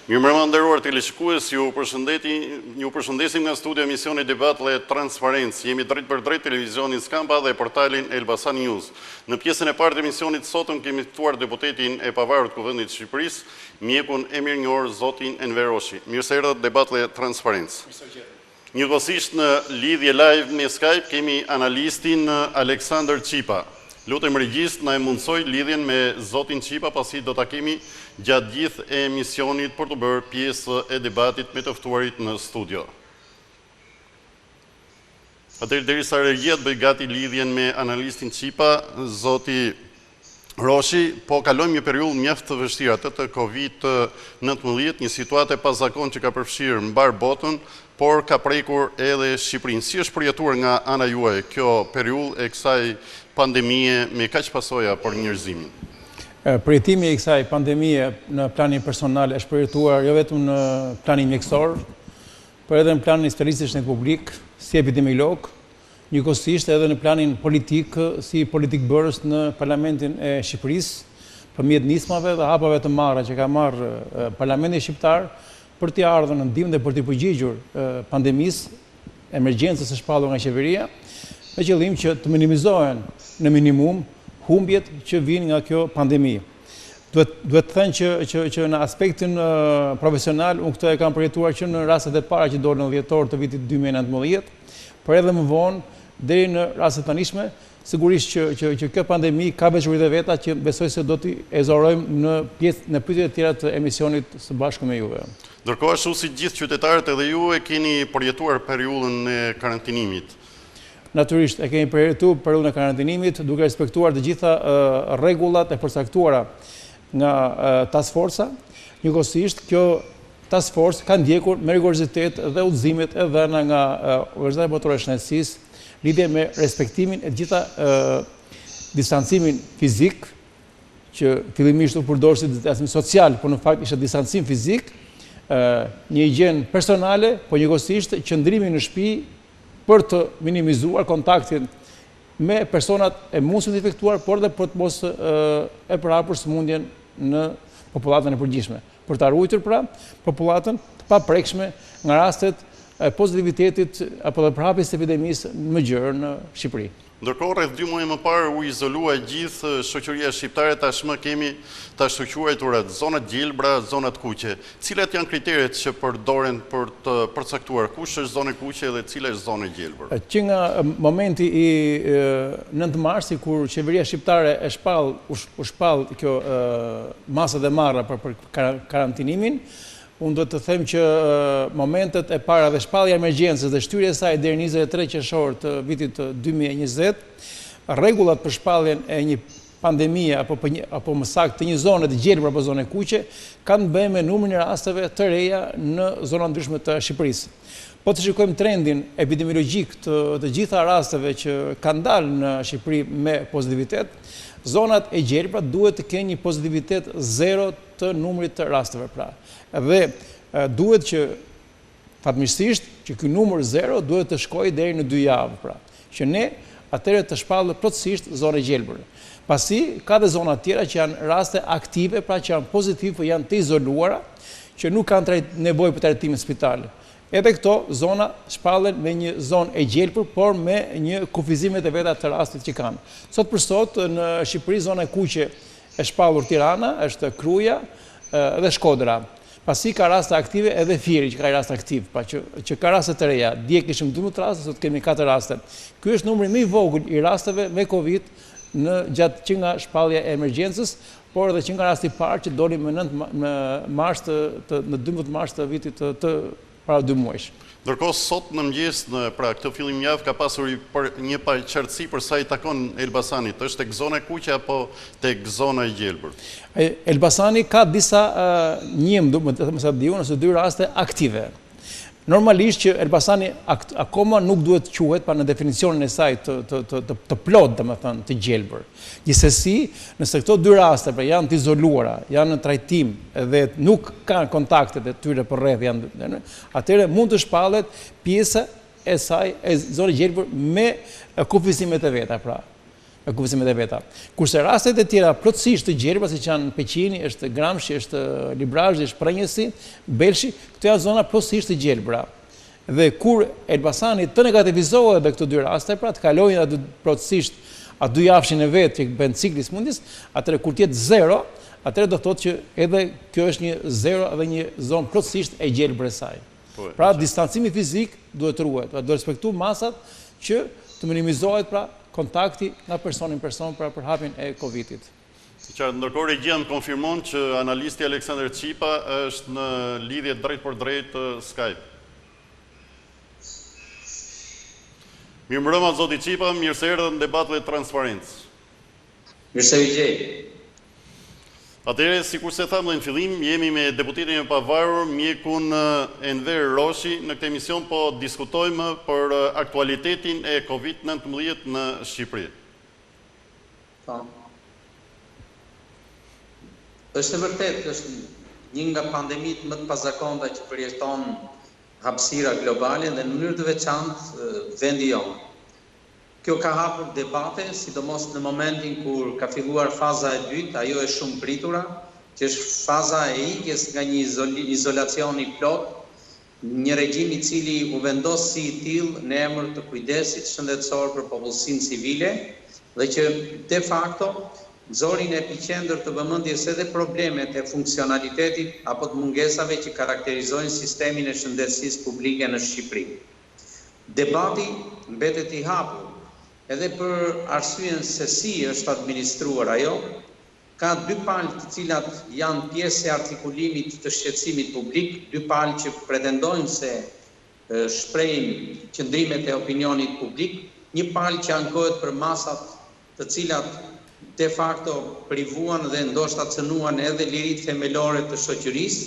Mirëmbrëma nderuar teleshikues, ju përshëndesim nga studio emisioni Debat Transparencë. Jemi drejt për drejt televizionin Skampa dhe portalin Elbasan News. Në pjesën e parë të emisionit sotëm kemi ftuar deputetin e pavarur të Kuvendit të Shqipërisë, mjekun emir njohur zotin Enver Roshi. Mirë se erdhët Debat Transparencë. Njëkohësisht në lidhje live me Skype kemi analistin Aleksandër Qipa. Lutem regjist na e mundsoj lidhjen me zotin Qipa, pasi do ta kemi gjatë gjithë emisionit për të bërë pjesë e debatit me të ftuarit në studio. Atëherë derisa regjia të bëj gati lidhjen me analistin Qipa, zoti Roshi, po kalojmë një periudhë mjaft të vështirë, atë të Covid-19, një situatë e pazakontë që ka përfshirë mbar botën, por ka prekur edhe Shqipërinë. Si është përjetuar nga ana juaj kjo periudhë e kësaj pandemie me kaq pasoja për njerëzimin? Përjetimi i kësaj pandemie në planin personal është përjetuar jo vetëm në planin mjekësor, por edhe në planin historisë në publik, si epidemiolog, njëkohësisht edhe në planin politik, si politikbërës në Parlamentin e Shqipërisë, përmjet nismave dhe hapave të marra që ka marrë Parlamenti shqiptar për t'i ardhur në ndihmë dhe për t'i përgjigjur pandemisë, emergjencës së shpallur nga qeveria, me qëllim që të minimizohen në minimum humbjet që vinë nga kjo pandemi. Duhet të thënë që në aspektin profesional, unë këto e kam përjetuar që në rastet e para që dorë në dhjetor të vitit 2019, por edhe më vonë deri në rastet tanishme, sigurisht që kjo pandemi ka veçoritë veta që besoj se do t'i ezorojmë në pyetjet e tjera të emisionit së bashku me juve. Ndërkohë ashtu si gjithë qytetarët edhe ju e keni përjetuar periudhën e karantinimit. Natyrisht e kemi përjetuar periudhën e karantinimit duke respektuar të gjitha rregullat e përcaktuara nga task forca. Njëkohësisht kjo task force ka ndjekur me rigorozitet dhe udhëzimet e dhëna nga Organizata Botërore e Shëndetësisë lidhje me respektimin e gjitha distancimin fizik, që fillimisht u përdor si distancim social, por në fakt ishte distancim fizik, një higjenë personale, po njëkohësisht qëndrimi në shtëpi për të minimizuar kontaktin me personat e mundshëm të infektuar, por dhe për të mos e përhapur sëmundjen në popullatën e përgjithshme, për të ruajtur pra popullatën të paprekshme nga rastet e pozitivitetit apo dhe përhapjes së epidemisë më gjerë në Shqipëri. Ndërkohë, rreth 2 muaj më parë u izolua gjithë shoqëria shqiptare, tashmë kemi të quajturat zonat gjelbra, zonat kuqe. Cilat janë kriteret që përdoren për të përcaktuar kush është zonë kuqe dhe cila është zonë gjelbër? Që nga momenti i 9 marsi, kur qeveria shqiptare u shpall kjo masat e marra për karantinimin, unë do të them që momentet e para dhe shpallja e emergjencës dhe shtyrja e saj deri 23 qershor të vitit 2020, rregullat për shpalljen e një pandemie apo më saktë të një zone të gjelbër apo zone kuqe kanë bënë me numrin e rasteve të reja në zona ndryshme të Shqipërisë. Po të shikojmë trendin epidemiologjik të gjitha rasteve që kanë dalë në Shqipëri me pozitivitet, zonat e gjelbra duhet të kenë një pozitivitet zero të numrit të rasteve pra. Dhe duhet që fatmirësisht që ky numër zero duhet të shkojë deri në 2 javë pra, që ne atëherë të shpallë plotësisht zonë gjelbër. Pasi ka dhe zona tjera që janë raste aktive, pra që janë pozitiv, por janë të izoluara, që nuk kanë nevojë për trajtim spital. Edhe këto zona shpallen me një zonë e gjelbër, por me një kufizimet e veta të rastit që kanë. Sot për sot në Shqipëri zona e kuqe e shpallur Tirana, është Kruja dhe Shkodra. Pasi ka raste aktive edhe Fieri që ka raste aktiv, pa që ka raste të reja. Dje kishim 12 raste, sot kemi 4 raste. Ky është numri më i vogël i rasteve me Covid gjatë që nga shpallja e emergjencës, por edhe që nga rasti i parë që doli në 12 mars të vitit të para 2 muajsh. Ndërkohë sot në mëngjes pra këtë fillim javë ka pasur një paqartësi për sa i takon Elbasanit, është tek zona e kuqe apo tek zona e gjelbër? Elbasani ka disa nëse 2 raste aktive. Normalisht që Elbasani akoma nuk duhet quhet pa në definicionin e saj të plot, domethënë të gjelbër. Gjithsesi, nëse këto 2 raste pra janë të izoluara, janë në trajtim dhe nuk kanë kontaktet e tyre për rreth atëherë mund të shpallet pjesa e saj e zonë gjelbër me kufizimet e veta pra. kufizimet e veta. Kurse rastet e tjera plotësisht të gjelbra, si që janë Peqini, është Gramshi, është Librazhi, është Prënjësi, Belshi, këto janë zona plotësisht të gjelbra. Dhe kur Elbasani të negativizohet dhe këto dy raste, pra të kalojnë atë plotësisht atë 2 javshin e vetë që bën cikli smundjes, atëre kur tjetë 0, atëre do thotë që edhe kjo është një 0 edhe një zonë plotësisht e gjelbër e saj. Pra distancimi fizik duhet ruhet, duhet respektu masat që të minimizohet pra kontakti nga personin person pra për hapjen e Covidit. Ndërkohë regjia më konfirmon që analisti Aleksandr Qipa është në lidhje drejt për drejt Skype. Mirëmbrëma zoti Qipa, mirë se erdhët në debatet Transparencë. Mirë se u gjej. Atëherë, sikur se thamë dhe në fillim, jemi me deputetin e pavarur, mjekun Enver Roshi në këtë emision, po diskutojmë për aktualitetin e COVID-19 në Shqipëri. Është e vërtet, është një nga pandemitë më të pazakonta që përjeton hapësira globale dhe në mënyrë të veçantë vendi jonë. Kjo ka hapur debate, sidomos në momentin kur ka filluar faza e dytë, ajo e shumë pritura, që është faza e ikjes nga një izolacion i plot, një regjim i cili u vendos si i tillë në emër të kujdesit shëndetësor për popullsinë civile dhe që de facto nxori në epiqendër të vëmendjes edhe problemet e funksionalitetit apo të mungesave që karakterizojnë sistemin e shëndetësisë publike në Shqipëri. Debati mbetet i hapur, edhe për arsyeën se si është administruar ajo, ka 2 palë të cilat janë pjesë e artikulimit të shqetësimit publik, 2 palë që pretendojnë se shprehin qëndrimet e opinionit publik, një palë që ankohet për masat të cilat de facto privuan dhe ndoshta cënuan edhe liritë themelore të shoqërisë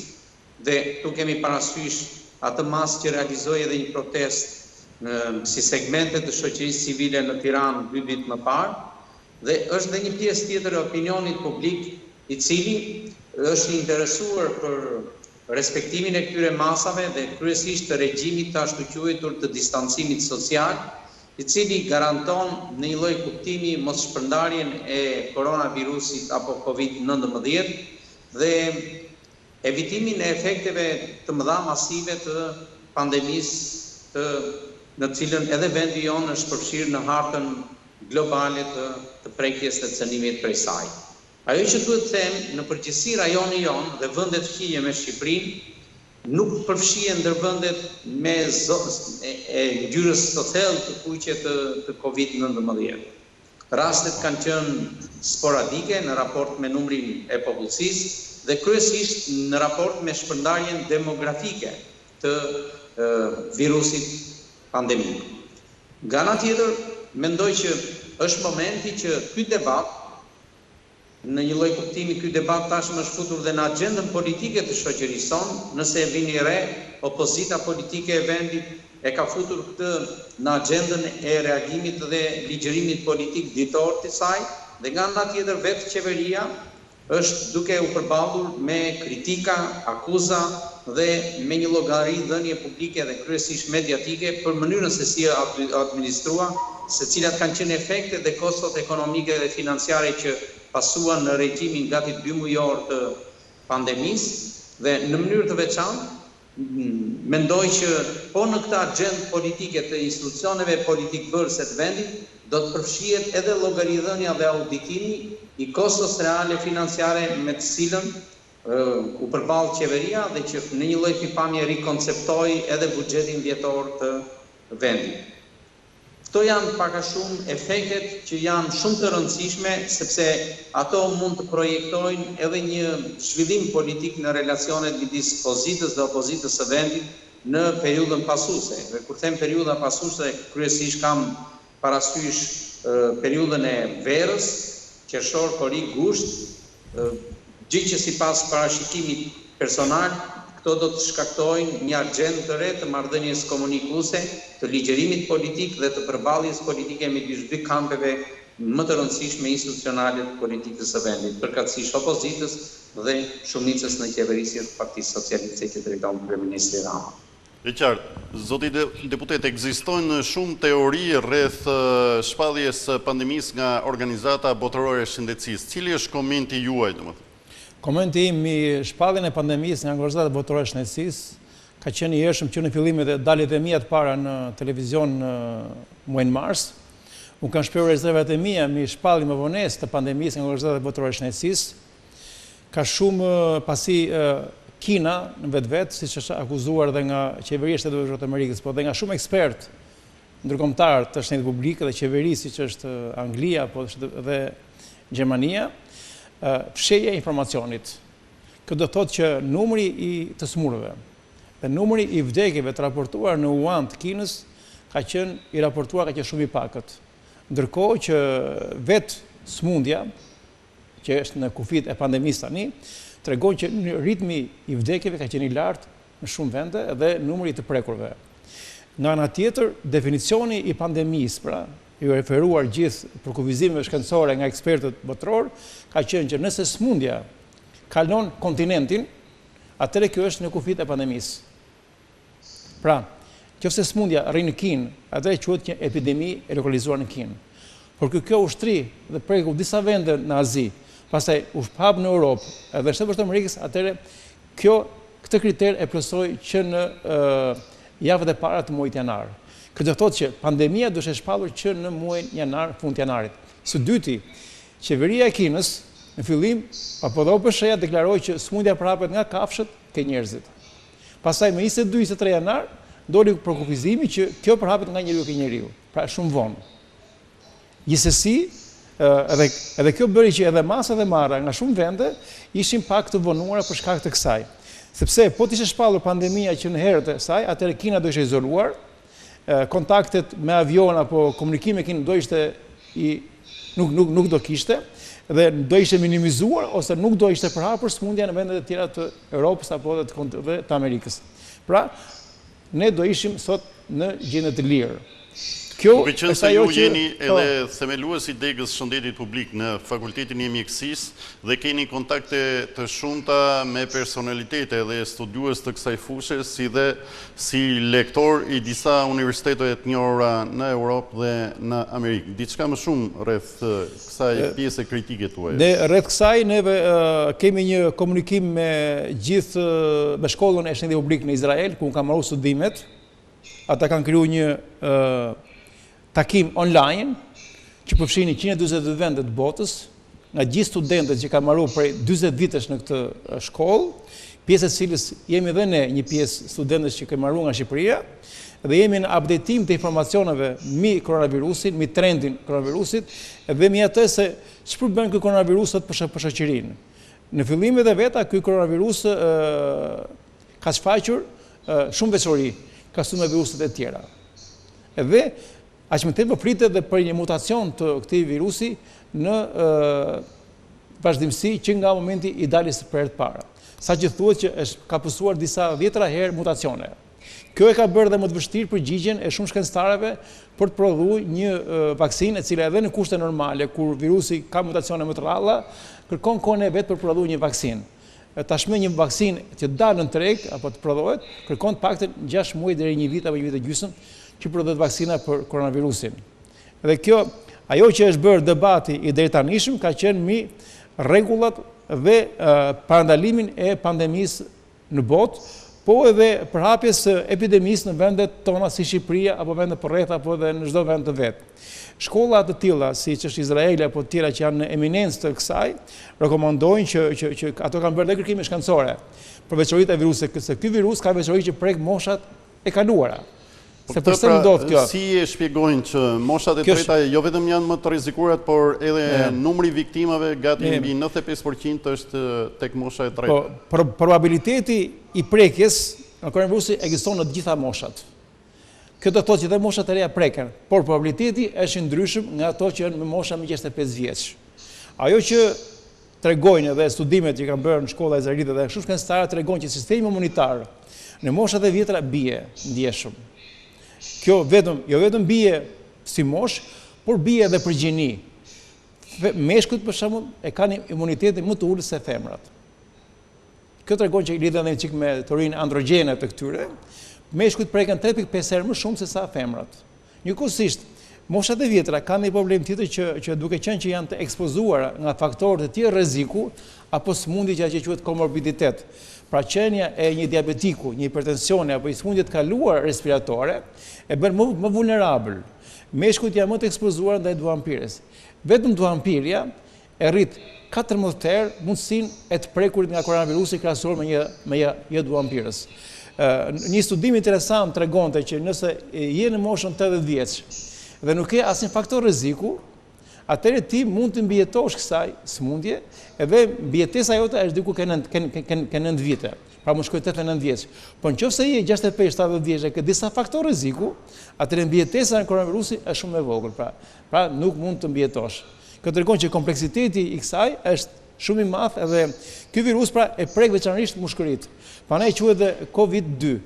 dhe tu kemi parasysh atë masë që realizoi edhe një protestë si segmente të shoqërisë civile në Tiranë 2 vite më parë dhe është dhe një pjesë tjetër e opinionit publik i cili është i interesuar për respektimin e këtyre masave dhe kryesisht të regjimit të ashtu quajtur të distancimit social, i cili garanton në një lloj kuptimi mos shpërndarjen e koronavirusit apo COVID-19 dhe evitimin e efekteve të mëdha masive të pandemisë në cilën edhe vendi jonë është përfshirë në hartën globale të prekjes të cënimit prej saj. Ajo që duhet them në përgjithësi rajoni jonë dhe vendet fqinje me Shqipërinë nuk përfshihen ndër vendet me ngjyrës së thellë të kuqe të COVID-19. Rastet kanë qenë sporadike në raport me numrin e popullsisë dhe kryesisht në raport me shpërndarjen demografike të virusit pandemik. Nga ana tjetër, mendoj që është momenti që ky debat, në një lloj kuptimi ky debat tashmë është futur dhe në agjendën politike të shoqërisë sonë, nëse e vini re, opozita politike e vendit e ka futur këtë në agjendën e reagimit dhe ligjërimit politik ditor të saj, dhe nga ana tjetër vetë qeveria është duke u përballur me kritika, akuza dhe me një llogari dhënie publike dhe kryesisht mediatike për mënyrën se si administrua, se cilat kanë qenë efektet dhe kostot ekonomike dhe financiare që pasuan në regjimin gati 2 mujor të pandemisë dhe në mënyrë të veçantë mendoj që po në këtë agjendë politike të institucioneve politikbërëse të vendit do të përfshihet edhe llogaridhënia dhe auditimi i kostos reale financiare me të cilën u përball qeveria dhe që në një lloj pikpamje rikonceptoi edhe buxhetin vjetor të vendit. Këto janë paka shumë efektet që janë shumë të rëndësishme sepse ato mund të projektojnë edhe një zhvillim politik në relacionet midis pozitës dhe opozitës së vendit në periudhën pasuese. Dhe kur them periudha pasuese, kryesisht kam parasysh periudhën e verës, qershor, korrik, gusht, gjë që sipas parashikimit personal këto do të shkaktojnë një agjendë të re të marrëdhënies komunikuese, të ligjërimit politik dhe të përballjes politike midis 2 kampeve më të rëndësishme institucionale të politikës së vendit, përkatësisht opozitës dhe shumicës në qeverisje të Partisë Socialiste që drejton kryeministri Rama. E qartë, zoti deputet, ekzistojnë shumë teori rreth shpalljes pandemisë nga organizata botërore e shëndetësisë. Cili është komenti juaj, domethënë? Komenti im mbi shpalljen e pandemisë nga organizata botërore e shëndetësisë ka qenë i hershëm që në fillimet e daljet e mia të para në televizion në muajin mars. Unë kam shprehur rezervat e mia mbi shpalljen më vonesë të pandemisë nga organizata botërore e shëndetësisë. Ka shumë pasi Kina në vetë, siç është akuzuar dhe nga qeveria e Shtetit Bashkuar të Amerikës, po dhe nga shumë ekspertë ndërkombëtar të shtetit publik dhe qeverisë, siç është Anglia apo dhe Gjermania, fshehja e informacionit. Kjo do thotë që numri i të smurëve dhe numri i vdekjeve të raportuar në Wuhan të Kinës ka qenë shumë i pakët. Ndërkohë që vetë smundja, që është në kufit e pandemisë tani, tregon që ritmi i vdekjeve ka qenë i lartë në shumë vende dhe numri të prekurve. Nga ana tjetër, definicioni i pandemisë, pra, i referuar gjithë për kufizimeve shkencore nga ekspertët botëror, ka qenë që nëse smundja kalon kontinentin, atëherë kjo është në kufit e pandemisë. Pra, nëse smundja arrin në Kinë, atëherë quhet një epidemi e lokalizuar në Kinë. Por kjo ushtri dhe preku disa vende në Azi, pastaj u hap në Europë edhe Shtetet Bashkuara të Amerikës, atëherë këtë kriter e plotësoi që në javët e para të muajit janar. Kjo do thotë që pandemia do të shpallur që në muajin janar, fund janarit. Së dyti, qeveria e Kinës në fillim apo dhe OPSH-ja deklaroi që smundja prapet nga kafshët ke njerëzit. Pastaj më 22-23 janar doli përkufizimi që kjo prapet nga njeriu ke njeriu, pra shumë vonë. Gjithsesi, edhe kjo bëri që edhe masa dhe marra nga shumë vende ishin pak të vonuara për shkak të kësaj. Sepse po t'ishte shpallur pandemia që në herët e saj, atëherë Kina do ishte izoluar, kontaktet me avion apo komunikimi me Kinën do ishte nuk do kishte dhe do ishte minimizuar ose nuk do ishte përhapur smundja në vendet e tjera të Europës apo dhe të Amerikës. Pra, ne do ishim sot në gjendje të lirë. Por qënë se ju jeni edhe themelues i degës shëndetit publik në Fakultetin e Mjekësisë dhe keni kontakte të shumta me personalitete dhe studiues të kësaj fushë, si dhe si lektor i disa universiteteve të njohura në Europë dhe në Amerikë. Diçka më shumë rreth kësaj pjese kritike tuaj. Ne rreth kësaj neve kemi një komunikim me gjithë me shkollën e shëndetit publik në Izrael, ku kam marrë studimet. Ata kanë krijuar një takim online që përfshin 142 vende të botës, nga gjithë studentët që kanë marruar prej 40 vitesh në këtë shkollë, pjesë e cilës jemi dhe ne një pjesë studentësh që kemi marruar nga Shqipëria, dhe jemi në updatim të informacioneve mbi koronavirusin, mbi trendin koronavirusit, dhe mbi atë se ç'po bën ky koronavirus për shoqërinë. Në fillimet e veta ky koronavirus ka shfaqur shumë veçori, ka shumë me viruset e tjera. Edhe aq më tepër pritet dhe për një mutacion të këtij virusi në vazhdimsi që nga momenti i daljes së herë të para. Saqë thuhet që ka pësuar disa 10 herë mutacione. Kjo e ka bërë dhe më të vështirë përgjigjen e shumë shkencëtarëve për të prodhuar një vaksinë e cila edhe në kushte normale, kur virusi ka mutacione më të rralla, kërkon kohën e vet për të prodhuar një vaksinë. Tashmë një vaksinë që dalë në treg apo të prodhohet, kërkon të paktën 6 muaj deri 1 vit apo 1 vit e gjysmë që prodhohet vaksina për koronavirusin. Dhe kjo, ajo që është bërë debati i drejtanishëm ka qenë mbi rregullat dhe parandalimin e pandemisë në botë, po edhe përhapjes së epidemisë në vendet tona si Shqipëria apo vende përreth apo edhe në çdo vend të vet. Shkolla të tilla, siç është Izraeli apo të tjera që janë në eminencë të kësaj, rekomandojnë që ato kanë bërë dhe kërkime shkencore për veçoritë e virusit, se ky virus ka veçori që prek moshat e kaluara. Se përse ndodh kjo? Si e shpjegojnë që moshat e treta jo vetëm janë më të rrezikuara, por edhe numri viktimave gati mbi 95% është tek mosha e tretë. Po, probabiliteti i prekjes në koronavirusin ekziston në të gjitha moshat. Kjo do të thotë që dhe moshat e reja preken, por probabiliteti është i ndryshëm nga ato që janë me mosha më 65 vjeç. Ajo që tregojnë edhe studimet që kanë bërë në shkolla izraelite dhe shumë shkencëtarë tregojnë që sistemi imunitar në moshat e vjetra bie ndjeshëm. Kjo jo vetëm bie si mosh, por bie edhe për gjini. Meshkujt për shembull e kanë imunitetin më të ulët se femrat. Kjo tregon që i lidhen edhe çik me teorinë androgjene të këtyre, meshkujt preken 3.5 herë më shumë se sa femrat. Njëkohësisht, moshat e vjetra kanë një problem tjetër që duke qenë që janë të ekspozuara nga faktorët e tjerë rreziku apo sëmundje që quhet komorbiditet. Pra qenia e një diabetiku, një hipertensioni apo një sëmundje të kaluar respiratore e bën më vulnerabël. Meshkujt janë më të ekspozuar ndaj duhampires. Vetëm duhampirja e rrit 14 herë mundësinë e të prekurit nga koronavirusi krahasuar me një duhampirës. Një studim interesant tregonte që nëse je në moshën 80 vjeç dhe nuk ke asnjë faktor rreziku, atëherë ti mund të mbijetosh kësaj sëmundje, edhe mbijetesa jote është diku ke 9 vite. Pra më shkoj 89 vjeç. Po nëse je 65-70 vjeç e ke disa faktor rreziku, atëherë mbijetesa në koronavirusi është shumë e vogël, pra nuk mund të mbijetosh. Kjo tregon që kompleksiteti i kësaj është shumë i madh edhe ky virus pra e prek veçanërisht mushkëritë. Prandaj quhet edhe COVID-2.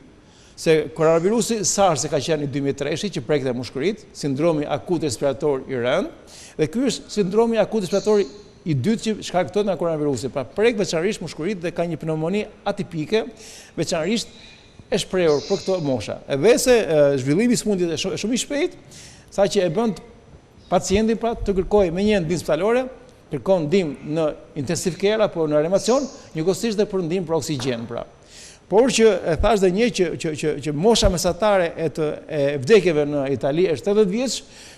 Se koronavirusi SARS ka qenë në 2003 që prekte mushkëritë, sindromi akut respirator i rënd, dhe ky është sindromi akut respirator i dytë që shkaktohet nga koronavirusi. Pra prek veçanërisht mushkëritë dhe ka një pneumoni atipike, veçanërisht e shprehur për këto mosha. Edhe se zhvillimi i sëmundjes është shumë i shpejtë, saqë e bën pacientin pra të kërkojë me një ndihmë spitalore, kërkon ndihmë në intensive care apo në reanimacion, njëkohësisht dhe për ndihmë për oksigjen pra. Por që e thash dhe një që mosha mesatare e vdekjeve në Itali është 80 vjeç,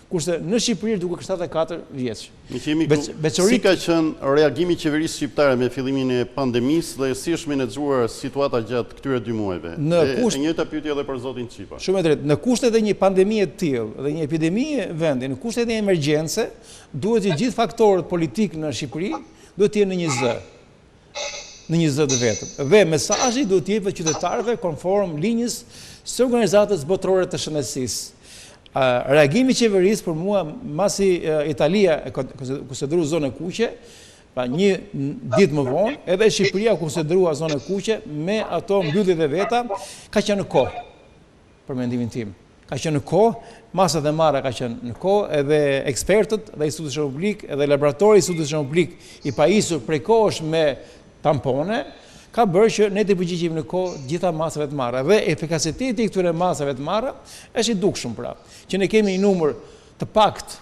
kurse në Shqipëri duke 74 vjeç. Si ka qenë reagimi i qeverisë shqiptare me fillimin e pandemisë dhe si është menaxhuar situata gjatë këtyre 2 muajve? E njëjta pyetje edhe për zotin Çipa. Shumë e drejtë. Në kushtet e një pandemie të tillë dhe një epidemie vendi, në kushtet e një emergjence, duhet që gjithë faktorët politik në Shqipëri duhet të jenë në një zë. Në një zë të vetëm. Dhe mesazhi duhet të jepet qytetarëve konform linjës së Organizatës Botërore të Shëndetësisë. Reagimi i qeverisë për mua, masi Italia e konsiderua zonë kuqe, pa një ditë më vonë, edhe Shqipëria konsiderua zonë kuqe me ato mbylljet e veta, ka qenë në kohë, për mendimin tim. Ka qenë në kohë, masat e marra ka qenë në kohë, edhe ekspertët dhe Instituti Shërblik, edhe laboratori i Institutit Shërblik i pajisur prej kohësh me tampone, ka bërë që ne të përgjigjemi në kohë gjitha masave të marra. Dhe efikasiteti i këtyre masave të marra është i dukshëm pra. Që ne kemi një numër të pakt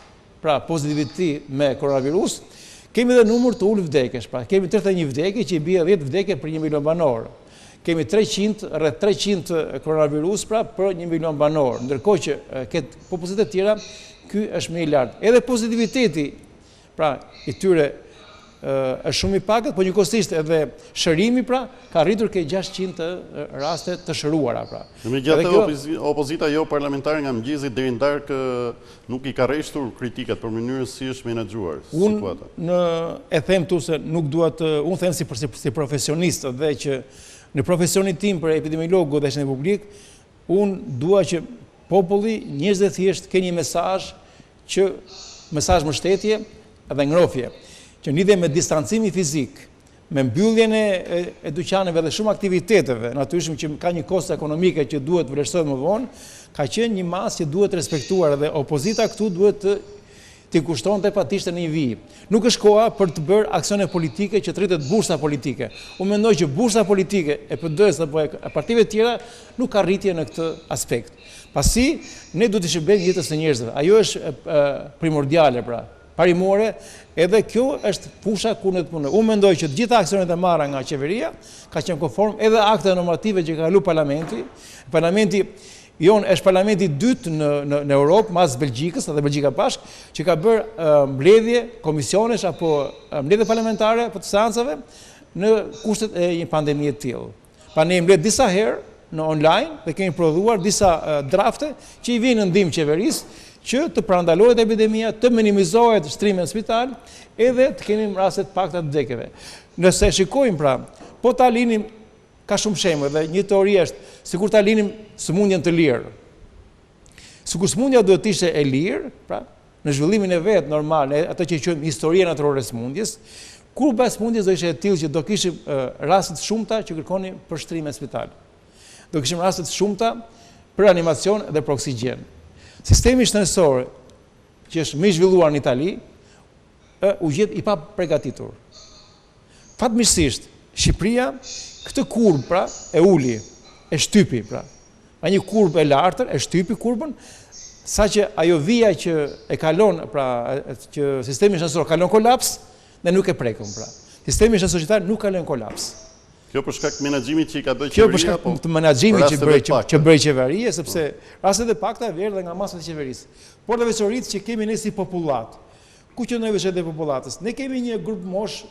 pra pozitiviti me koronavirus, kemi edhe numër të ulë vdekjesh. Pra kemi 31 vdekje që i bie 10 vdekje për 1 milion banor. Kemi rreth 300 koronavirus pra për 1 milion banor. Ndërkohë që këtë popullsitë të tjera, ky është më i lartë. Edhe pozitiviteti pra i tyre është shumë i pakët, po njëkohësisht edhe shërimi pra ka rritur ke 600 raste të shëruara pra. Megjithatë opozita jo parlamentare nga mëngjesi deri në darkë nuk i ka rreshtur kritikat për mënyrën si është menaxhuar situata. E them tu se nuk dua të unë them si profesionist dhe që në profesionin tim për epidemiologu dhe shëndet publik, unë dua që populli, njerëzit thjesht ke një mesazh mbështetje dhe ngrohje, që lidhe me distancimi fizik, me mbylljen e dyqaneve dhe shumë aktiviteteve, natyrisht që ka një kosto ekonomike që duhet vlerësohet më vonë, ka qenë një masë që duhet respektuar dhe opozita këtu duhet të kushtonte patishte në një vijim. Nuk është koha për të bërë aksione politike që të rritet bursa politike. Unë mendoj që bursa politike e PD-s apo e partive të tjera nuk ka rritje në këtë aspekt. Pasi ne duhet të shërbejmë jetës së njerëzve. Ajo është primordiale pra. Parimore, edhe kjo është fusha ku ne të punojmë. Unë mendoj që të gjitha aksionet e marra nga qeveria ka qenë konform edhe akte normative që ka kaluar parlamenti. Parlamenti jon është parlamenti i dytë në Europë, mas Belgjikës dhe Belgjika bashkë, që ka bërë mbledhje komisionesh apo mbledhje parlamentare apo të seancave në kushtet e një pandemie të tillë. Pa ne mbledh disa herë në online dhe kemi prodhuar disa drafte që i vinë në ndihmë qeverisë që të parandalohet epidemia, të minimizohet shtrimi në spital, edhe të kemi raste të pakta të vdekjeve. Nëse shikojmë pra, po ta linim ka shumë shembuj dhe një teori është sikur ta linim sëmundjen të lirë. Sikur sëmundja duhet të ishte e lirë, pra, në zhvillimin e vet normal, ato që quajmë historia natyrore e sëmundjes, kur pas sëmundjes do ishte e tillë që do kishim raste të shumta që kërkonin për shtrim në spital. Do kishim raste të shumta për animacion dhe për oksigjen. Sistemi shëndetësor që është më i zhvilluar në Itali u gjet i pa përgatitur. Fatmirësisht, Shqipëria këtë kurb pra e uli, e shtypi pra. A një kurbë e lartër, e shtypi kurbën, sa që ajo vija që e kalon, pra, që sistemi shëndetësor kalon kolaps, ne nuk e prekëm, pra. Sistemi shëndetësor nuk kalon kolaps. Kjo për shkak të menaxhimit që i ka bërë qeveria. Kjo për qeveria, shkak të menaxhimit që bëri qeveria, sepse rastet e pakta vjen edhe nga masat e qeverisë. Por dhe veçoritë që kemi ne si popullat. Ku që ne veçoritë e popullatës? Ne kemi një grup mosh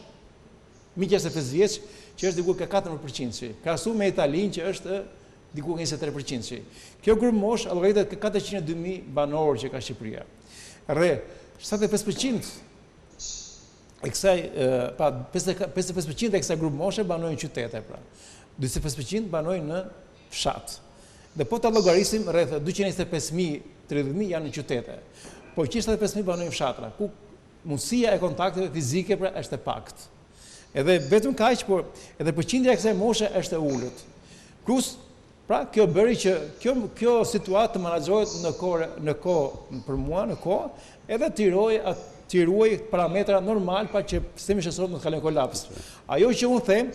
mbi 65 vjeç që është diku ka 14%, krahasuar me Italinë që është diku 23%. Kjo grup mosh llogaritet ka 402.000 banorë që ka Shqipëria. Rre 75% e kësaj, pa 55% e kësaj grup moshe banojnë në qytete, pra. 25% banojnë në fshat. Dhe po ta llogarisim rreth 225.000, 30.000 janë në qytete. Po 75.000 banojnë në fshatra, ku mundësia e kontakteve fizike pra është e pakët. Edhe vetëm kaq, por edhe përqindja e kësaj moshe është e ulët. Plus, pra kjo bëri që kjo situatë të menaxhohet në kohë për mua, në kohë, edhe të ruaj parametra normal pa që sistemi shëndetësor të kalojë kolaps. Ajo që unë them,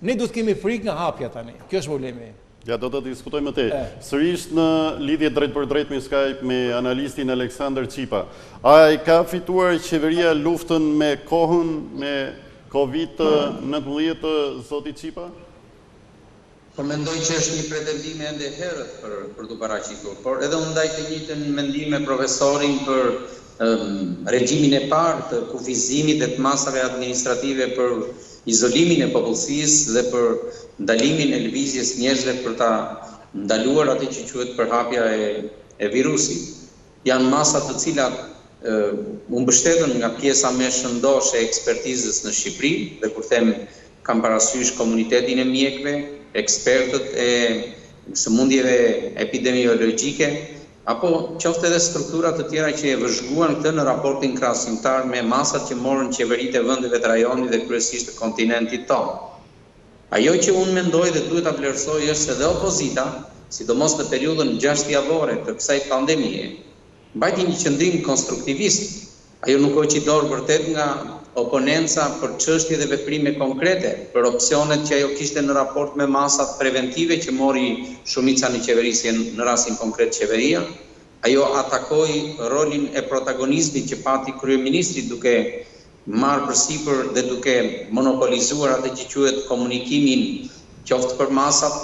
ne duhet kemi frikë nga hapja tani. Kjo është problemi. Ja, do të diskutojmë te. Sërish në lidhje drejt për drejt me Skype me analistin Aleksandër Qipa. A ka fituar qeveria luftën me kohën, me COVID-19, zoti Qipa? Po mendoj që është një pretendim ende herët për të paraqitur, por edhe unë ndaj të njëjtën mendim me profesorin për regjimin e parë të kufizimit dhe të masave administrative për izolimin e popullsisë dhe për ndalimin e lëvizjes njerëzve për ta ndaluar atë që quhet përhapja e virusit. Janë masa të cilat u mbështetën nga pjesa më shëndoshe e ekspertizës në Shqipëri, dhe kur them kam parasysh komunitetin e mjekëve, ekspertët e sëmundjeve epidemiologjike, apo qoftë edhe strukturat të tjera që e vëzhguan këtë në raportin krahasimtar me masat që morën qeveritë e vendeve të rajonit dhe kryesisht të kontinentit tonë. Ajo që unë mendoj dhe duhet ta vlerësoj është se dhe opozita, sidomos në periudhën 6 javore të kësaj pandemie, mbajti një qëndrim konstruktivist. Ajo nuk hoqi dorë vërtet nga oponenca për çështje dhe veprime konkrete, për opsionet që ajo kishte në raport me masat preventive që mori shumica në qeverisje, në rastin konkret qeveria. Ajo atakoi rolin e protagonizmit që pati kryeministri duke marrë përsipër dhe duke monopolizuar atë që quhet komunikimin, qoftë për masat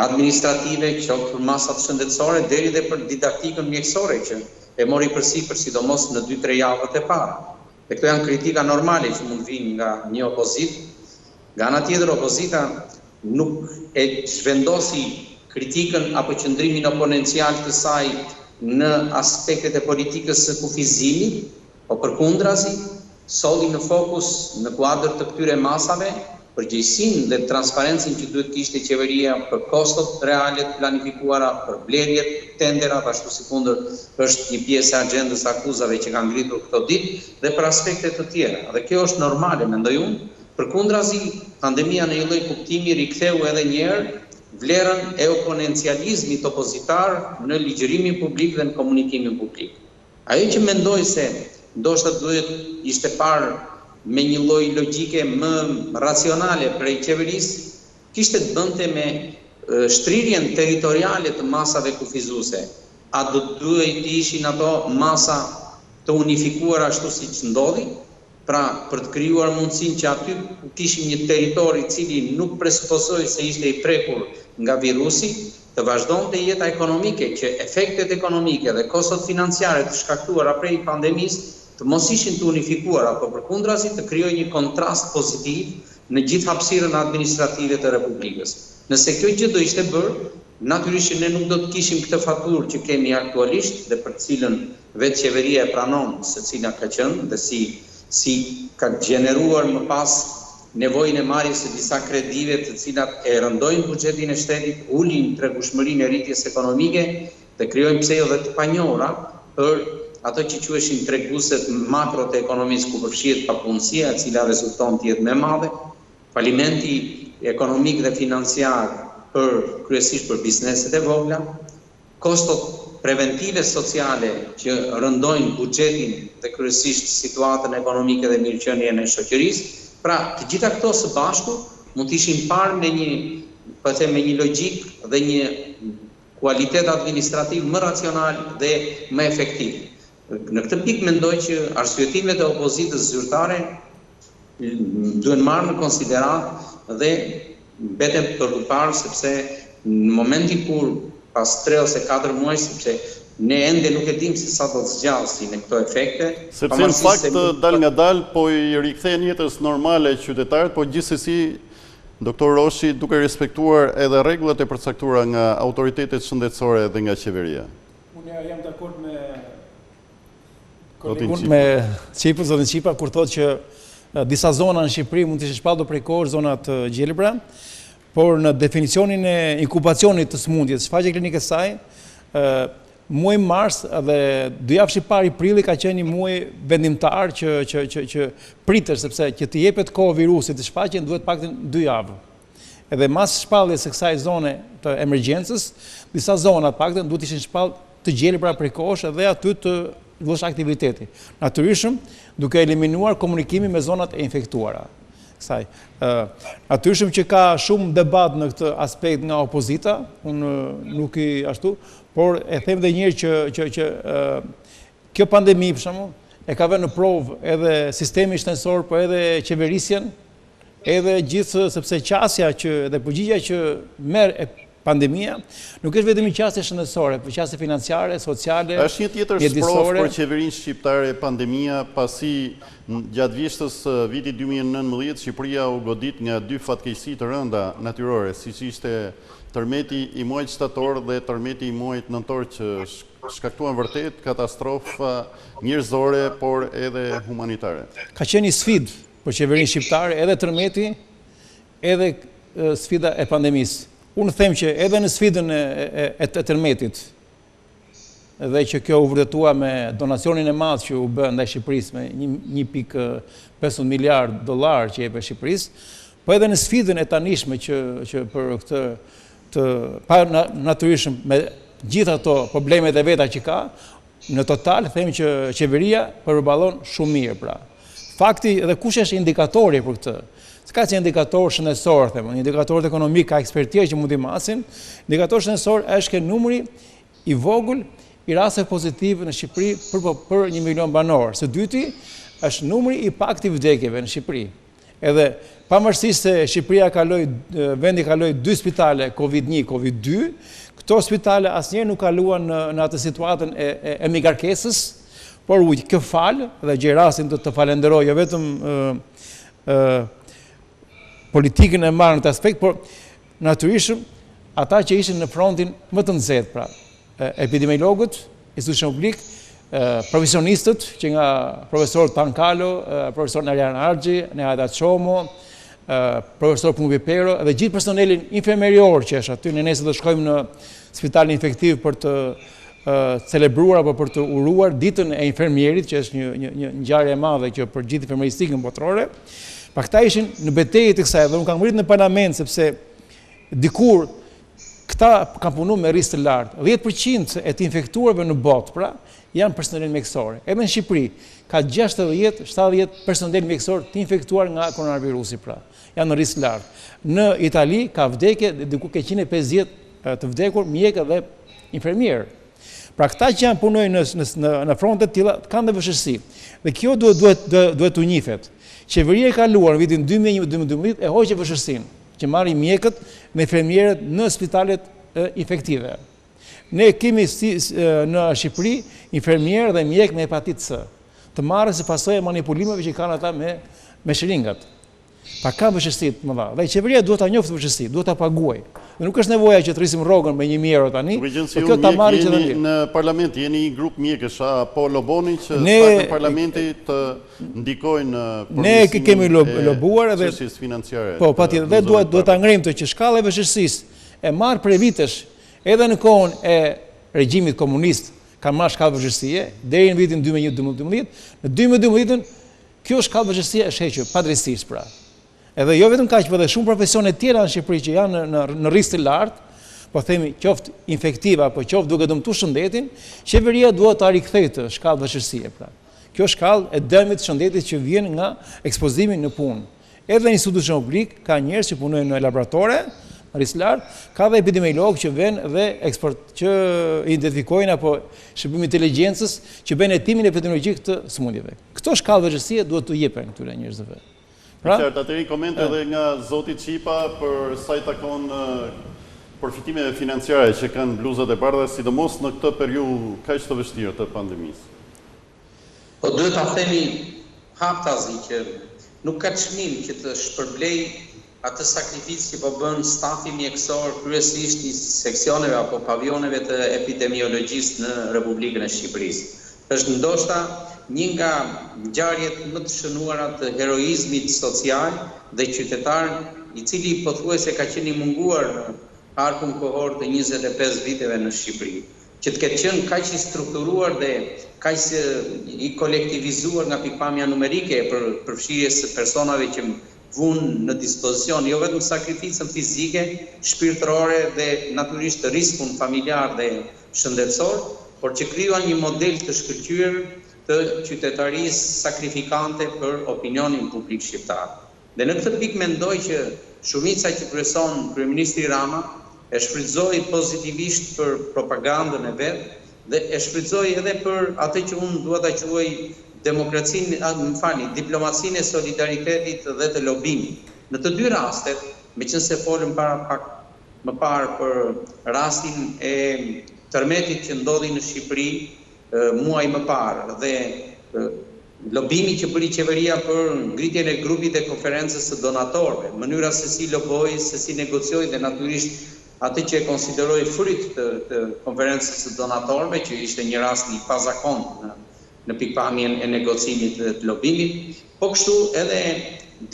administrative, qoftë për masat shëndetësore, deri dhe për didaktikën mjekësore që e mori përsipër sidomos në 2-3 javët e para. Dhe këto janë kritika normale që mund vinë nga një opozit. Nga ana tjetër, opozita nuk e zhvendosi kritikën apo qëndrimin oponencial të saj në aspektet e politikës së kufizimit, po përkundrazi, solli në fokus në kuadër të këtyre masave, përgjegjësinë dhe transparencën që duhet kishte qeveria për kostot reale të planifikuara, për blerjet, tenderat, ashtu sikundër është një pjesë e agjendës akuzave që kanë ngritur këto ditë, dhe për aspekte të tjera. Dhe kjo është normale, mendoj unë. Përkundrazi, pandemia në një lloj kuptimi riktheu edhe një herë vlerën e oponencializmit opozitar në ligjërimin publik dhe në komunikimin publik. Ajo që mendoj se ndoshta duhet ishte parë me një lloj logjike më racionale prej qeverisë, kishte të bënte me shtrirjen territoriale të masave kufizuese. A do duhet të ishin ato masa të unifikuara ashtu siç ndodhi? Pra, për të krijuar mundësinë që aty kishim një territor i cili nuk presupozoi se ishte i prekur nga virusi, të vazhdonte jeta ekonomike, që efektet ekonomike dhe kostot financiare të shkaktuara prej pandemisë të mos ishin të unifikuara, apo përkundrazi të krijojë një kontrast pozitiv në gjithë hapësirën administrative të Republikës. Nëse kjo gjë do ishte bërë, natyrisht ne nuk do të kishim këtë faturë që kemi aktualisht dhe për të cilën vetë qeveria e pranon se cila ka qenë dhe si ka gjeneruar më pas nevojën e marrjes së disa kredive të cilat e rëndojnë buxhetin e shtetit, ulin tregueshmërinë e rritjes ekonomike dhe krijojnë pse jo dhe të panjohura për ato që quheshin treguesit makro të ekonomisë ku përfshihet papunësia, e cila rezulton të jetë më e madhe, falimenti ekonomik dhe financiar kryesisht për bizneset e vogla, kostot preventive sociale që rëndojnë buxhetin dhe kryesisht situatën ekonomike dhe mirëqenien e shoqërisë. Pra, të gjitha këto së bashku mund të ishin parë në një po them me një logjik dhe një kualitet administrativ më racional dhe më efektiv. Në këtë pikë mendoj që arsyetimet e opozitës zyrtare duhen marrë në konsiderat dhe mbeten përparë, sepse në momentin kur pas 3 ose 4 muaj, sepse ne ende nuk e dim se sa do të zgjasin në këto efekte. Sepse në fakt dal nga dal po i rikthehen jetës normale qytetarët, po gjithsesi Doktor Roshi duke respektuar edhe rregullat e përcaktuara nga autoritetet shëndetësore dhe nga qeveria. Unë jam dakord me zotin Qipa kur thotë që disa zona në Shqipëri mund të ishin shpallur prej kohësh, zonat gjelbra, por në definicionin e inkubacionit të smundjes, shfaqje klinike saj, muaj mars dhe 2 javë i parë i prillit ka qenë një muaj vendimtar që pritesh, sepse që të jepet kohë virusit të shfaqjen duhet paktën 2 javë. Edhe mas shpalljes së kësaj zone të emergjencës, disa zona paktën duhet ishin shpallur të gjelbra prej kohësh dhe aty të vësh aktiviteti. Natyrisht duke eliminuar komunikimin me zonat e infektuara. Natyrisht që ka shumë debat në këtë aspekt nga opozita, unë nuk i ashtu, por e them dhe njërë që kjo pandemi, për shembull, e ka vënë në provë edhe sistemi shtensor, por edhe qeverisjen, edhe gjithë, sepse qasja dhe përgjigja që merr pandemia nuk është vetëm një qasje shëndetësore, por qasje financiare, sociale, është një tjetër sprov për qeverinë shqiptare pandemia, pasi gjatë vjeshtës vitit 2019 Shqipëria u godit nga 2 fatkeqësi të rënda natyrore, siç ishte tërmeti i muajit shtator dhe tërmeti i muajit nëntor, që shkaktuan vërtet katastrofa njerëzore, por edhe humanitare. Ka qenë një sfidë për qeverinë shqiptare, edhe tërmeti, edhe sfida e pandemisë. Unë them që edhe në sfidën e tërmetit, dhe që kjo u vërtetua me donacionin e madh që u bë ndaj Shqipërisë me $1.5 miliard që jep Shqipërisë, po edhe në sfidën e tanishme që për këtë pa natyrisht me gjithë ato problemet e veta që ka, në total them që qeveria përballon shumë mirë pra. Fakti dhe kush është indikatori për këtë? S'ka që indikator shëndetësor, një indikator ekonomik ka ekspertierë që mund t'i masin, indikator shëndetësor është numri i vogël i rasteve pozitive në Shqipëri për 1 milion banor. Së dyti është numri i pakti vdekjeve në Shqipëri. Edhe pavarësisht se Shqipëria vendi kaloi 2 spitale COVID-1, COVID-2, këto spitale asnjëherë nuk kaluan në atë situatën e migarkesës, por kjo fal dhe gjej rastin të falenderoj jo vetëm politikën e marrë në të aspekt, por natyrisht ata që ishin në frontin më të nxehtë, pra, epidemiologët, institucion publik, profesionistët, që nga profesor Tankalo, profesor Narian Argji, Nehadat Shomo, profesor Pumbipero, dhe gjithë personelin infermerior që është aty, ne nesër do shkojmë në spitalin infektiv për të celebruar apo për të uruar ditën e infermierit, që është një ngjarje e madhe që për gjithë infermeristikën botërore. Pa këta ishin në betejë të kësaj, dhe unë kam ngritur në parlament sepse dikur këta kanë punuar me risk të lartë. 10% e të infektuarve në botë, pra, janë personel mjekësor. Edhe në Shqipëri ka 60-70 personel mjekësor të infektuar nga koronavirusi, pra. Janë në risk të lartë. Në Itali ka vdekje, diku ke 150 të vdekur mjekë dhe infermier. Pra këta që janë punojnë në frontet tilla kanë dhe vështirësi. Dhe kjo duhet u njihet. Qeveria e kaluar në vitin 2012 e hoqi vështirësinë që marrin mjekët me infermierët në spitalet infektive. Ne kemi në Shqipëri infermierë dhe mjekë me hepatitë C, të marrë si pasojë e manipulimeve që kanë ata me sheringat. Pa ka vështirësi të mëdha. Dhe qeveria duhet ta njoftë vështirësi, duhet ta paguajë. Dhe nuk është nevoja që të rrisim rrogën me 1.000 euro tani, por kjo ta marrë që tani. Në parlament jeni një grup mjekësh, apo loboni që në parlamenti të ndikojnë në ne kemi lobuar edhe çështjes financiare. Po, patjetër, dhe duhet ta ngrimë që shkalla e vështirësisë e marr prej vitesh edhe në kohën e regjimit komunist ka marrë shkallë vështirësie deri në vitin 2012. Në 2012 kjo shkallë vështirësie është hequr padrejtisht pra. Edhe jo vetëm kaq, por edhe shumë profesione tjera në Shqipëri që janë në risk të lartë, po themi qoftë infektiva apo qoftë duke dëmtuar shëndetin, qeveria duhet ta rikthejë shkallën vështirësie pra. Kjo shkallë e dëmit të shëndetit që vjen nga ekspozimi në punë. Edhe në institucion publik ka njerëz që punojnë në laboratore, rrisë lartë, ka dhe epidemiologë që vënë dhe që identifikojnë apo shërbimi inteligjencës që bën hetimin epidemiologjik të sëmundjeve. Këto shkallë vështirësie duhet të jepen këtyre njerëzve. Pra, atëri komente edhe nga zoti Qipa për sa i takon përfitimeve financiare që kanë bluzat e bardha, sidomos në këtë periudhë kaq të vështirë të pandemisë. Po duhet ta themi haptazi që nuk ka çmim që të shpërblej atë sakrificë që po bën stafi mjekësor kryesisht i seksioneve apo pavioneve të epidemiologjisë në Republikën e Shqipërisë. Është ndoshta një nga ngjarjet më të shënuara të heroizmit social dhe qytetar, i cili pothuajse ka qenë i munguar në arkun kohor të 25 viteve në Shqipëri. Që të ketë qenë kaq i strukturuar dhe kaq i kolektivizuar nga pikpamja numerike për përfshirjes së personave që vunë në dispozicion, jo vetëm sakrificën fizike, shpirtërore dhe natyrisht riskun familjar dhe shëndetësor, por që krijuan një model të shkëlqyer të qytetarisë sakrifikante për opinionin publik shqiptar. Dhe në këtë pikë mendoj që shumica që kryeson kryeministri Rama e shfrytëzoi pozitivisht për propagandën e vet dhe e shfrytëzoi edhe për atë që unë dua ta quaj diplomacinë e solidaritetit dhe të lobimit. Në të dy rastet, meqense folëm pak më parë për rastin e tërmetit që ndodhi në Shqipëri muaj më parë dhe lobimi që bëri qeveria për ngritjen e grupit e konferencës së donatorëve, mënyra se si loboi, se si negocioi dhe natyrisht atë që e konsideroi fryt të konferencës së donatorëve, që ishte një rast i pazakont në pikpamjen e negocimit dhe të lobimit, po kështu edhe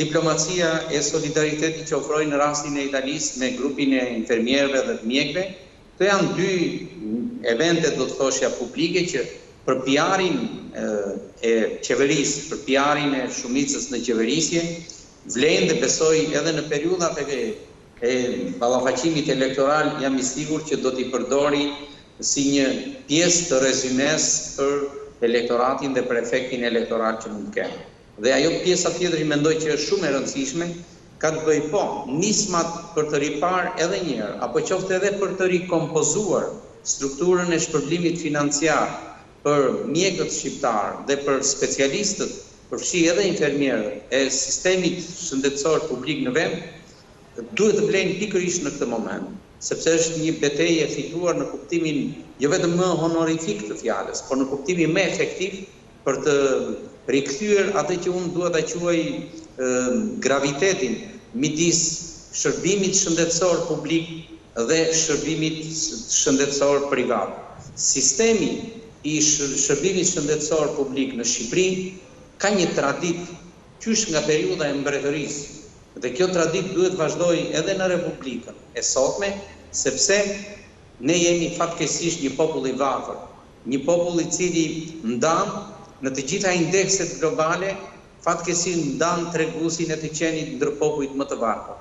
diplomacia e solidaritetit që ofroi në rastin e Italisë me grupin e infermierëve dhe të mjekëve. Këto janë dy evente, do të thoshja, publike që për PR-in e qeverisë, për PR-in e shumicës në qeverisje, vlen dhe besoj edhe në periudhat e ballafaqimit elektoral jam i sigurt që do t'i përdori si një pjesë të rezumes për elektoratin dhe për efektin elektoral që mund të kenë. Dhe ajo pjesa tjetër që mendoj që është shumë e rëndësishme, ka të bëjë po nismat për të ripar edhe një herë, apo qoftë edhe për të rikompozuar strukturën e shpërblimit financiar për mjekët shqiptar dhe për specialistët, përfshi edhe infermierët e sistemit shëndetësor publik në vend, duhet të vlen pikërisht në këtë moment, sepse është një betejë e fituar në kuptimin jo vetëm më honorifik të fjalës, por në kuptimin më efektiv për të rikthyer atë që unë dua ta quaj gravitetin midis shërbimit shëndetësor publik dhe shërbimit shëndetësor privat. Sistemi i shërbimit shëndetësor publik në Shqipëri ka një traditë qysh nga periudha e mbretërisë dhe kjo traditë duhet vazhdojë edhe në Republikën e sotme, sepse ne jemi fatkeqësisht një popull i varfër, një popull i cili ndan në të gjitha indekset globale fatkeqësisht ndan treguesin e të qenit ndër popujt më të varfër.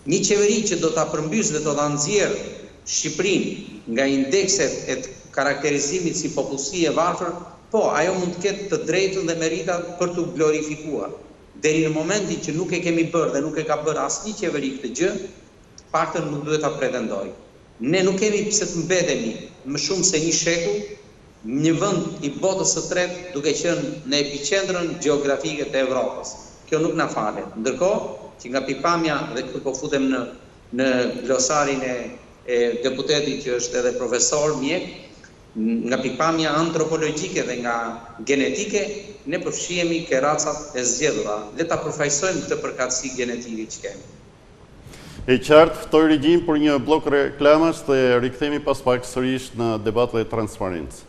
Një qeveri që do ta përmbysë dhe do ta nxjerrë Shqipërinë nga indekset e karakterizimit si popullsi e varfër, po, ajo mund të ketë të drejtën dhe meritat për të glorifikuar. Deri në momentin që nuk e kemi bërë dhe nuk e ka bërë asnjë qeveri këtë gjë, paktën nuk duhet ta pretendojë. Ne nuk kemi pse të mbetemi më shumë se një shekull një vend i botës së tretë duke qenë në epiqendrën gjeografike të Evropës. Kjo nuk na falet. Ndërkohë që nga pikpamja, dhe këtu po futem në glosarin e deputetit që është edhe profesor mjek, nga pikpamja antropologjike dhe nga genetike, ne përfshihemi ke racat e zgjedhura. Le ta përfaqësojmë këtë përkatësi genetike që kemi. E qartë, ftoj regjim për një blok reklamash dhe rikthehemi pas pak sërish në debatë dhe transparencë.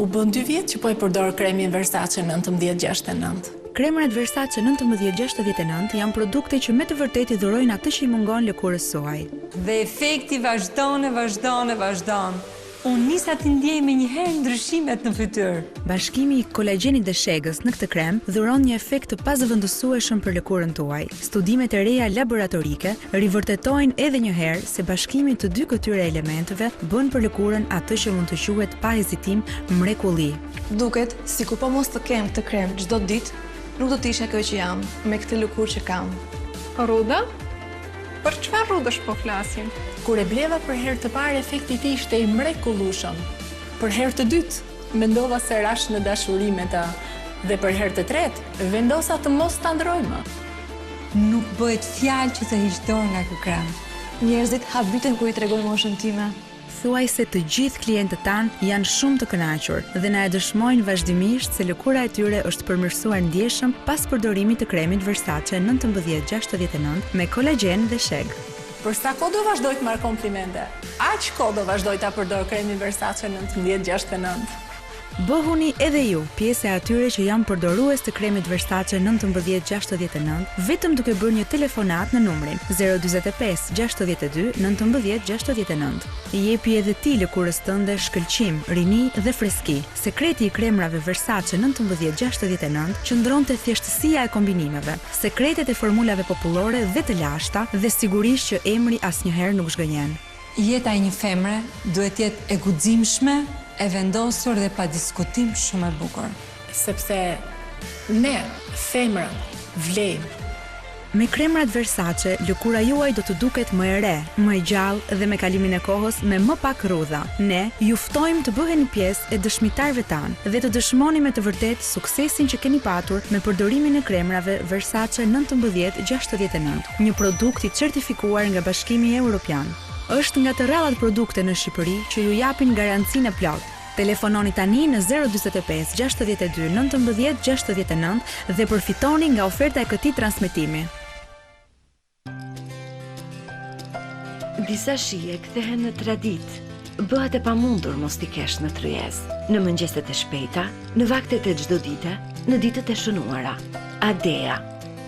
U bën 2 vjet që po e përdor kremin Versace 1969. Kremrat Versace 1969 janë produkte që me të vërtetë i dhurojnë atë që i mungon lëkurës suaj. Dhe efekti vazhdon. Unë nisa të ndjej me njëherë ndryshimet në fytyrë. Bashkimi i kolagjenit dhe shegës në këtë krem dhuron një efekt të pazëvendësueshëm për lëkurën tuaj. Studimet e reja laboratorike rivërtetojnë edhe një herë se bashkimi të dy këtyre elementeve bën për lëkurën atë që mund të quhet pa hezitim mrekulli. Duket si kur po mos të kem këtë krem çdo ditë, nuk do të isha kjo që jam, me këtë lëkurë që kam. Rruda? Për çfarë rrudësh po flasim? Kur e bleva për herë të parë, efekti i tij ishte i mrekullueshëm. Për herë të dytë, mendova se rash në dashuri me ta, dhe për herë të tretë, vendosa të mos ta ndroj më. Nuk bëhet fjalë që të hiq dorë nga ky krem. Njerëzit habiten kur i tregoj moshën time. Thuaj se të gjithë klientët tanë janë shumë të kënaqur dhe na e dëshmojnë vazhdimisht se lëkura e tyre është përmirësuar ndjeshëm pas përdorimit të kremit Versace 1969 me kolagjen dhe sheg. Për sa kohë do vazhdoj të marr komplimente? Aq kohë do vazhdoj ta përdor kremin Versace 1969. Bëhuni edhe ju pjesë e atyre që janë përdorues të kremit Versace 1969, vetëm duke bërë një telefonat në numrin 045 62 19 69. Jepi edhe ti lëkurës tënde shkëlqim, rini dhe freski. Sekreti i kremrave Versace 1969 qëndron te thjeshtësia e kombinimeve, sekretet e formulave popullore dhe të lashta dhe sigurisht që emri asnjëherë nuk zgënjen. Jeta e një femre duhet të jetë e guximshme, e vendosur dhe pa diskutim shumë e bukur. Sepse ne, femrat, vlejmë. Me kremrat Versace, lëkura juaj do të duket më e re, më e gjallë dhe me kalimin e kohës me më pak rrudha. Ne ju ftojmë të bëheni pjesë e dëshmitarëve tanë dhe të dëshmoni me të vërtetë suksesin që keni patur me përdorimin e kremrave Versace 1969, një produkt i certifikuar nga Bashkimi Evropian. Është nga të rrallat produkte në Shqipëri që ju japin garancinë e plotë. Telefononi tani në 045 62 19 69 dhe përfitoni nga oferta e këtij transmetimi. Disa shije kthehen në tradit. Bëhet e pamundur mos t'i kesh në tryez. Në mëngjeset e shpejta, në vaktet e çdo dite, në ditët e shënuara. Adea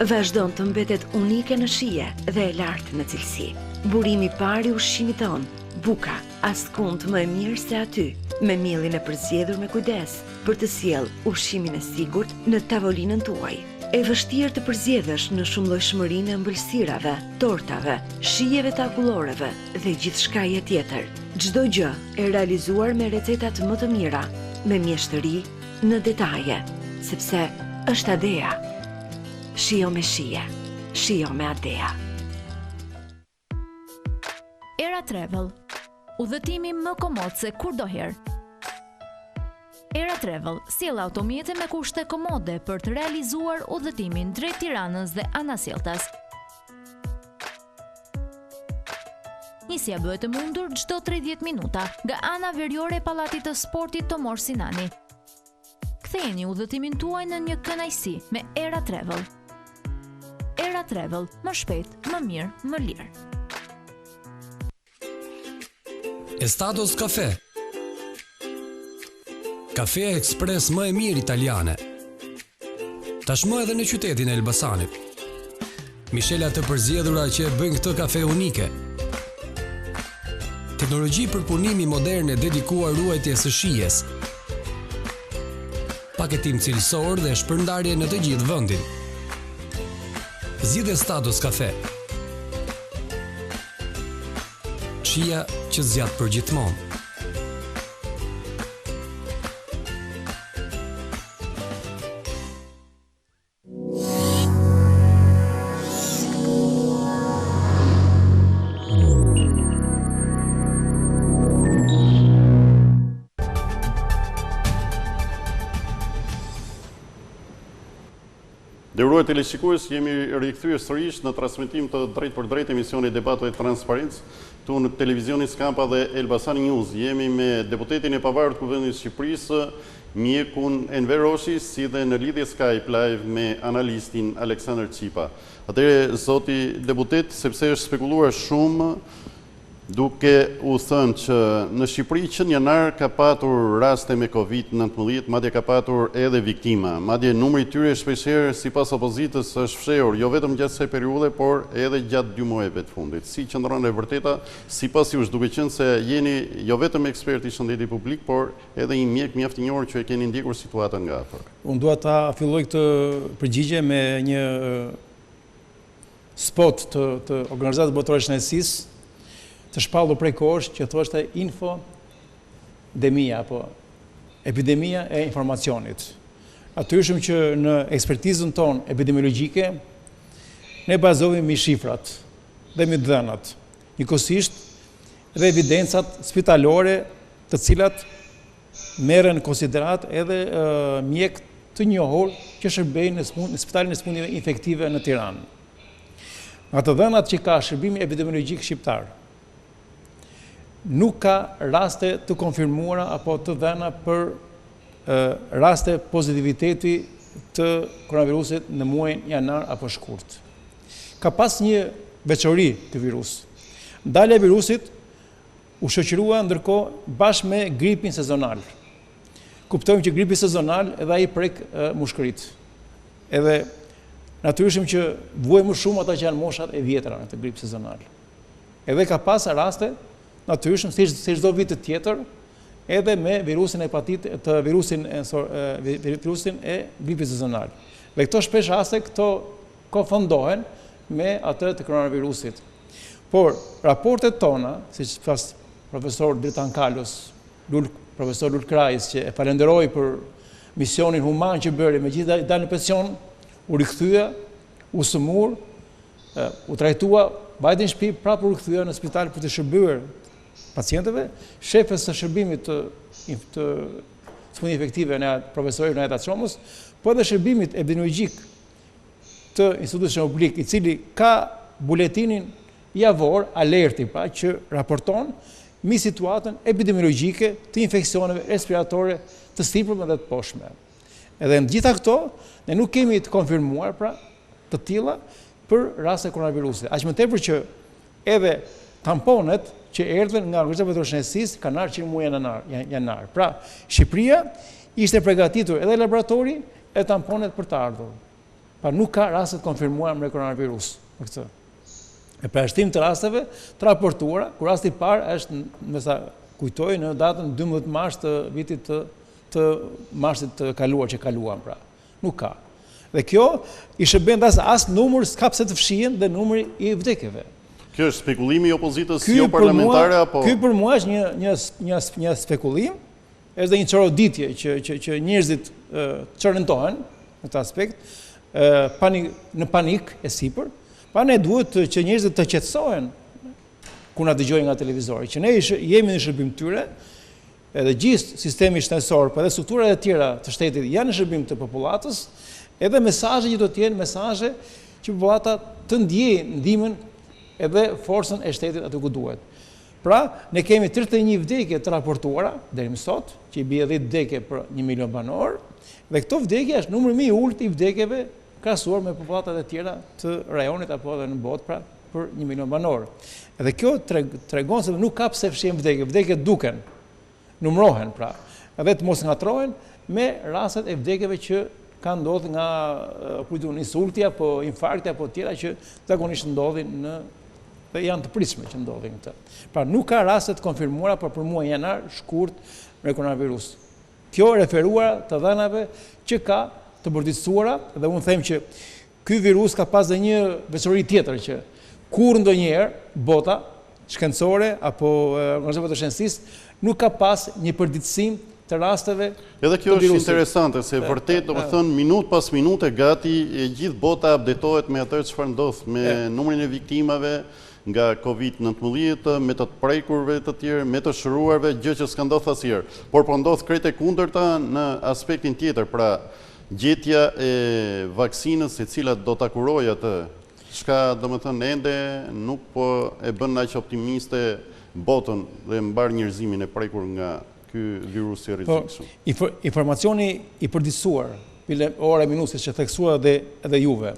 vazhdon të mbetet unike në shije dhe e lartë në cilësi. Burimi parë i ushqimit ton, buka, askund më e mirë se aty, me mielin e përzgjedhur me kujdes, për të sjellë ushqimin e sigurt në tavolinën tuaj. E vështirë të përzgjedhësh në shumëllojshmërinë e ëmbëlsirave, tortave, shijeve të akulloreve dhe gjithçkaje tjetër. Çdo gjë e realizuar me recetat më të mira, me mjeshtëri në detaje, sepse është Adea. Shijo me shije, shijo me Adea. Era Travel, udhëtimi më komod se kurdoherë. Era Travel sjell automjete me kushte komode për të realizuar udhëtimin drejt Tiranës dhe Anasjelltas. Nisja bëhet e mundur çdo 30 minuta nga ana veriore e pallatit të Sportit Tomor Sinani. Kthejeni udhëtimin tuaj në një kënaqësi me Era Travel. Era Travel, më shpejt, më mirë, më lirë. Estados Cafe. Kafe ekspres më e mirë italiane. Tashmë edhe në qytetin e Elbasanit. Mishela të përzgjedhura që bëjnë këtë kafe unike. Teknologji për punimi moderne dedikuar ruajtjes së shijes. Paketim cilësor dhe shpërndarje në të gjithë vendin. Zgjidh Estados Cafe. Shija që zgjat për gjithmonë. Nderuar teleshikues, jemi rikthyer sërish në transmetim të drejt për drejt emisioni Debat Transparencë këtu në televizionin Skampa dhe Elbasan News. Jemi me deputetin e pavarur të Kuvendit të Shqipërisë, mjekun Enver Roshi, si dhe në lidhje Skype live me analistin Aleksandër Qipa. Atëherë, zoti deputet, sepse është spekuluar shumë duke u thënë që në Shqipëri që janar ka patur raste me COVID-19, madje ka patur edhe viktima, madje numri i tyre shpeshherë sipas opozitës është fshehur jo vetëm gjatë kësaj periudhe, por edhe gjatë 2 muajve të fundit. Si qëndron e vërteta sipas jush, duke qenë se jeni jo vetëm ekspert i shëndetit publik, por edhe një mjek mjaft i njohur që e keni ndjekur situatën nga afër. Unë dua ta filloj këtë përgjigje me një spot të Organizatës Botërore të Shëndetësisë, të shpallur prej kohësh që thoshte infodemia apo epidemia e informacionit. Natyrisht që në ekspertizën tonë epidemiologjike ne bazohemi mbi shifrat dhe mbi dhënat, njëkohësisht dhe evidencat spitalore të cilat merren në konsiderat edhe mjek të njohur që shërbejnë në Spitalin e Smundjeve Infektive në Tiranë. Ato dhënat që ka shërbimi epidemiologjik shqiptar, nuk ka raste të konfirmuara apo të dhëna për raste pozitiviteti të koronavirusit në muajin janar apo shkurt. Ka pas një veçori ky virus. Dalja e virusit u shoqërua ndërkohë bashkë me gripin sezonal. Kuptojmë që gripi sezonal edhe ai prek mushkërit. Edhe natyrisht që vuajnë më shumë ata që janë moshat e vjetra në të grip sezonal. Edhe ka pas raste natyrisht si çdo vit tjetër, edhe me virusin e gripit sezonal. Dhe këto shpesh raste këto konfondohen me atë të koronavirusit. Por raportet tona, siç pas profesor Dritan Kalos, profesor Lulkrajs, që e falenderoj për misionin human që bëri, megjithëse dalë në pension, u rikthye, u sëmur, u trajtua, vajte në shtëpi, prapë u rikthye në spital për të shërbyer pacientëve, shefës së shërbimit të smundjeve infektive në profesorit në Eta Çomës, po edhe shërbimit epidemiologjik të Institutit Publik, i cili ka buletinin javor, alerti, pra, që raporton mbi situatën epidemiologjike të infeksioneve respiratore të sipërme dhe të poshtme. Edhe në gjitha këto, ne nuk kemi të konfirmuar, pra, të tilla për raste koronavirusit. Aq më tepër që edhe tamponet që erdhen nga Organizata Botërore e Shëndetësisë kanë ardhur në muajin janar. Pra, Shqipëria ishte përgatitur edhe laboratori e tamponet për të ardhur. Pra nuk ka raste të konfirmuara me koronavirus për këtë. E pra shtim të rasteve të raportuara, kur rasti i parë është, me sa kujtoj, në datën 12 mars të vitit të marsit të kaluar që kaluam, pra. Nuk ka. Dhe kjo i shërben as numër s'ka pse të fshihen dhe numri i vdekjeve. Kjo është spekulimi i opozitës jo parlamentare apo? Ky për mua është një spekullim, është dhe një çoroditje që njerëzit çorëntohen në këtë aspekt, në panik e sipër. Pa ne duhet që njerëzit të qetësohen kur na dëgjojnë nga televizori, që ne jemi në shërbim tyre, edhe gjithë sistemi shtetëror, por edhe strukturat e tjera të shtetit janë në shërbim të popullatës, edhe mesazhe që do të jenë mesazhe që popullata të ndjejnë ndihmën edhe forcën e shtetit aty ku duhet. Pra, ne kemi 31 vdekje të raportuara deri më sot, që i bie 10 vdekje për 1 milion banor, dhe këto vdekje është numri më i ulët i vdekjeve krahasuar me popullatat e tjera të rajonit apo edhe në botë, pra, për 1 milion banor. Edhe kjo tregon se nuk ka pse fshihen vdekjet duken, numërohen, pra, edhe të mos ngatrohen me rastet e vdekjeve që kanë ndodhur nga insulti apo infarkti apo tjera që zakonisht ndodhin dhe janë të pritshme që ndodhin këtë. Pra nuk ka raste të konfirmuara për muajin janar shkurt me koronavirus. Kjo referuar të dhënave që ka të përditësuara, dhe unë them që ky virus ka pas dhe një veçori tjetër që kur ndonjëherë bota shkencore apo Organizata Botërore e Shëndetësisë nuk ka pas një përditësim të rasteve. Edhe kjo është interesante, se vërtet, do të thënë, minut pas minute gati e gjithë bota updatohet me atë çfarë ndodh me numrin e viktimave nga COVID-19, me të prekurve të tjerë, me të shëruarve, gjë që s'ka ndodhur asnjëherë. Por po ndodh krejt e kundërta në aspektin tjetër, pra gjetja e vaksinës e cila do ta kurojë atë, çka domethënë ende nuk po e bën aq optimiste botën dhe mbar njerëzimin e prekur nga ky virus i rrezikshëm. Informacioni i përditësuar, ora minutë që theksua edhe juve.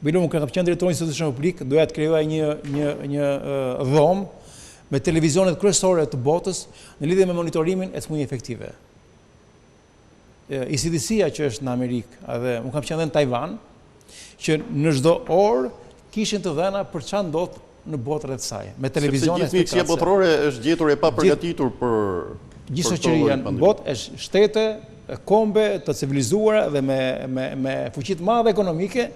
Bilum ka qenë drejtori i Institutit Publik, doja të krijoj një dhomë me televizionet kryesore të botës në lidhje me monitorimin e smundjeve infektive. ECDC-a që është në Amerikë, edhe unë kam qenë dhe në Tajvan, që në çdo orë kishin të dhëna për çfarë ndodh në botë rreth saj, me televizione. Sepse gjithë mjekësia botërore është gjetur e papërgatitur për gjithë shoqëria në botë, është shtete, kombe të civilizuara dhe me fuqi të madhe ekonomike,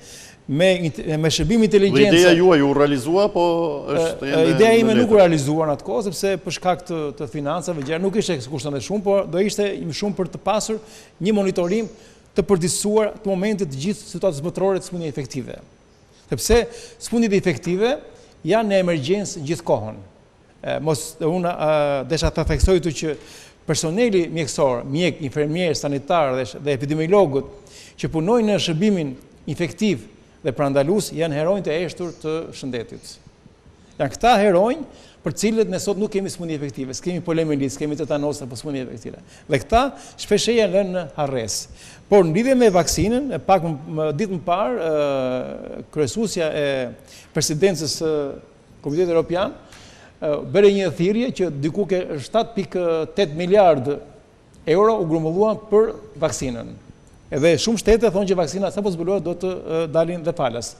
me shërbim inteligjencë. Ideja juaj u realizua, po është ideja ime nuk u realizua në atë kohë, sepse për shkak të financave gjëra nuk ishte kushton e shumë, por do ishte shumë për të pasur një monitorim të përditësuar të momentit të gjithë situatës botërore të smundjeve infektive. Sepse smundjet infektive janë në emergjencë gjithë kohën. Unë desha të theksoj këtu që personeli mjekësor, mjek, infermier, sanitar dhe epidemiologët që punojnë në shërbimin infektiv dhe praandalus janë heronjë të eshtur të shëndetit. Janë këta heronjë për cilët ne sot nuk kemi smundje efektive, s'kemi poliomielitë, s'kemi tetanos apo smundje efektive. Dhe këta shpesh janë lënë në harres. Por në lidhje me vaksinën, pak ditë më parë, kryesuesja e presidencës së Komitetit Evropian bëri një thirrje që diku ke 7.8 miliard euro u grumbulluan për vaksinën. Edhe shumë shtete thonë që vaksina sapo zbulohet do të dalin dhe falas.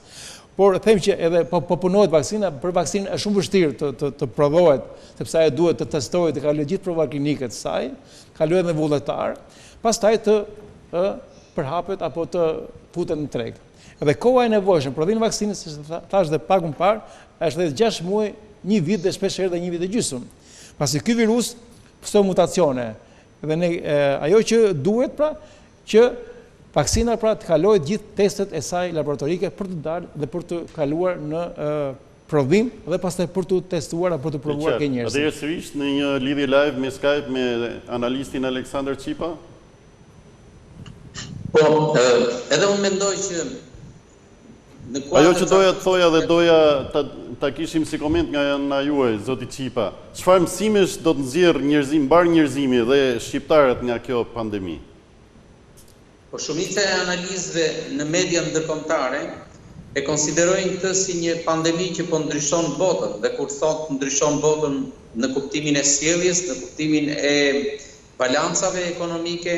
Por them që edhe po punohet vaksina, për vaksinën është shumë vështirë të prodhohet, sepse ajo duhet të testohet, të kalojë gjithë provat klinike të saj, kalojë edhe vullnetar, pastaj të përhapet apo të futet në treg. Edhe koha e nevojshme për prodhimin e vaksinës, thash dhe pak më parë, është edhe 6 muaj, 1 vit dhe shpesh edhe 1 vit e gjysmë. Pasi ky virus pëson mutacione. Dhe ajo që duhet pra që vaksina pra të kalojë gjithë testet e saj laboratorike për të dalë dhe për të kaluar në prodhim dhe pastaj për të testuar apo të provuar ke njerëz. Dhe sërish në një lidhje live me Skype me analistin Aleksandër Qipa? Po, edhe unë mendoj që ajo që doja të thoja dhe doja ta kishim si koment nga juaj, zoti Qipa. Çfarë mësimesh do të nxjerr mbar njerëzimi dhe shqiptarët nga kjo pandemi? Po shumica e analizëve në media ndërkombëtare e konsiderojnë këtë si një pandemi që po ndryshon botën, dhe kur thot ndryshon botën në kuptimin e sjelljes, në kuptimin e balancave ekonomike,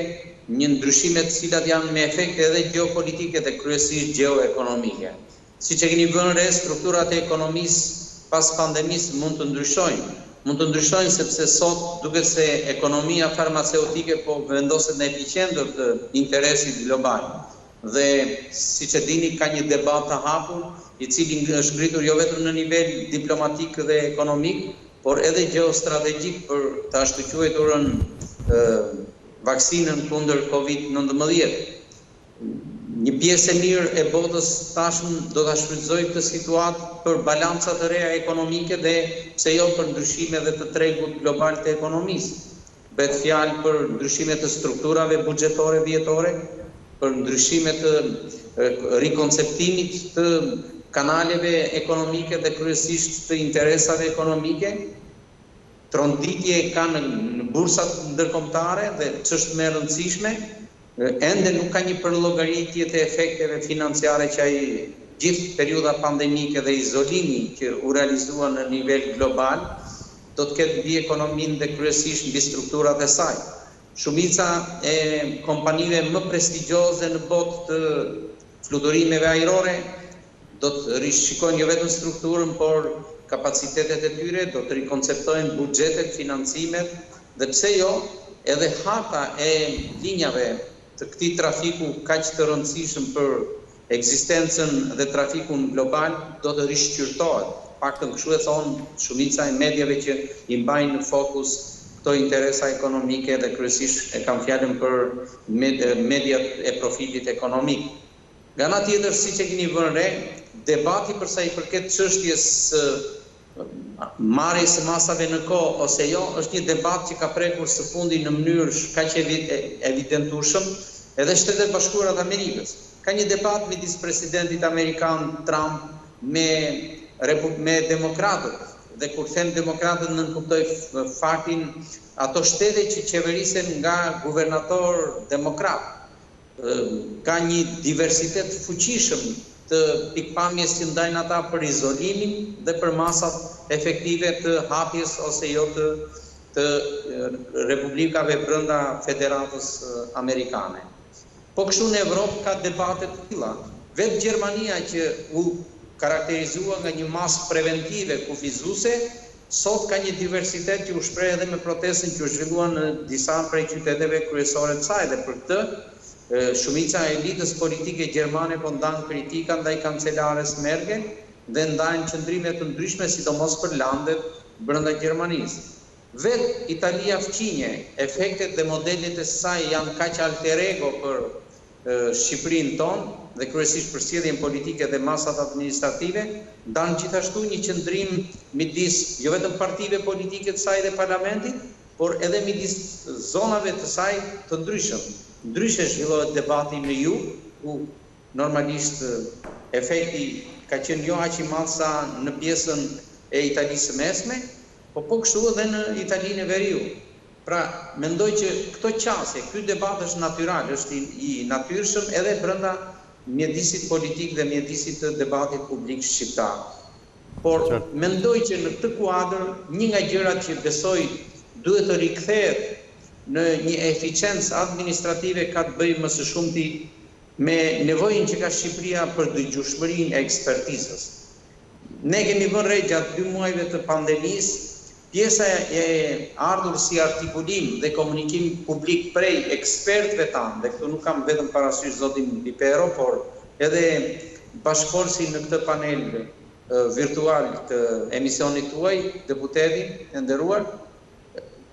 një ndryshime të cilat janë me efekte edhe gjeopolitike dhe kryesisht gjeoekonomike. Siç e keni vënë re, strukturat e ekonomisë pas pandemisë mund të ndryshojnë sepse sot duket se ekonomia farmaceutike po vendoset në epiqendër të interesit global. Dhe siç e dini ka një debat të hapur i cili është ngritur jo vetëm në nivel diplomatik dhe ekonomik, por edhe gjeostrategjik për të ashtuquajturën vaksinën kundër COVID-19. Një pjesë e mirë e botës tashmë do ta shfrytëzojë këtë situatë për balanca të reja ekonomike dhe pse jo për ndryshime dhe të tregut global të ekonomisë. Bëhet fjalë për ndryshime të strukturave buxhetore vjetore, për ndryshime të rikonceptimit të kanaleve ekonomike dhe kryesisht të interesave ekonomike. Tronditje ka në bursat ndërkombëtare dhe ç'është më e rëndësishme, ende nuk ka një përllogaritje të efekteve financiare që ai gjithë periudha pandemike dhe izolimi që u realizua në nivel global do të ketë mbi ekonominë dhe kryesisht mbi strukturat e saj. Shumica e kompanive më prestigjioze në botë të fluturimeve ajrore do të rishikojnë jo vetëm strukturën, por kapacitetet e tyre, do të rikonceptojnë buxhetet, financimet dhe pse jo, edhe hata e linjave të këtij trafiku kaq të rëndësishëm për ekzistencën dhe trafikun global do të rishqyrtohet. Paktën kështu e thonë shumica e mediave që i mbajnë në fokus këto interesa ekonomike dhe kryesisht e kam fjalën për mediat e profitit ekonomik. Nga ana tjetër, siç e keni vënë re, debati për sa i përket çështjes marrjes së masave në kohë ose jo, është një debat që ka prekur së fundi në mënyrë kaq evidentueshëm edhe Shtetet Bashkuara të Amerikës. Ka një debat midis presidentit amerikan Trump me demokratët, dhe kur them demokratët nënkuptoj faktin ato shtete që qeverisen nga guvernator demokrat. Ka një diversitet fuqishëm të pikpamjes që ndajnë ata për izolimin dhe për masat efektive të hapjes ose jo të republikave brenda Federatës Amerikane. Po kështu në Evropë ka debate të tilla. Vetë Gjermania që u karakterizua nga një masë preventive kufizuese, sot ka një diversitet që u shpreh edhe me protestën që u zhvilluan në disa prej qyteteve kryesore të saj dhe për këtë shumica e elitës politike gjermane po ndan kritika ndaj kancelares Merkel dhe ndajnë qëndrime të ndryshme sidomos për landet brenda Gjermanisë. Vetë Italia fqinje, efektet dhe modelet e saj janë kaq alter ego për Shqipërinë tonë dhe kryesisht për sjelljen politike dhe masat administrative, ndan gjithashtu një qëndrim midis jo vetëm partive politike të saj dhe parlamentit, por edhe midis zonave të saj të ndryshëm. Ndryshe zhvillohet debati me ju, ku normalisht efekti ka qenë jo aq i madh sa në pjesën e Italisë së mesme, po kështu edhe në Italinë e Veriut. Pra, mendoj që këto qasje, ky debat është natyral, është i natyrshëm edhe brenda mjedisit politik dhe mjedisit të debatit publik shqiptar. Por mendoj që në këtë kuadër një nga gjërat që besoj duhet të rikthehet në një eficiencë administrative ka të bëjë më së shumti me nevojën që ka Shqipëria për dëgjueshmërinë e ekspertizës. Ne kemi vënë re gjatë 2 muajve të pandemisë, pjesa e ardhur si artikulim dhe komunikim publik prej ekspertëve tanë, dhe këtu nuk kam vetëm parasysh zotin Lipero, por edhe bashkëforsi në këtë panel virtual të emisionit tuaj, deputetin e nderuar,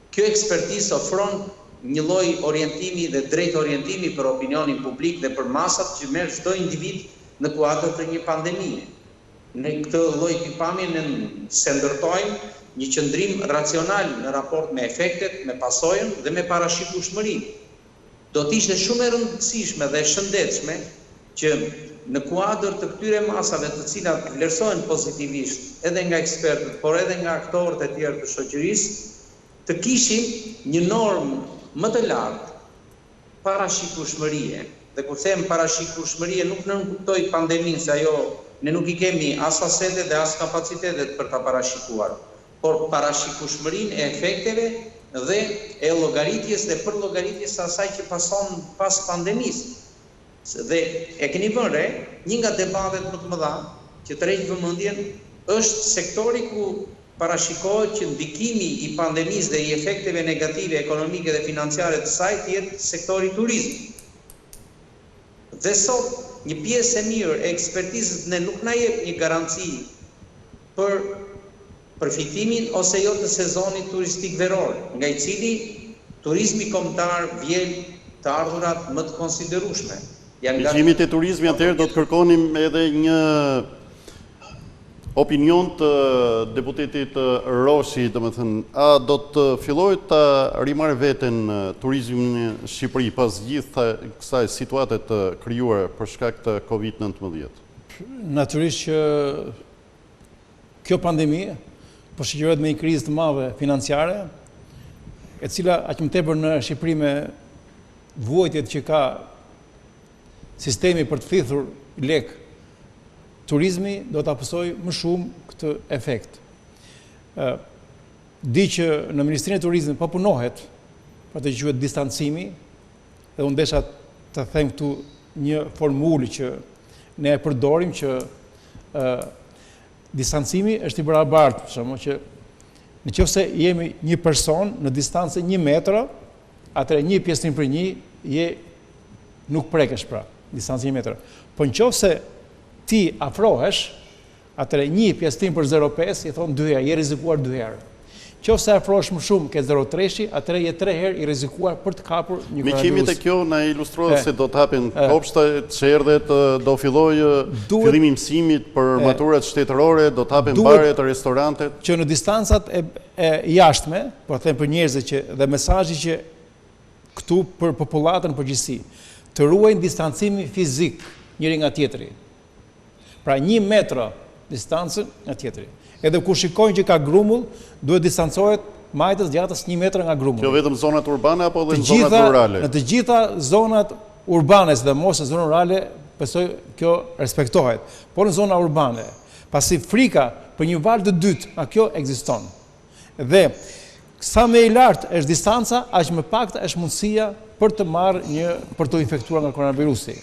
kjo ekspertizë ofron një lloj orientimi dhe drejt orientimi për opinionin publik dhe për masat që merr çdo individ në kuadër të një pandemie. Në këtë lloj pikpamje ne se ndërtojmë një qëndrim racional në raport me efektet, me pasojën dhe me parashikueshmërinë. Do të ishte shumë e rëndësishme dhe shëndetshme që në kuadër të këtyre masave të cilat vlerësohen pozitivisht edhe nga ekspertët, por edhe nga aktorët e tjerë të shoqërisë, të kishim një normë më të lartë parashikueshmërie. Dhe kur them parashikueshmërie nuk nënkuptoj pandeminë, se ajo ne nuk i kemi as asetet dhe as kapacitetet për ta parashikuar, por parashikueshmërinë e efekteve dhe e llogaritjes dhe për llogaritjes së asaj që pason pas pandemisë. Dhe e keni vënë re, një nga debatet më të mëdha që tërheq vëmendjen është sektori ku parashikohet që ndikimi i pandemisë dhe i efekteve negative ekonomike dhe financiare të saj të jetë sektori turizmi. Dhe sot një pjesë e mirë e ekspertizës ne nuk na jep një garanci për përfitimin ose jo të sezonit turistik veror, nga i cili turizmi kombëtar vjen të ardhurat më të konsiderueshme. Ndikimit e turizmi atëherë do të kërkonim edhe një opinion të deputetit Roshi, domethënë, a do të fillojë të rimarrë veten turizmin në Shqipëri pas gjithë kësaj situate të krijuar për shkak të COVID-19? Natyrisht që kjo pandemi po shoqërohet me një krizë të madhe financiare, e cila aq më tepër në Shqipëri me vuajtjet që ka sistemi për të thithur lek turizmi, do të apësoj më shumë këtë efekt. Di që në Ministrinë e Turizmit po punohet për të quhet distancimi, dhe unë desha të them këtu një formulë që ne e përdorim që distancimi është i barabartë, për shembull që nëse jemi një person në distancë 1 metër, atëherë 1 pjesëtim për 1 nuk prekesh pra, distancë 1 metër. Po nëse ti afrohesh, atëherë 1 pjesëtim për 0,5 i thon 2 herë, je rrezikuar 2 herë. Nëse afrohesh më shumë ke 0,3, atëherë je 3 herë i rrezikuar për të kapur një koronavirus. Miqimit e kjo na ilustrohet se do të hapen kopshta, çerdhet, do fillojë fillimi i mësimit për maturat shtetërore, do të hapen baret, restorantet. Që në distancat e jashtme, po them për njerëzit që dhe mesazhi që këtu për popullatën përgjithësi, të ruajnë distancimin fizik njëri nga tjetri. Pra 1 metër distancën nga tjetri. Edhe kur shikojnë që ka grumull, duhet distancohet majtës gjatës 1 metër nga grumulli. Kjo vetëm zonat urbane apo edhe në zonat rurale? Në të gjitha zonat urbane dhe mos në zonat rurale besoj kjo respektohet. Por në zona urbane, pasi frika për një valë të dytë, kjo ekziston. Dhe sa më e lartë është distanca, aq më pakta është mundësia për të infektuar nga koronavirusi.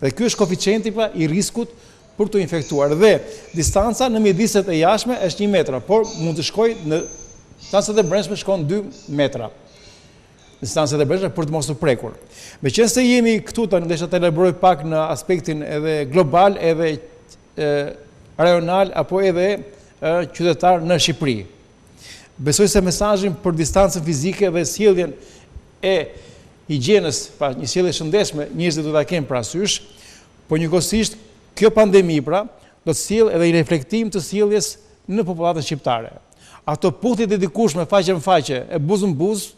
Dhe ky është koeficienti i riskut për të infektuar. Dhe distanca në mjediset e jashtme është 1 metra, por mund të shkojë në distancat e brendshme shkon 2 metra. Distancat e brendshme për të mos u prekur. Meqense jemi këtu tani, desha të elaboroj pak në aspektin edhe global, edhe rajonal apo edhe qytetar në Shqipëri. Besoj se mesazhin për distancën fizike dhe sjelljen e higjienës, pra një sjellje shëndetshme, njerëzit do ta kenë parasysh, por njëkohësisht kjo pandemi pra do të sjellë edhe një reflektim të sjelljes në popullatën shqiptare. Ato puthjet e dikush me faqe në faqe, e buzë në buzë,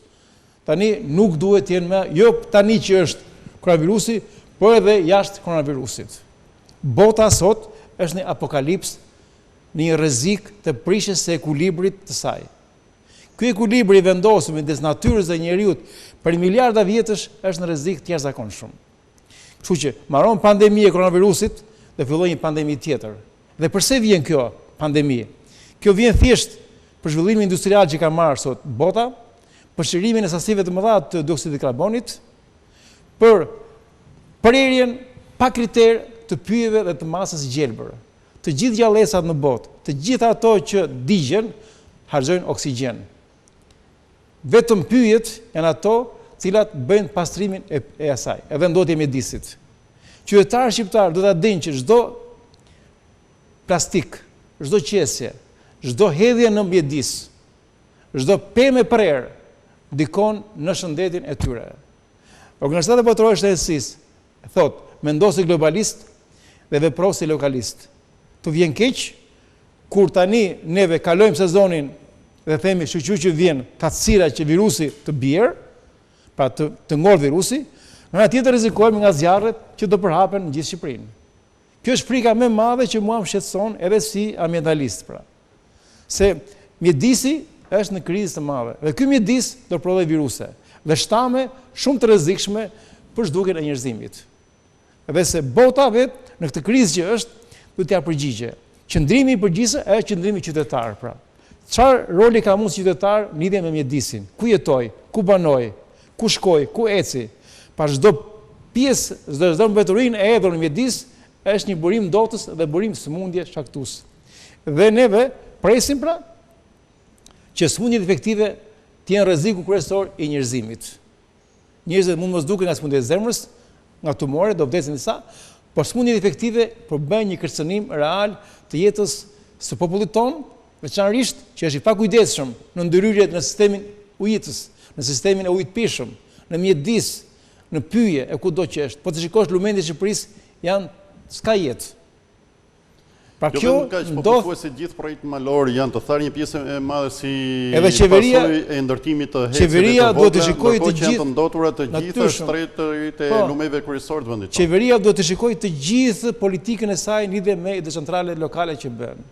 tani nuk duhet të jenë më, jo tani që është koronavirusi, por edhe jashtë koronavirusit. Bota sot është një apokalips, një rrezik të prishjes së ekuilibrit të saj. Ky ekuilibri i vendosur midis natyrës dhe njeriut për miliarda vjetësh është në rrezik të jashtëzakonshëm. Kështu që mbaron pandemia e koronavirusit dhe filloi një pandemi tjetër. Dhe pse vjen kjo pandemi? Kjo vjen thjesht për zhvillimin industrial që ka marrë sot bota, për shërimin e sasive të mëdha të dioksidit të karbonit, për prerjen pa kriter të pyjeve dhe të masës gjelbër. Të gjithë gjallësat në botë, të gjithë ato që digjen, harxojnë oksigjen. Vetëm pyjet janë ato cilat bëjnë pastrimin e asaj, edhe ndotje mjedisit. Qytetarë shqiptar do ta dinë që çdo plastik, çdo qesje, çdo hedhje në mjedis, çdo pemë prerë ndikon në shëndetin e tyre. Organizata Botërore e Shëndetësisë thotë, mendosi globalist dhe veprosi lokalist. Të vjen keq kur tani neve kalojmë sezonin dhe themi shqyqy që vjen kacira që virusi të bjerë, pra të ngorë virusi, nga tjetër rrezikojmë nga zjarret që do përhapen në gjithë Shqipërinë. Kjo është frika më e madhe që mua më shqetëson edhe si ambientalist, pra. Se mjedisi është në krizë të madhe dhe ky mjedis do prodhoj viruse dhe shtame shumë të rrezikshme për zhdukjen e njerëzimit. Dhe se bota vetë në këtë krizë që është do t'ia përgjigje. Qëndrimi i përgjithshëm është qëndrimi qytetar, pra. Çfarë roli ka mund qytetar në lidhje me mjedisin? Ku jetoj, ku banoj, ku shkoj, ku eci? Pa çdo pjesë, çdo mbeturinë e hedhur në mjedis është një burim ndotës dhe burim sëmundje shkaktues. Dhe neve presim pra që sëmundjet infektive të jenë rreziku kryesor i njerëzimit. Njerëzit mund mos duken nga sëmundjet e zemrës, nga tumore, do vdesin disa, por sëmundjet infektive përbëjnë një kërcënim real të jetës së popullit tonë, veçanërisht që është i pakujdesshëm në ndërhyrjet në sistemin ujitës, në sistemin e ujit pishëm, në mjedis, në pyje, e kudo që është. Po të shikosh lumenjtë e Shqipërisë janë s'ka jetë. Pra kjo ndodh se gjithë projektet malor janë të tharë një pjesë e madhe si edhe qeveria e ndërtimit të hecit qeveria duhet të shikojë të gjithë ndotura të gjitha shtretërit e lumeve kryesorë të vendit. Qeveria duhet të shikojë të gjithë politikën e saj në lidhje me decentrale lokale që bën.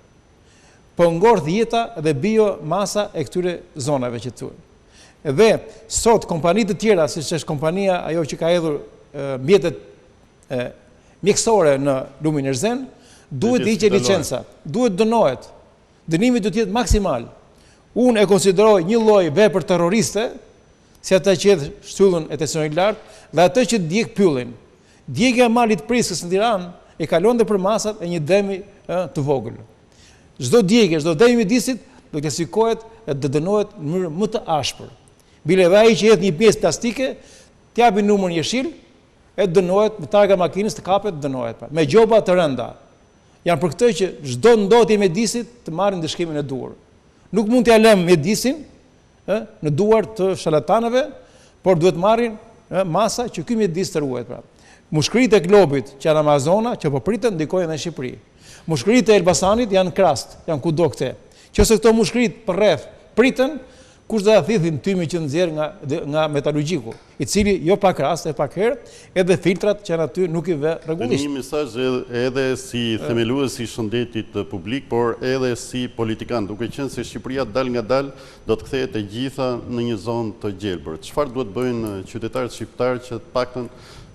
Po ngordh jeta dhe biomasa e këtyre zonave që thuaj. Dhe sot kompanitë të tjera, siç është kompania ajo që ka hedhur mjetet mjekësore në lumin Erzen, duhet të hiqet licenca, duhet dënohet. Dënimi duhet të jetë maksimal. Unë e konsideroj një lloj vepër terroriste, si ata që hedh shtyllën e tensionit lart dhe atë që djeg pyllin. Djegja e malit Priskës në Tiranë e kalon dhe për masat e një demi të vogël. Çdo djegje, çdo demi mjedisit do të klasifikohet e të dënohet në mënyrë më të ashpër. Bile dhe ai që hedh një pjesë plastike, t'japi numrin jeshil, e dënohet me targa makinës të kapet dënohet. Me gjoba të rënda. Janë për këtë që çdo ndotje mjedisit të marrin ndëshkimin e duhur. Nuk mund t'ia lëm mjedisin në duar të sharlatanëve, por duhet marrin masa që ky mjedis të ruhet. Mushkëritë e globit që janë Amazona, që po priten ndikojnë në Shqipëri. Mushkëritë e Elbasanit janë krast, janë kudo këte. Qëse këto mushkërit për rreth priten, kush do ta thithim tymi që nxjerr nga metalurgjiku, i cili jo pak rast e pak herë, edhe filtrat që janë aty nuk i vë rregullisht. Një mesazh edhe si themelues i shëndetit publik, por edhe si politikan, duke qenë se Shqipëria dal nga dal do të kthehet e gjitha në një zonë të gjelbër. Çfarë duhet bëjnë qytetarët shqiptar që të paktën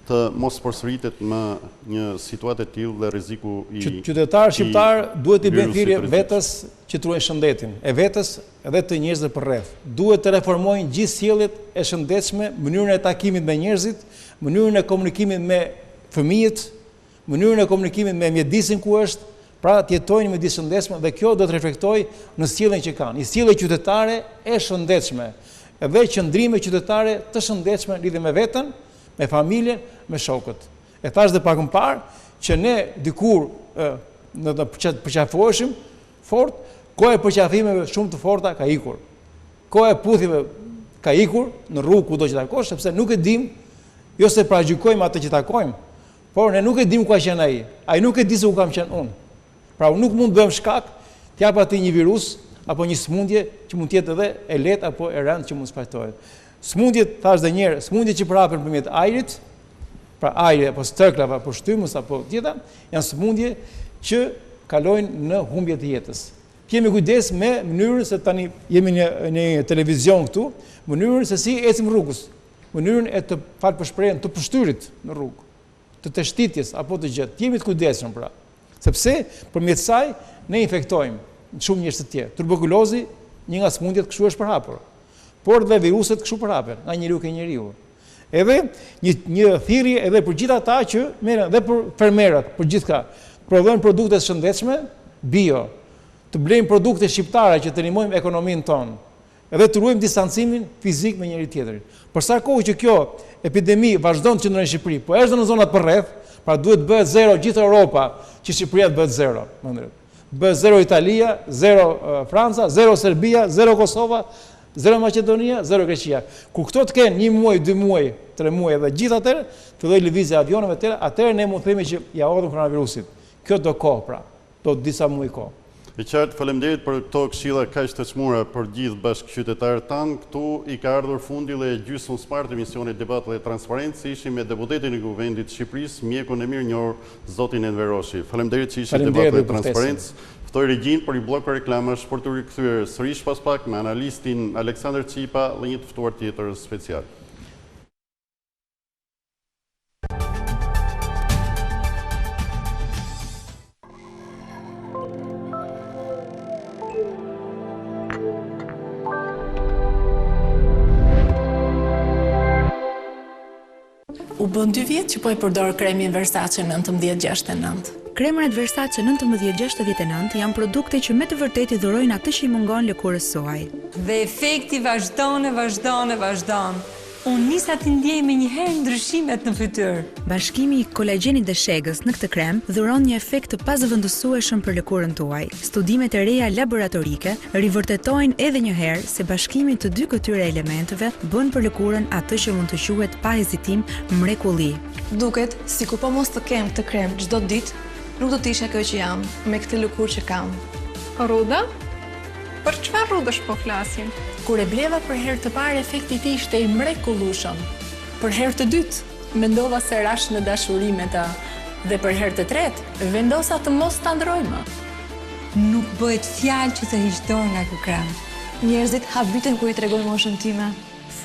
të mos përsëritet më një situatë e tillë dhe rreziku i qytetar shqiptar duhet i bëjë thirrje vetes që truajnë shëndetin e vetes edhe të njerëzve përreth. Duhet të reformojnë gjithë sjelljet e shëndetshme, mënyrën e takimit me njerëzit, mënyrën e komunikimit me fëmijët, mënyrën e komunikimit me mjedisin ku është, pra të jetojnë mjedis shëndetshëm dhe kjo do të reflektojë në sjelljen që kanë. Një sjellje qytetare e shëndetshme, edhe qëndrime qytetare të shëndetshme lidhje me veten, me familjen, me shokët. E thash dhe pak më parë që ne dikur në përqafoheshim fort, kohë e përqafimeve shumë të forta ka ikur. Kohë e puthjeve ka ikur në rrugë kudo që takosh, sepse nuk e dim, jo se pragjykojmë atë që takojmë, por ne nuk e dim ku ka qenë ai. Ai nuk e di se ku kam qenë unë. Pra unë nuk mund të bëjmë shkak të jap atij një virus apo një sëmundje që mund të jetë edhe e lehtë apo e rëndë që mund sfajtohet. Sëmundjet, thash dhe njerë, sëmundjet që përhapen përmjet ajrit, pra ajri apo stërklave apo shtymës apo tjeta, janë sëmundje që kalojnë në humbje të jetës. Kemi kujdes me mënyrën se tani jemi në televizion këtu, mënyrën se si ecim rrugës, mënyrën e të fal për shprehjen të pështyrit në rrugë, të teshtitjes apo të gjë. Jemi të kujdesshëm pra, sepse përmjet saj ne infektojmë shumë njerëz të tjerë. Tuberkulozi, një nga sëmundjet kështu është përhapur. Por dhe viruset kështu përhapen, nga njeriu ke njeriu. Edhe një thirrje edhe për gjithë ata që merren dhe për fermerët, për gjithka, prodhojnë produkte të shëndetshme, bio, të blejmë produkte shqiptare që të ndihmojmë ekonominë tonë, edhe të ruajmë distancimin fizik me njëri tjetrin. Për sa kohë që kjo epidemi vazhdon të qëndron në Shqipëri, po është në zonat përreth, pra duhet bëhet zero gjithë Europa, që Shqipëria të bëhet zero, bëhet zero Italia, zero Franca, zero Serbia, zero Kosova, zero Maqedonia, zero Greqia. Kur këto të kenë 1 muaj, 2 muaj, 3 muaj dhe gjithë atëherë, filloi lëvizja e avionëve të tjera, atëherë ne mund të themi që ja hodhëm koronavirusit. Kjo do kohë pra, do disa muaj kohë. E qartë, faleminderit për këto këshilla kaq të çmura për gjithë bashkëqytetarët tanë. Këtu i ka ardhur fundi dhe gjysmëspartë të emisionit Debat Transparencë. Ishim me deputetin e Kuvendit të Shqipërisë, mjekun e mirë njohur, zotin Enver Roshi. Faleminderit që ishit Debat Transparencë. Ftoj regjin për i blokë reklamash për të rikthyer sërish pas pak me analistin Aleksandër Qipa dhe një të ftuar tjetër special. U bën 2 vjet që po e përdor kremin Versace 1969. Kremrat Versace 1969 janë produkte që me të vërtetë i dhurojnë atë që i mungon lëkurës suaj. Dhe efekti vazhdon. Unë nisa të ndjej me njëherë ndryshimet në fytyrë. Bashkimi i kolagjenit dhe shegës në këtë krem dhuron një efekt të pazëvendësueshëm për lëkurën tuaj. Studimet e reja laboratorike rivërtetojnë edhe një herë se bashkimi të dy këtyre elementeve bën për lëkurën atë që mund të quhet pa hezitim mrekulli. Duket si kur po mos të kem këtë krem çdo ditë, nuk do të isha kjo që jam, me këtë lëkurë që kam. Rruda? Për çfarë rrudësh po flasim? Kur e bleva për herë të parë, efekti i tij ishte i mrekullueshëm. Për herë të dytë mendova se rash në dashuri me ta, dhe për herë të tretë vendosa të mos ta ndroj më. Nuk bëhet fjalë që të hiq dorë nga ky krem. Njerëzit habiten kur i tregoj moshën time.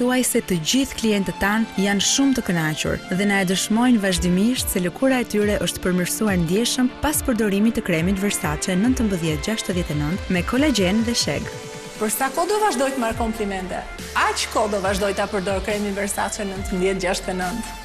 Thuaj se të gjithë klientët tanë janë shumë të kënaqur dhe na e dëshmojnë vazhdimisht se lëkura e tyre është përmirësuar ndjeshëm pas përdorimit të kremit Versace 1969 me kolagjen dhe sheg. Për sa kohë do vazhdoj të marr komplimente? Aq kohë do vazhdoj ta përdor kremin Versace 1969.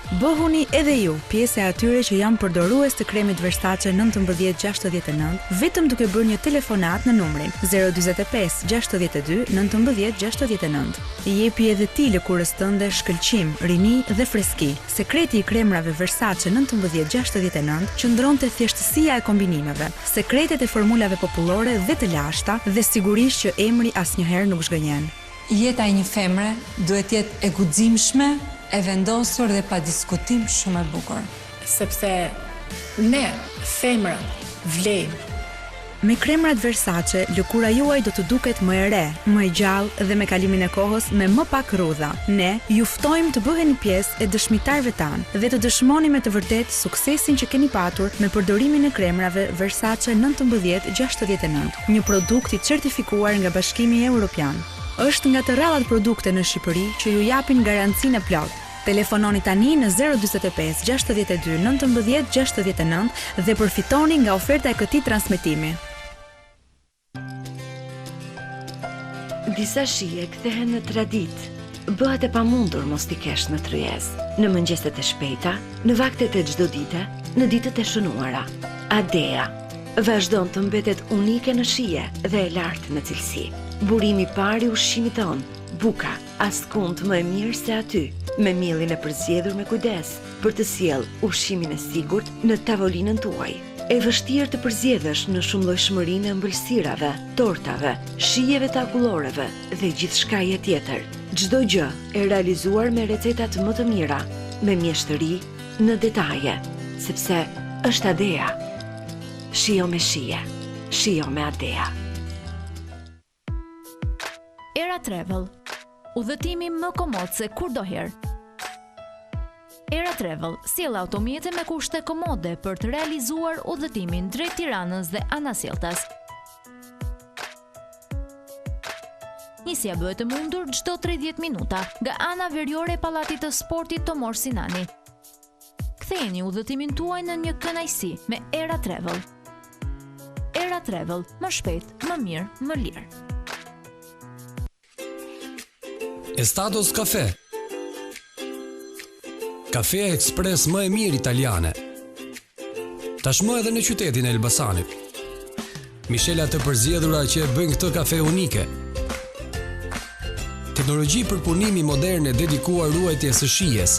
Bëhuni edhe ju pjesë e atyre që janë përdorues të kremit Versace 1969, vetëm duke bërë një telefonat në numrin 045 62 19 69. Jepi edhe ti lëkurës tënde shkëlqim, rini dhe freski. Sekreti i kremrave Versace 1969 qëndron te thjeshtësia e kombinimeve, sekretet e formulave popullore dhe të lashta dhe sigurisht që emri asnjëherë nuk zgënjen. Jeta e një femre duhet të jetë e guximshme, e vendosur dhe pa diskutim shumë e bukur. Sepse ne, femrat, vlejmë. Me kremrat Versace, lëkura juaj do të duket më e re, më e gjallë dhe me kalimin e kohës me më pak rrudha. Ne ju ftojmë të bëheni pjesë e dëshmitarëve tanë dhe të dëshmoni me të vërtetë suksesin që keni patur me përdorimin e kremrave Versace 1969, një produkt i certifikuar nga Bashkimi Evropian. Është nga të rrallat produkte në Shqipëri që ju japin garancinë e plot, Telefononi tani në 045 62 19 69 dhe përfitoni nga oferta e këtij transmetimi. Disa shije kthehen në traditë. Bëhet e pamundur mos t'i kesh në tryez. Në mëngjeset e shpejta, në vaktet e çdo dite, në ditët e shënuara. Adea vazhdon të mbetet unike në shije dhe e lartë në cilësi. Burimi i parë i ushqimit ton, buka, askund më e mirë se aty, me mielin e përzgjedhur me kujdes, për të sjellë ushqimin e sigurt në tavolinën tuaj. E vështirë të përzgjedhësh në shumëllojshmërinë e ëmbëlsirave, tortave, shijeve të akulloreve dhe gjithçkaje tjetër. Çdo gjë e realizuar me recetat më të mira, me mjeshtëri në detaje, sepse është Adea. Shijo me shije, shijo me Adea. Era Travel, udhëtimi më komod se kurdoherë. Era Travel sjell automjete me kushte komode për të realizuar udhëtimin drejt Tiranës dhe Anasjelltas. Nisja bëhet e mundur çdo 30 minuta nga ana veriore e Pallatit të Sportit Tomor Sinani. Ktheheni udhëtimin tuaj në një kënaqësi me Era Travel. Era Travel, më shpejt, më mirë, më lirë. Estados Cafe. Kafe ekspres më e mirë italiane. Tashmë edhe në qytetin e Elbasanit. Mishela të përzgjedhura që bëjnë këtë kafe unike. Teknologji për punimi moderne dedikuar ruajtjes së shijes.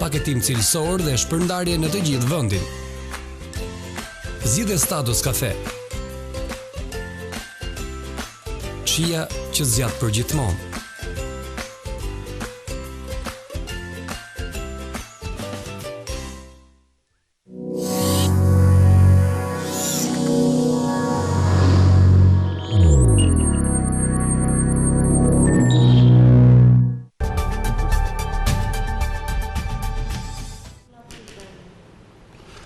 Paketim cilësor dhe shpërndarje në të gjithë vendin. Zgjidh Estados Cafe. Shija që zgjat për gjithmonë.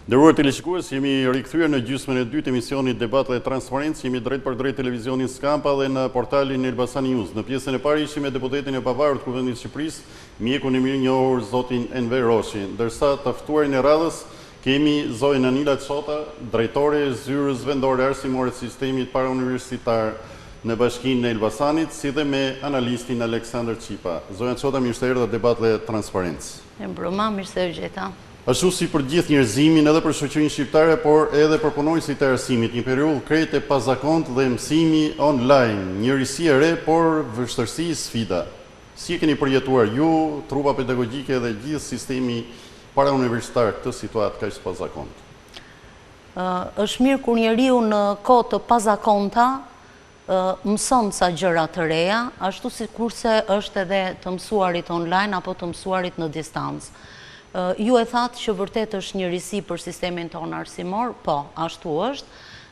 Nderuar teleshikues, jemi rikthyer në gjysmën e dytë emisionit Debat Transparencë, jemi drejt për drejt televizionin Skampa dhe në portalin Elbasan News. Në pjesën e parë ishim me deputetin e pavarur të Kuvendit të Shqipërisë, mjekun e mirë njohur zotin Enver Roshi, ndërsa të ftuarin e radhës kemi zotin Anila Cota, drejtore e zyrës vendore arsimore të sistemit parauniversitar në Bashkinë e Elbasanit, si dhe me analistin Aleksandër Qipa. Zoja Cota, mirë se erdha Debat Transparencë. Mbrëma, mirë se u gjeta. Ashtu si për gjithë njerëzimin edhe për shoqërinë shqiptare, por edhe për punonjësit e arsimit, një periudhë krejt e pazakont dhe mësimi online, njërisi e re, por vështërsi sfida. Si e keni përjetuar ju, trupa pedagogjike dhe gjithë sistemi parauniversitar këtë situatë kaq të pazakont? Është mirë kur njeriu në kohë të pazakonta mëson sa gjëra të reja, ashtu sikurse është edhe të mësuarit online apo të mësuarit në distancë. Ju e thatë që vërtet është njërisi për sistemin tonë arsimor, po, ashtu është,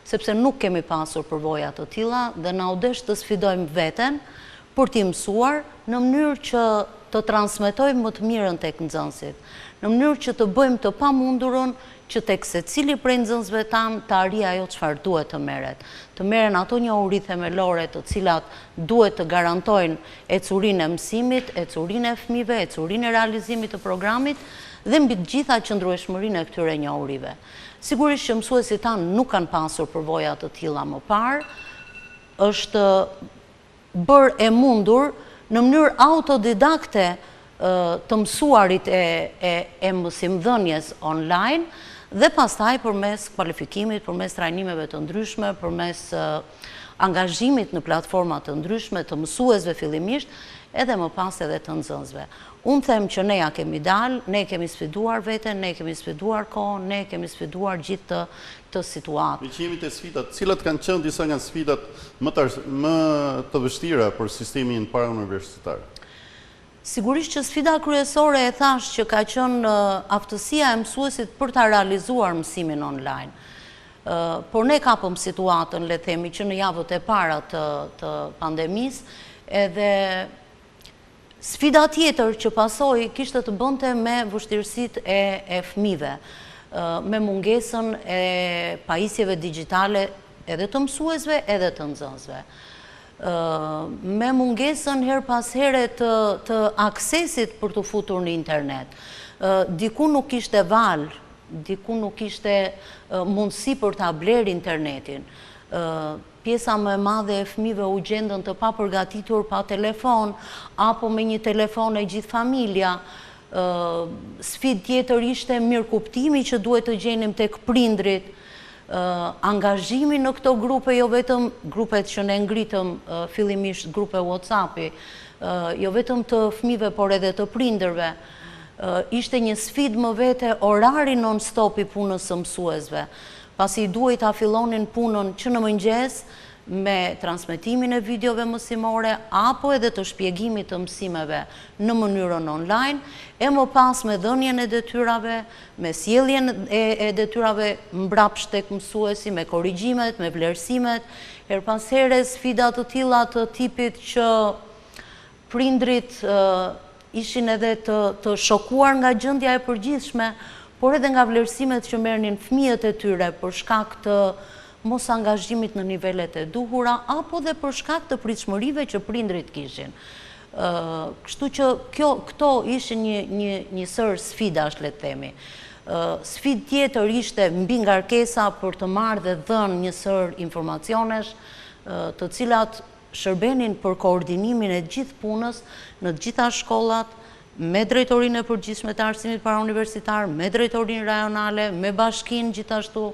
sepse nuk kemi pasur përvoja të tilla dhe na u desh të sfidojmë veten për t'i mësuar në mënyrë që të transmetojmë më të mirën tek nxënësit, në mënyrë që të bëjmë të pamundurën që tek secili prej nxënësve tan të arrijë ajo çfarë duhet të merret. Të merren ato njohuri themelore të cilat duhet të garantojnë ecurinë e mësimit, ecurinë e fëmijëve, ecurinë e realizimit të programit dhe mbi të gjitha qëndrueshmërinë e këtyre njohurive. Sigurisht që mësuesit tanë nuk kanë pasur përvoja të tilla më parë, është bërë e mundur në mënyrë autodidakte të mësuarit e mësimdhënies online dhe pastaj përmes kualifikimit, përmes trajnimeve të ndryshme, përmes angazhimit në platforma të ndryshme të mësuesve fillimisht, edhe më pas edhe të nxënësve. Unë them që ne ja kemi dalë, ne kemi sfiduar veten, ne kemi sfiduar kohën, ne kemi sfiduar gjithë të situatë. Ne jemi te sfidat, cilat kanë qenë disa nga sfidat më të vështira për sistemin parauniversitar? Sigurisht që sfida kryesore e thash që ka qenë aftësia e mësuesit për ta realizuar mësimin online. Por ne kapëm situatën, le themi, që në javët e para të pandemisë, edhe sfida tjetër që pasoi kishte të bënte me vështirësitë e fëmijëve, me mungesën e pajisjeve digjitale edhe të mësuesve edhe të nxënësve. me mungesën her pas here të aksesit për të futur në internet. Diku nuk ishte valë, diku nuk ishte mundësi për ta bler internetin. Pjesa më e madhe e fëmijëve u gjendën të papërgatitur pa telefon, apo me një telefon e gjithë familja. Sfidë tjetër ishte mirëkuptimi që duhet të gjenim tek prindrit, angazhimi në këto grupe, jo vetëm grupet që ne ngritëm fillimisht grupe WhatsApp-i, jo vetëm të fëmijëve, por edhe të prindërve. Ishte një sfidë më vete orari non-stop i punës së mësuesve, pasi duhet ta fillonin punën që në mëngjes me transmetimin e videove mësimore apo edhe të shpjegimit të mësimeve në mënyrën online, e më pas me dhënien e detyrave, me sjelljen e detyrave mbrapsht tek mësuesi, me korrigjimet, me vlerësimet, her pas here sfida të tilla të tipit që prindrit ishin edhe të shokuar nga gjendja e përgjithshme, por edhe nga vlerësimet që merrnin fëmijët e tyre për shkak të mos angazhimit në nivelet e duhura, apo dhe për shkak të pritshmërive që prindrit kishin. Kështu që këto ishin një sër sfidash, le të themi. Sfidë tjetër ishte mbi ngarkesa për të marrë dhe dhënë një sër informacionesh, të cilat shërbenin për koordinimin e gjithë punës në të gjitha shkollat, me drejtorinë e përgjithshme të arsimit parauniversitar, me drejtorinë rajonale, me bashkinë gjithashtu.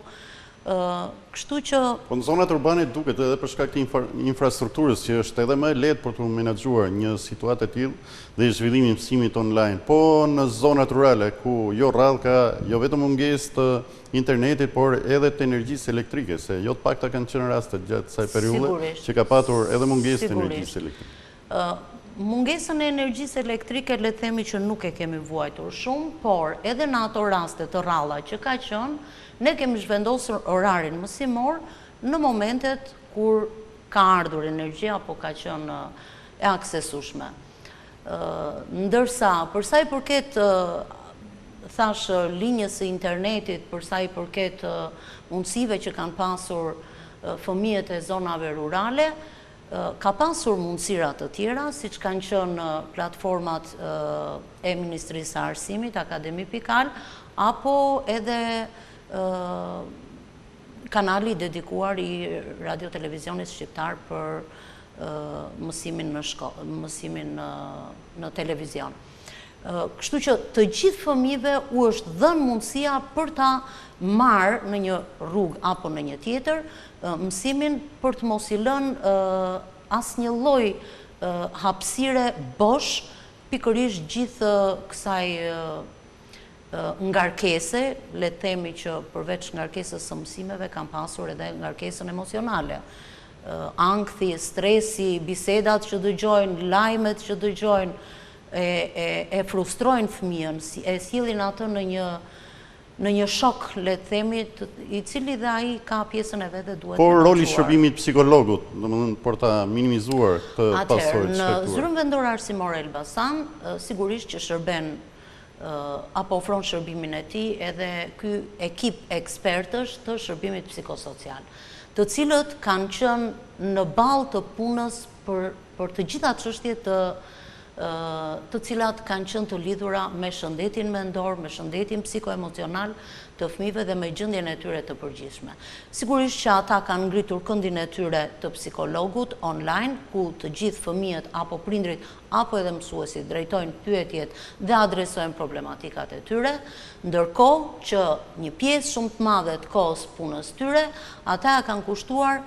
Kështu që... Po në zonat urbane duket edhe për shkak të infrastrukturës që është edhe më e lehtë për të menaxhuar një situatë e tillë dhe zhvillimin e mësimit online. Po në zonat rurale ku jo rrallë ka jo vetëm mungesë të internetit, por edhe të energjisë elektrike, se jo të pakta kanë qenë raste gjatë kësaj periudhe që ka patur edhe mungesë të energjisë elektrike. Mungesën e energjisë elektrike le të themi që nuk e kemi vuajtur shumë, por edhe në ato raste të rralla që ka qenë, ne kemi zhvendosur orarin mësimor në momentet kur ka ardhur energjia apo ka qenë e aksesueshme. Ndërsa, përsa i përket thash linjës së internetit, përsa i përket mundësive që kanë pasur fëmijët e zonave rurale, ka pasur mundësira të tjera, siç kanë qenë platformat e Ministrisë së Arsimit, Akademi Pikal, apo edhe kanali dedikuar i radio-televizionit shqiptar për mësimin në televizion. Kështu që të gjithë fëmijëve u është dhënë mundësia për ta marrë në një rrugë apo në një tjetër mësimin për të mos i lënë asnjë lloj hapësire bosh pikërisht gjithë kësaj ngarkese, le të themi që përveç ngarkesës së mësimeve kanë pasur edhe ngarkesën emocionale. Ankthi, stresi, bisedat që dëgjojnë, lajmet që dëgjojnë, e frustrojnë fëmijën, e sjellin atë në një shok, le të themi, i cili dhe ai ka pjesën e vet dhe duhet. Por roli i shërbimit psikologut, domethënë për ta minimizuar këtë pasojë të shkaktuar. Në Zyrën Vendore Arsimore Elbasan, sigurisht që shërben apo ofron shërbimin e tij edhe ky ekip ekspertësh të shërbimit psikosocial, të cilët kanë qenë në ballë të punës për të gjitha çështjet të cilat kanë qenë të lidhura me shëndetin mendor, me shëndetin psikoemocional të fëmijëve dhe me gjendjen e tyre të përgjithshme. Sigurisht që ata kanë ngritur këndin e tyre të psikologut online, ku të gjithë fëmijët apo prindrit apo edhe mësuesit drejtojnë pyetjet dhe adresojnë problematikat e tyre, ndërkohë që një pjesë shumë të madhe të kohës punës tyre, ata kanë kushtuar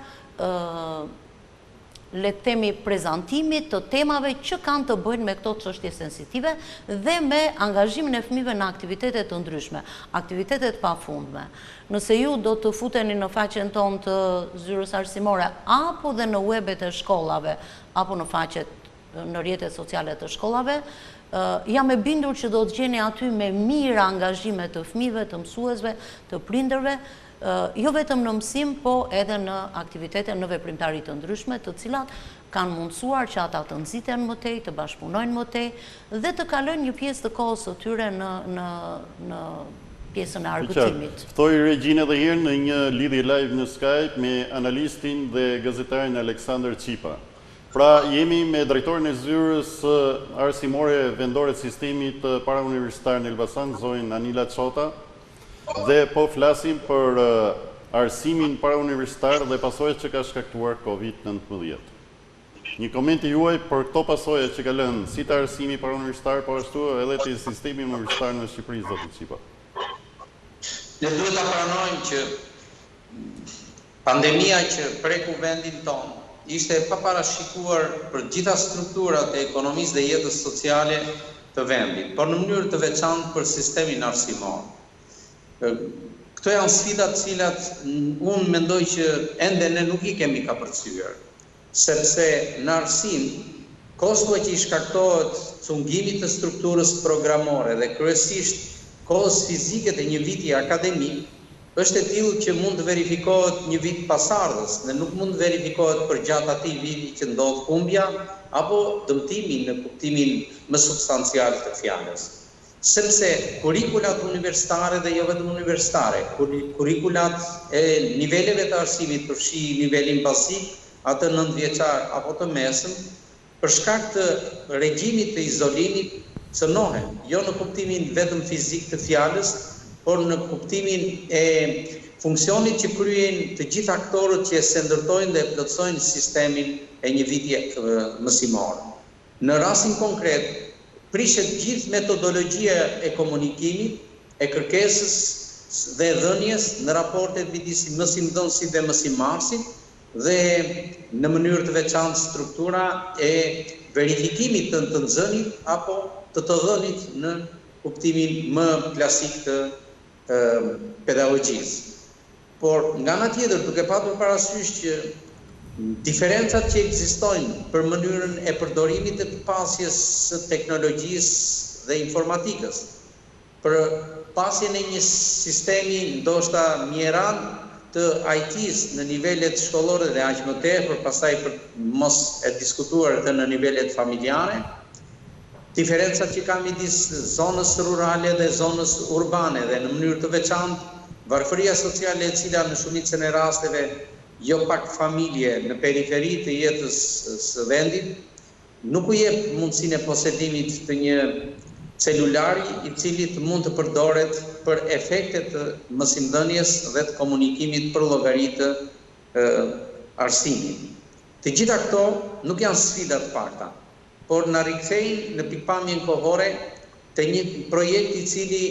le të themi prezantimit të temave që kanë të bëjnë me këto çështje sensitive dhe me angazhimin e fëmijëve në aktivitete të ndryshme, aktivitete të pafundme. Nëse ju do të futeni në faqen tonë të Zyrës Arsimore apo dhe në webet e shkollave apo në faqet në rrjetet sociale të shkollave, jam e bindur që do të gjeni aty me mira angazhime të fëmijëve, të mësuesve, të prindërve, jo vetëm në mësim, po edhe në aktivitete në veprimtari të ndryshme, të cilat kanë mundësuar që ata të nxiten më tej, të bashkëpunojnë më tej dhe të kalojnë një pjesë të kohës së tyre në pjesën e argëtimit. Ftoj Regjinë edhe herë në një lidhje live në Skype me analistin dhe gazetarin Aleksandër Qipa. Pra, jemi me drejtorin e zyrës arsimore vendore të sistemit parauniversitar në Elbasan, zonën Anila Cota, dhe po flasim për arsimin parauniversitar dhe pasojat që ka shkaktuar COVID-19. Një komenti juaj për këto pasojat që ka lënë si të arsimi parauniversitar, po ashtu edhe të sistemi universitar në Shqipëri, zotit Qipa. Ne duhet ta pranojmë që pandemia që preku vendin tonë ishte e paparashikuar për gjitha strukturat e ekonomisë dhe jetës sociale të vendit, por në mënyrë të veçantë për sistemin arsimor. Këto janë sfidat cilat unë mendoj që ende ne nuk i kemi kapërcyer, sepse në arsim kosto që i shkaktohet cungimit të strukturës programore dhe kryesisht kohës fizike të një viti akademik është e tillë që mund të verifikohet një vit pasardhës dhe nuk mund të verifikohet për gjatë atij viti që ndodh humbja apo dëmtimi në kuptimin më substancial të fjalës. Sepse kurrikulat universitare dhe jo vetëm universitare, kurrikulat e niveleve të arsimit përfshi nivelin bazik, atë 9 vjeçar apo të mesëm, për shkak të regjimit të izolimit cënohen, jo në kuptimin vetëm fizik të fjalës, por në kuptimin e funksionit që kryen të gjithë aktorët që se ndërtojnë dhe plotësojnë sistemin e një viti mësimor. Në rastin konkret, prishet gjithë metodologjia e komunikimit, e kërkesës dhe dhënies në raportet midis mësimdhënësit dhe mësimmarrësit dhe në mënyrë të veçantë struktura e verifikimit të nxënit apo të dhënit në kuptimin më klasik të pedagogjisë. Por nga ana tjetër, duke patur parasysh që diferencat që ekzistojnë për mënyrën e përdorimit të pasjes së teknologjisë dhe informatikës, për pasjen e një sistemi ndoshta mjeran të IT-s në nivelet shkollore dhe aq më tepër, pastaj për mos e diskutuar edhe në nivelet familjare, diferencat që ka midis zonës rurale dhe zonës urbane dhe në mënyrë të veçantë varfëria sociale e cila në shumicën e rasteve jo pak familje në periferi të jetës së vendit nuk u jep mundësinë e posedimit të një celulari i cili të mund të përdoret për efektet të mësimdhënies dhe të komunikimit për llogaritë arsimit. Të gjitha këto nuk janë sfida të pakta, por në rikthejnë në pikpamjen kohore të një projekt i cili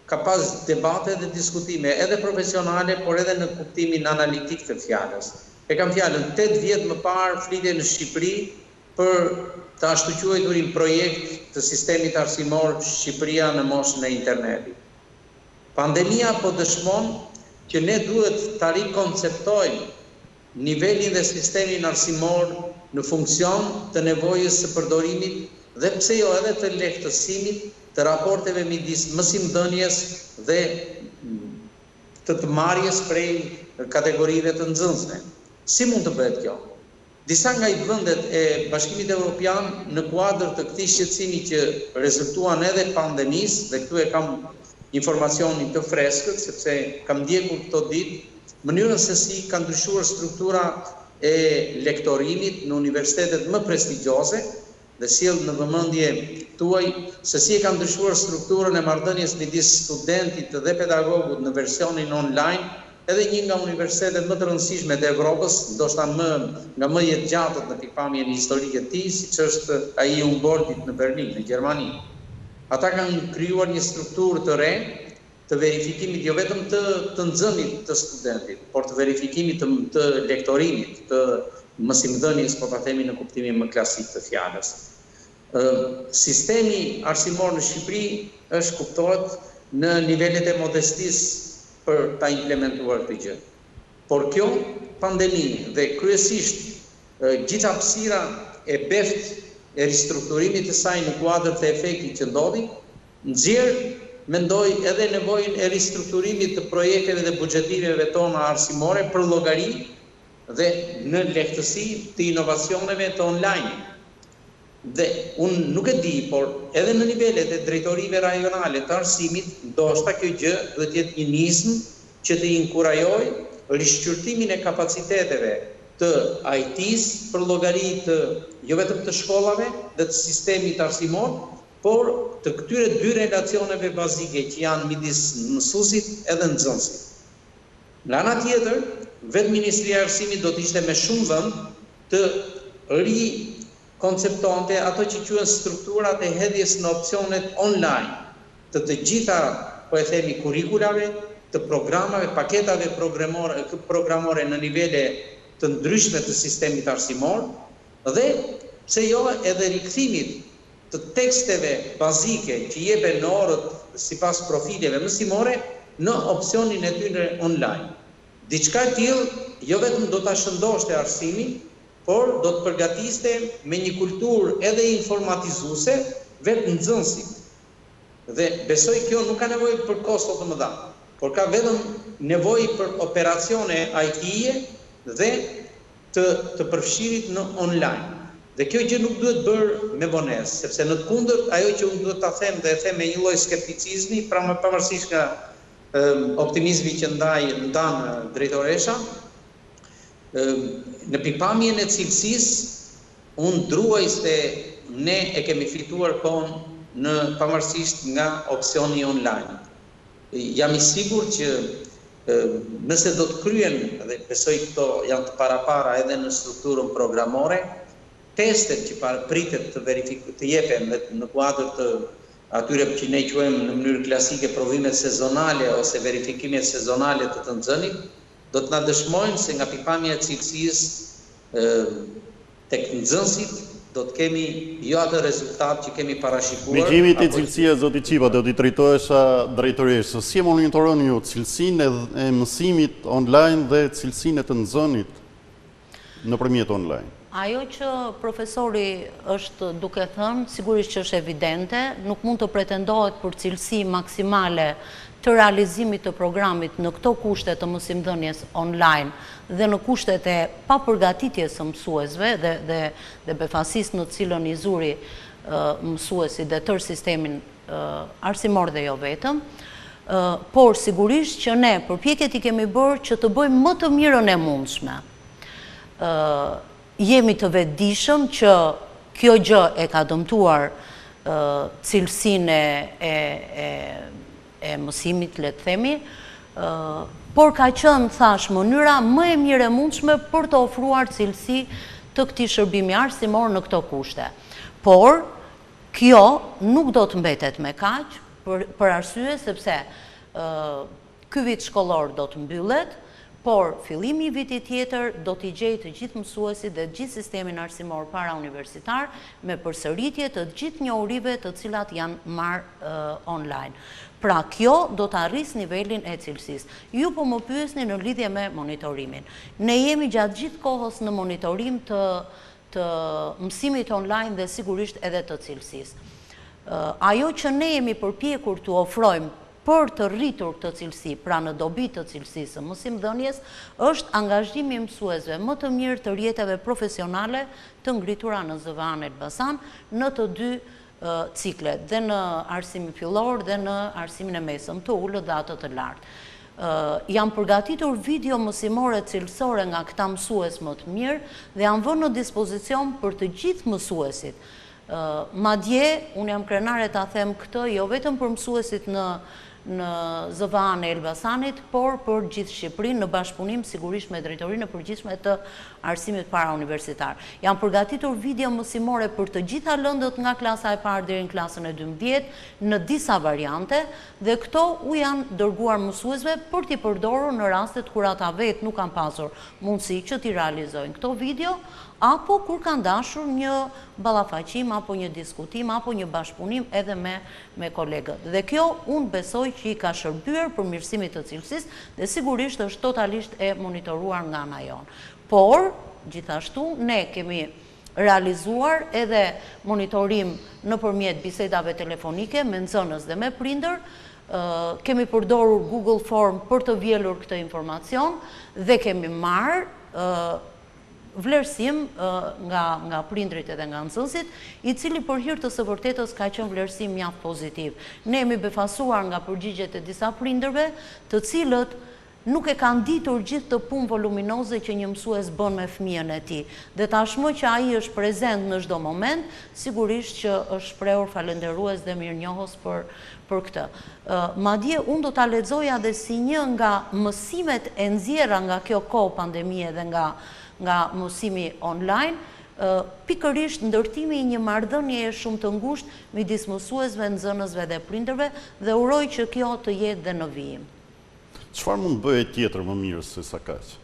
ka pas debate dhe diskutime edhe profesionale, por edhe në kuptimin analitik të fjalës. E kam fjalën 8 vjet më parë flitej në Shqipëri për të ashtu quajturin projekt të sistemit arsimor Shqipëria në moshën e internetit. Pandemia po dëshmon që ne duhet ta rikonceptojmë nivelin dhe sistemin arsimor në funksion të nevojës së përdorimit dhe pse jo edhe të lehtësimit të raporteve midis mësimdhënies dhe të marrjes prej kategorive të nxënësve. Si mund të bëhet kjo? Disa nga i vendet e Bashkimit Evropian në kuadër të këtij shqetësimi që rezultuan edhe pandemisë, dhe këtu e kam informacionin të freskët, sepse kam ndjekur këto ditë, mënyrën se si ka ndryshuar struktura e lektorimit në universitetet më prestigjioze dhe sjell në vëmendje tuaj se si e ka ndryshuar strukturën e marrëdhënies midis studentit dhe pedagogut në versionin online, edhe një nga universitetet më të rëndësishme të Evropës, ndoshta nga më jetëgjatët në pikpamjen historike të tij, siç është ai i Sportit në Berlin, në Gjermani. Ata kanë krijuar një strukturë të re të verifikimit jo vetëm të nxënit të studentit, por të verifikimit të lektorimit, të mësimdhënies, po ta themi në kuptimin më klasik të fjalës. Sistemi arsimor në Shqipëri është kuptohet në nivelet e modestisë për ta implementuar këtë gjë. Por kjo pandemi dhe kryesisht gjitha hapësira e beft e ristrukturimit të saj në kuadër të efektit që ndodhi, nxjerr mendoj edhe nevojën e ristrukturimit të projekteve dhe buxhetimeve tona arsimore për llogari dhe në lehtësi të inovacioneve të online. Dhe unë nuk e di, por edhe në nivelet e drejtorive rajonale të arsimit, ndoshta kjo gjë duhet të jetë një nismë që të inkurajojë rishqyrtimin e kapaciteteve të IT-së për llogari të jo vetëm të shkollave dhe të sistemit arsimor, por të këtyre dy relacioneve bazike që janë midis mësuesit edhe nxënësit. Nga ana tjetër, vetë Ministria e Arsimit do të ishte me shumë vend të rikonceptonte ato që quhen strukturat e hedhjes në opsionet online të gjitha, po e themi, kurikulave, të programave, paketave programore në nivele të ndryshme të sistemit arsimor dhe pse jo edhe rikthimit të teksteve bazike që jepen në orët sipas profileve mësimore në opsionin e tyre online. Diçka e tillë jo vetëm do ta shëndoshte arsimin, por do të përgatiste me një kulturë edhe informatizuese vetë nxënësit. Dhe besoj kjo nuk ka nevojë për kosto të mëdha, por ka vetëm nevojë për operacione IT-je dhe të përfshirit në online. Dhe kjo gjë nuk duhet bërë me vonesë, sepse në të kundërt ajo që unë duhet ta them dhe e them me një lloj skepticizmi, pra më pavarësisht nga optimizmi që ndan drejtoresha, në pikpamjen e cilësisë, unë druaj se ne e kemi fituar kohën në pavarësisht nga opsioni online. Jam I sigurt që nëse do të kryen, dhe besoj këto janë të para edhe në strukturën programore, testet që pritet të jepen në kuadër të atyre që ne quajmë në mënyrë klasike provimet sezonale ose verifikimet sezonale të nxënit, do të na dëshmojnë se nga pikpamja e cilësisë tek nxënësit do të kemi jo atë rezultat që kemi parashikuar. Mbigjimi të cilësia, zoti Qipa, do t'i drejtohesha drejtoresë. Si e monitoroni ju cilësinë e mësimit online dhe cilësinë e të nxënit nëpërmjet online? Ajo që profesori është duke thënë, sigurisht që është evidente, nuk mund të pretendohet për cilësi maksimale të realizimit të programit në këto kushte të mësimdhënies online dhe në kushtet e papërgatitjes së mësuesve dhe befasisë në të cilën I zuri mësuesi dhe tërë sistemin arsimor dhe jo vetëm, por sigurisht që ne përpjekjet I kemi bërë që të bëjmë më të mirën e mundshme. Jemi të vetëdijshëm që kjo gjë e ka dëmtuar cilësinë e mësimit, le të themi, por ka qenë, thash, mënyra më e mirë e mundshme për të ofruar cilësi të këtij shërbimi arsimor në këto kushte. Por kjo nuk do të mbetet me kaq, për arsye sepse ky vit shkollor do të mbyllet, por fillimi I vitit tjetër do t'i gjejë të gjithë mësuesit dhe gjithë sistemin arsimor para universitar me përsëritje të gjithë njohurive të cilat janë marrë online. Pra kjo do të arris nivelin e cilësisë. Ju po më pyesni në lidhje me monitorimin. Ne jemi gjatë gjithë kohës në monitorim të mësimit online dhe sigurisht edhe të cilësisë. Ajo që ne jemi përpjekur të ofrojmë për të rritur këtë cilësi, pra në dobi të cilësisë së mësimdhënies, është angazhimi I mësuesve më të mirë të rjetëve profesionale të ngritura në ZVA-n Elbasan në të dy ciklet, dhe në arsimin fillor dhe në arsimin e mesëm, të ulët dhe atë të lartë. Janë përgatitur video mësimore cilësore nga këta mësues më të mirë dhe janë vënë në dispozicion për të gjithë mësuesit. Madje, unë jam krenare ta them këtë, jo vetëm për mësuesit në ZVA-n e Elbasanit, por për gjithë Shqipërinë në bashkëpunim sigurisht me drejtorinë e përgjithshme të arsimit parauniversitar. Janë përgatitur video mësimore për të gjitha lëndët nga klasa e parë deri në klasën e 12 në disa variante dhe këto u janë dërguar mësuesve për t'i përdorur në rastet kur ata vetë nuk kanë pasur mundësi që t'i realizojnë këto video, apo kur kanë dashur një ballafaqim apo një diskutim apo një bashkëpunim edhe me kolegët. Dhe kjo unë besoj që I ka shërbyer për mirësimit të cilësisë dhe sigurisht është totalisht e monitoruar nga ana jonë. Por, gjithashtu, ne kemi realizuar edhe monitorim nëpërmjet bisedave telefonike me nxënës dhe me prindër, kemi përdorur Google Form për të vjelur këtë informacion dhe kemi marrë vlerësim nga prindrit edhe nga nxënësit, I cili për hir të së vërtetës ka qenë vlerësim mjaft pozitiv. Ne jemi befasuar nga përgjigjet e disa prindërve, të cilët nuk e kanë ditur gjithë të punë voluminoze që një mësues bën me fëmijën e tij. Dhe tashmë që ai është prezent në çdo moment, sigurisht që është shprehur falënderues dhe mirënjohës për këtë. Madje unë do ta lexoja dhe si një nga mësimet e nxjerra nga kjo kohë pandemie dhe nga mësimi online, pikërisht ndërtimi i një marrëdhënie shumë të ngushtë midis mësuesve, nxënësve dhe prindërve, dhe uroj që kjo të jetë dhe në vijim. Çfarë mund bëhet tjetër më mirë se sa kaq?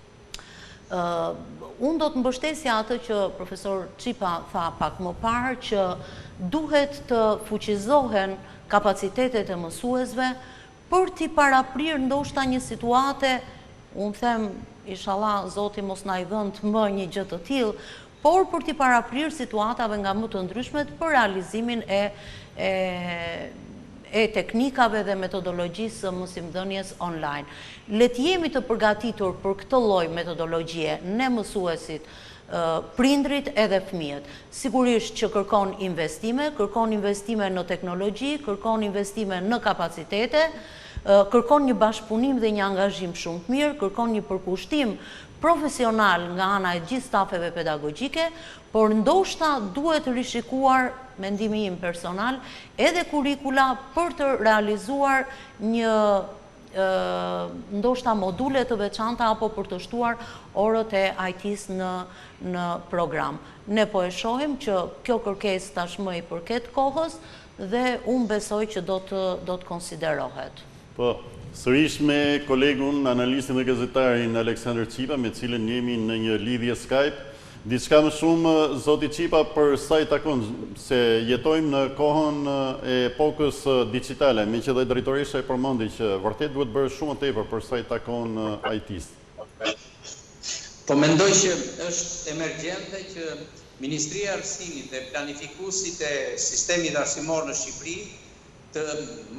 Unë do të mbështesja atë që profesor Qipa tha pak më parë, që duhet të fuqizohen kapacitetet e mësuesve për t'i paraprirë ndoshta një situate, unë them, inshallah Zoti mos na i dhënë më një gjë të tillë, por për t'i paraprirë situatave nga më të ndryshmet për realizimin e teknikave dhe metodologjisë së mësimdhënies online. Le të jemi të përgatitur për këtë lloj metodologjie, ne mësuesit, prindrit edhe fëmijët. Sigurisht që kërkon investime në teknologji, kërkon investime në kapacitete, kërkon një bashkëpunim dhe një angazhim shumë të mirë, kërkon një përkushtim profesional nga ana e gjithë stafeve pedagogjike, por ndoshta duhet rishikuar, mendimi im personal, edhe kurikula për të realizuar një ndoshta module të veçanta apo për të shtuar orët e IT-s në program. Ne po e shohim që kjo kërkesë tashmë i përket kohës dhe unë besoj që do të konsiderohet. Po, sërish me kolegun, analistin dhe gazetarin Aleksandr Qipa, me cilën jemi në një lidhje Skype. Diçka më shumë, zoti Qipa, për sa i takon, se jetojmë në kohën e epokës digjitale, me që dhe drejtoresha e përmendi që vërtet duhet bërë shumë tepër për sa i takon IT-s. Po mendoj që është emergjente që Ministria e Arsimit dhe planifikuesit e sistemit arsimor në Shqipëri të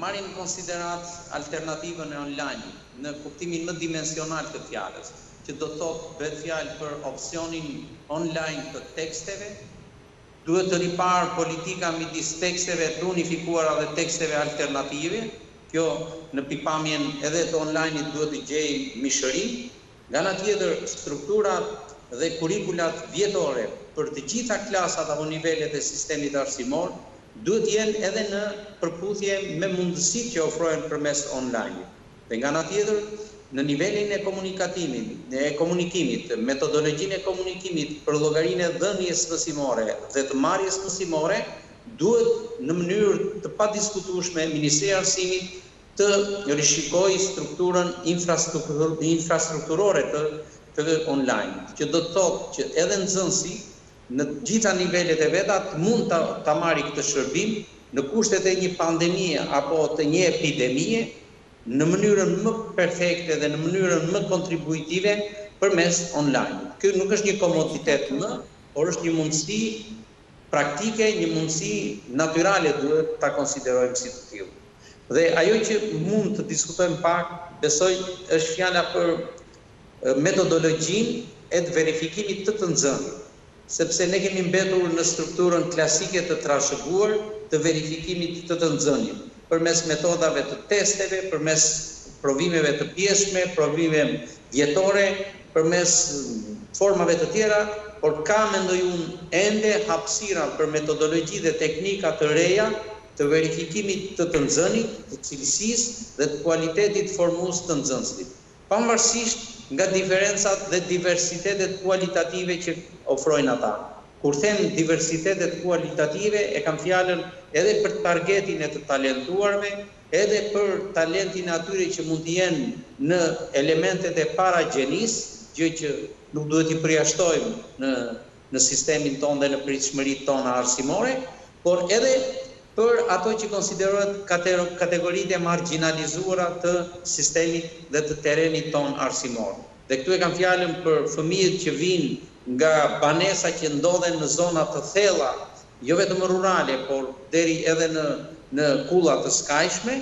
marrin në konsiderat alternativën e online në kuptimin më dimensional të fjalës, që do të thotë bëhet fjalë për opsionin online të teksteve, duhet të riparë politika midis teksteve të unifikuara dhe teksteve alternative, kjo në pikpamjen edhe të online-it duhet të gjejë mishëri, nga ana tjetër strukturat dhe kurikulat vjetore për të gjitha klasat apo nivelet e sistemit arsimor duhet jenë edhe në përputhje me mundësitë që ofrohen përmes online. Dhe nga ana tjetër, në nivelin e komunikimit, metodologjinë e komunikimit për llogarinë e dhënies mësimore dhe të marrjes mësimore, duhet në mënyrë të padiskutueshme Ministria e Arsimit të rishikojë strukturën infrastrukturore të online, që do të thotë që edhe nxënësi në gjitha nivelet e veta mund ta marrë këtë shërbim në kushtet e një pandemie apo të një epidemie, në mënyrën më perfekte dhe në mënyrën më kontribuitive përmes online. Kjo nuk është një komoditet më, por është një mundësi praktike, një mundësi natyrale, duhet ta konsiderojmë si të tillë. Dhe ajo që mund të diskutojmë pak, besoj është fjala për metodologjinë e të verifikimit të nxënësit, sepse ne kemi mbetur në strukturën klasike të trashëguar të verifikimit të nxënësit, përmes metodave të testeve, përmes provimeve të pjeshme, provimeve vjetore, përmes formave të tjera, por ka, mendoj unë, ende hapësira për metodologji dhe teknika të reja të verifikimit të nxënit, të cilësisë dhe të kualitetit formues të nxënësit, pavarësisht nga diferencat dhe diversitetet kualitative që ofrojnë ata. Kur them diversitetet kualitative, e kam fjalën edhe për targetin e të talentuarve, edhe për talentin atyre që mund të jenë në elementet e paragjenisë, gjë që nuk duhet i përjashtojmë në sistemin tonë dhe në pritshmëritë tona arsimore, por edhe për ato që konsiderohet kategoritë e marginalizuara të sistemit dhe të terrenit tonë arsimor. Dhe këtu e kam fjalën për fëmijët që vinë nga banesa që ndodhen në zona të thella, jo vetëm rurale, por deri edhe në kulla të skajshme,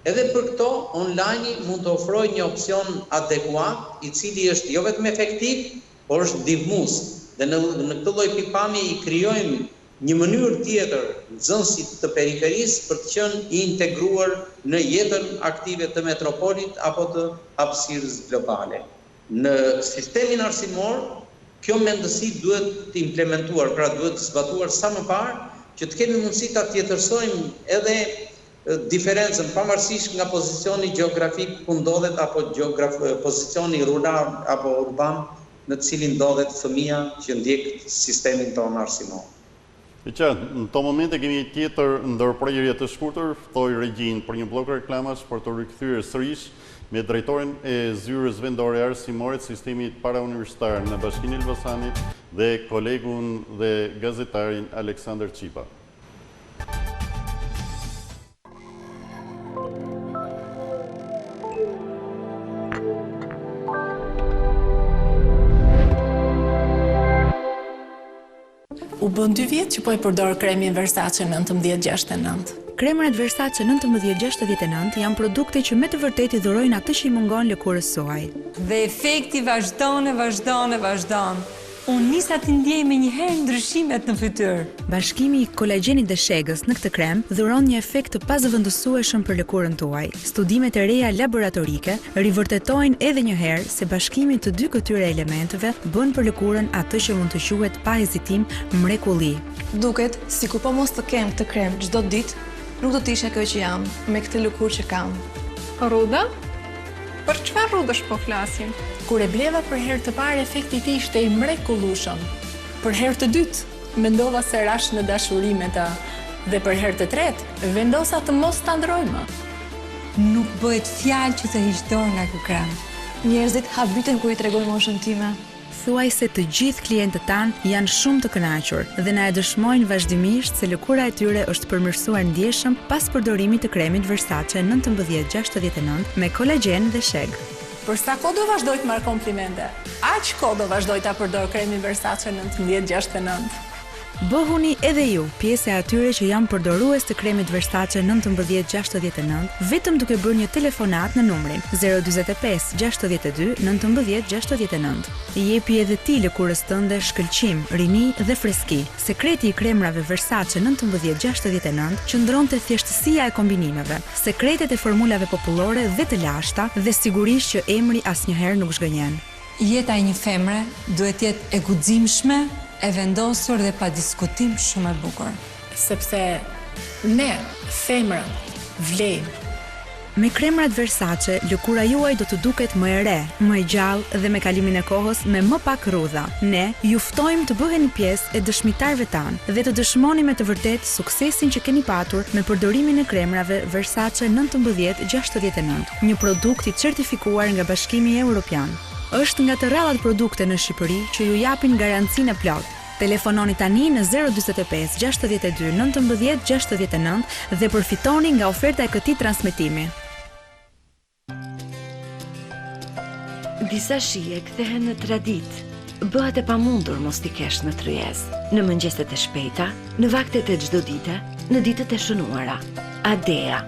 edhe për këto online mund të ofrojë një opsion adekuat, i cili është jo vetëm efektiv, por është ndihmues. Dhe në këtë lloj pikpamje i krijojmë një mënyrë tjetër nxënësit të periferisë për të qenë i integruar në jetën aktive të metropolit apo të hapësirës globale. Në sistemin arsimor, kjo mendësi duhet të implementuar, pra duhet të zbatuar sa më parë që të kemi mundësi ta tjetërsojmë edhe diferencën pavarësisht nga pozicioni gjeografik ku ndodhet apo pozicioni rural apo urban në të cilin ndodhet fëmia që ndjek sistemin tonë arsimor. E qartë, në to momente kemi tjetër ndërprerje të shkurtër, ftoj regjin për një blok reklamash për të rikthyer sërish me drejtorin e zyrës vendore arsimore të sistemit parauniversitar në Bashkinë e Elbasanit dhe kolegun dhe gazetarin Aleksandër Qipa. U bën 2 vjet që po e përdor kremin Versace 1969. Kremrat Versace 1969 janë produkte që me të vërtetë i dhurojnë atë që i mungon lëkurës suaj. Dhe efekti vazhdon. Unë nisa të ndjej me njëherë ndryshimet në fytyrë. Bashkimi i kolagjenit dhe shegës në këtë krem dhuron një efekt të pazëvendësueshëm për lëkurën tuaj. Studimet e reja laboratorike rivërtetojnë edhe një herë se bashkimi të dy këtyre elementeve bën për lëkurën atë që mund të quhet pa hezitim mrekulli. Duket si ku po mos të kem këtë krem çdo ditë, nuk do të isha kjo që jam me këtë lëkurë që kam. Rruda? Për çfarë rrudësh po flasim? Kur e bleva për herë të parë, efekti i tij ishte i mrekullueshëm. Për herë të dytë, mendova se rash në dashuri me ta, dhe për herë të tretë, vendosa të mos ta ndroj më. Nuk bëhet fjalë që të hiq dorë nga ky krem. Njerëzit habiten kur i tregoj moshën time. Thuaj se të gjithë klientët tanë janë shumë të kënaqur dhe na e dëshmojnë vazhdimisht se lëkura e tyre është përmirësuar ndjeshëm pas përdorimit të kremit Versace 1969 me kolagjen dhe sheg. Për sa kohë do vazhdoj të marr komplimente? Aq kohë do vazhdoj ta përdor kremin Versace 1969. Bëhuni edhe ju pjesë e atyre që janë përdorues të kremit Versace 1969, vetëm duke bërë një telefonat në numrin 045 62 19 69. Jepi edhe ti lëkurës tënde shkëlqim, rini dhe freski. Sekreti i kremrave Versace 1969 qëndron te thjeshtësia e kombinimeve, sekretet e formulave popullore dhe të lashta dhe sigurisht që emri asnjëherë nuk zgënjen. Jeta e një femre duhet jetë e guximshme, e vendosur dhe pa diskutim shumë e bukur. Sepse ne, femrat, vlejmë. Me kremrat Versace, lëkura juaj do të duket më e re, më e gjallë dhe me kalimin e kohës me më pak rrudha. Ne ju ftojmë të bëheni pjesë e dëshmitarëve tanë dhe të dëshmoni me të vërtetë suksesin që keni patur me përdorimin e kremrave Versace 1969, një produkt i certifikuar nga Bashkimi Evropian. Është nga të rrallat produkte në Shqipëri që ju japin garancinë e plotë. Telefononi tani në 045 62 19 69 dhe përfitoni nga oferta e këtij transmetimi. Disa shije kthehen në traditë. Bëhet e pamundur mos t'i kesh në tryez. Në mëngjeset e shpejta, në vaktet e çdo dite, në ditët e shënuara. Adea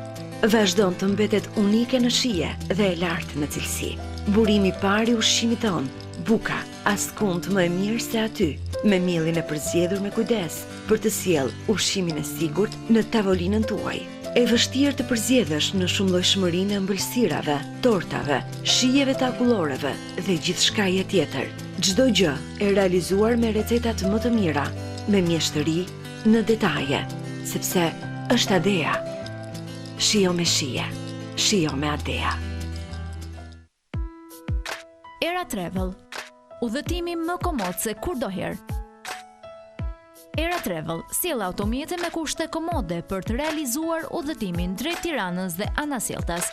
vazhdon të mbetet unike në shije dhe e lartë në cilësi. Burimi i parë i ushqimit ton, buka, askund më e mirë se aty, me mielin e përzgjedhur me kujdes, për të sjellë ushqimin e sigurt në tavolinën tuaj. E vështirë të përzgjedhësh në shumëllojshmërinë e ëmbëlsirave, tortave, shijeve të akulloreve dhe gjithçkaje tjetër. Çdo gjë e realizuar me recetat më të mira, me mjeshtëri në detaje, sepse është Adea. Shijo me shije, shijo me Adea. Era Travel, udhëtimi më komod se kurdoherë. Era Travel sjell automjete me kushte komode për të realizuar udhëtimin drejt Tiranës dhe Anasjelltas.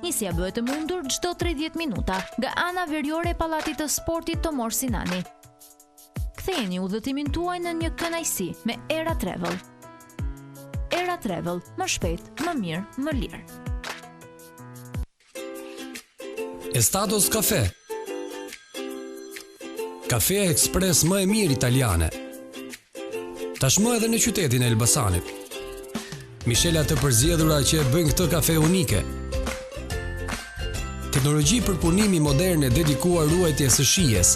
Nisja bëhet e mundur çdo 30 minuta nga ana veriore e pallatit të Sportit Tomor Sinani. Kthejeni udhëtimin tuaj në një kënaqësi me Era Travel. Era Travel, më shpejt, më mirë, më lirë. Estados Cafe. Kafe ekspres më e mirë italiane. Tashmë edhe në qytetin e Elbasanit. Mishela të përzgjedhura që bëjnë këtë kafe unike. Teknologji për punimi moderne dedikuar ruajtjes së shijes.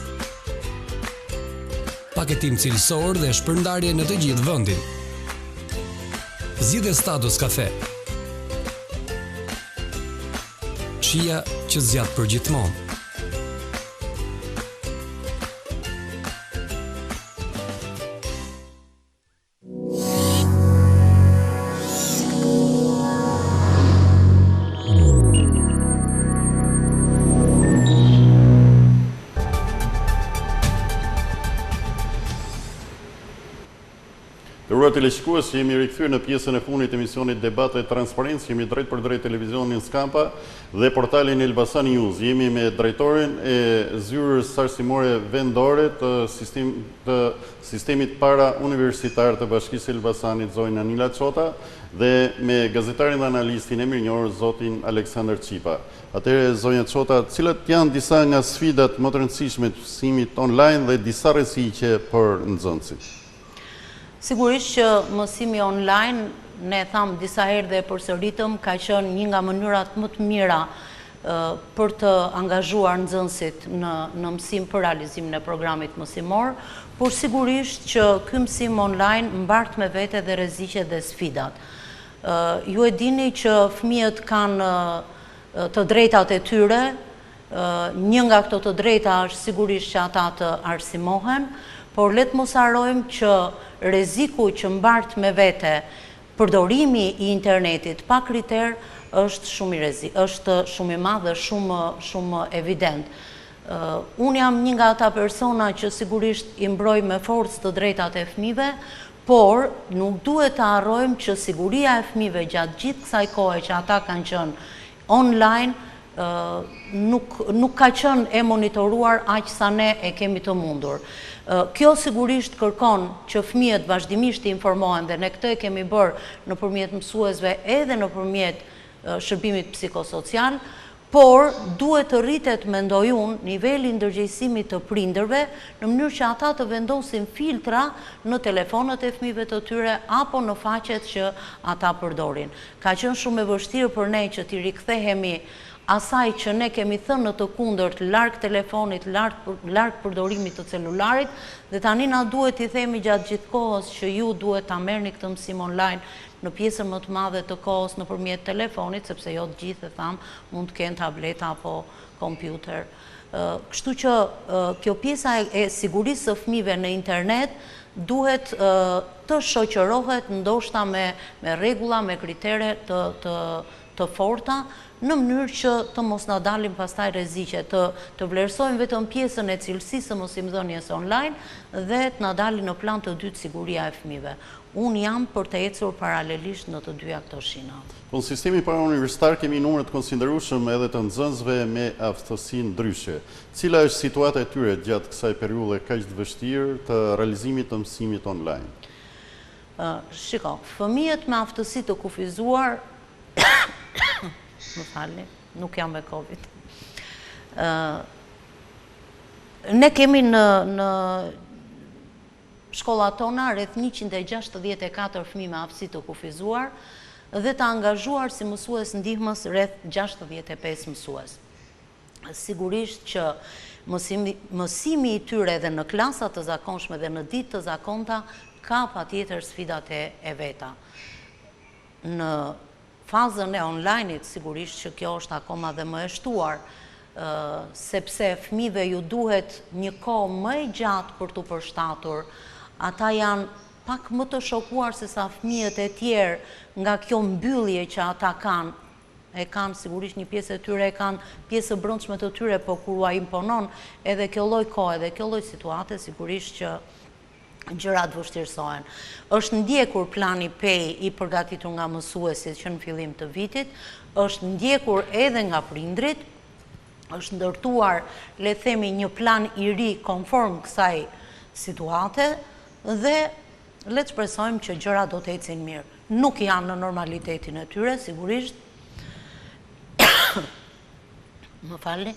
paketim cilësor dhe shpërndarje në të gjithë vendin. Zgjidhje status kafe. Shija që zgjat për gjithmonë. Nderuar teleshikues, jemi rikthyer në pjesën e fundit të emisionit Debat Transparencë. Jemi drejt për drejt televizionin Skampa dhe portalin Elbasan News. Jemi me drejtorin e zyrës arsimore vendore të sistemit para universitar të Bashkisë Elbasanit, zonjën Anila Cota, dhe me gazetarin dhe analistin e mirënjohur, zotin Aleksandër Qipa. Atëherë, zonja Cota, cilat janë disa nga sfidat më të rëndësishme të mësimit online dhe disa rreziqe për nxënësit? Sigurisht që mësimi online, ne thamë disa herë dhe përsëritëm, ka qenë një nga mënyrat më të mira për të angazhuar nxënësit në mësim për realizimin e programit mësimor, por sigurisht që ky mësim online mbart me vete dhe rreziqe dhe sfidat. Ju e dini që fëmijët kanë të drejtat e tyre, një nga këto të drejta është sigurisht që ata të arsimohen, por letë mos harrojmë që rreziku që mbart me vete përdorimi i internetit pa kriter është shumë i madh dhe shumë evident. Unë jam një nga ata persona që sigurisht i mbroj me forcë të drejtat e fëmijëve, por nuk duhet të harrojmë që siguria e fëmijëve gjatë gjithë kësaj kohe që ata kanë qenë online nuk ka qenë e monitoruar aq sa ne e kemi të mundur. Kjo sigurisht kërkon që fëmijët vazhdimisht të informohen dhe ne këtë e kemi bërë nëpërmjet mësuesve edhe nëpërmjet shërbimit psikosocial, por duhet të rritet, mendoj unë, niveli ndërgjegjësimit të prindërve në mënyrë që ata të vendosin filtra në telefonat e fëmijëve të tyre apo në faqet që ata përdorin. Ka qenë shumë e vështirë për ne që t'i rikthehemi asaj që ne kemi thënë në të kundërt, larg telefonit, larg përdorimit të celularit, dhe tani na duhet t'i themi gjatë gjithë kohës që ju duhet ta merrni këtë mësim online në pjesën më të madhe të kohës nëpërmjet telefonit, sepse jo të gjithë, mund të kenë tableta apo kompjuter. Kështu që kjo pjesa e sigurisë së fëmijëve në internet duhet të shoqërohet ndoshta me rregulla, me kritere të forta, në mënyrë që të mos na dalin pastaj rreziqe, të vlerësojmë vetëm pjesën e cilësisë së mësimdhënies online dhe të na dalin në plan të dytë siguria e fëmijëve. Unë jam për të ecur paralelisht në të dyja këto shina. Në sistemi parauniversitar kemi numër të konsiderueshëm edhe të nxënësve me aftësi ndryshe. Cila është situata e tyre gjatë kësaj periudhe kaq të vështirë të realizimit të mësimit online? Shiko, fëmijët me aftësi të kufizuar më falni, nuk jam me Covid. Ne kemi në shkollat tona rreth 164 fëmijë me aftësi të kufizuar dhe të angazhuar si mësues ndihmës rreth 65 mësues. Sigurisht që mësimi i tyre dhe në klasa të zakonshme dhe në ditë të zakonta ka patjetër sfidat e veta. Në fazën e online-it, sigurisht që kjo është akoma dhe më e shtuar, sepse fëmijëve ju duhet një kohë më e gjatë për t'u përshtatur. Ata janë pak më të shokuar se sa fëmijët e tjerë nga kjo mbyllje që ata kanë. E kanë sigurisht një pjesë e tyre, e kanë pjesë brendshme të tyre, po kur ua imponon edhe kjo lloj kohe dhe kjo lloj situate, sigurisht që gjërat vështirësohen. Është ndjekur plani PEI i përgatitur nga mësuesit që në fillim të vitit, është ndjekur edhe nga prindrit, është ndërtuar, le të themi, një plan i ri konform kësaj situate dhe le të shpresojmë që gjërat do të ecin mirë. Nuk janë në normalitetin e tyre, sigurisht. Më falni.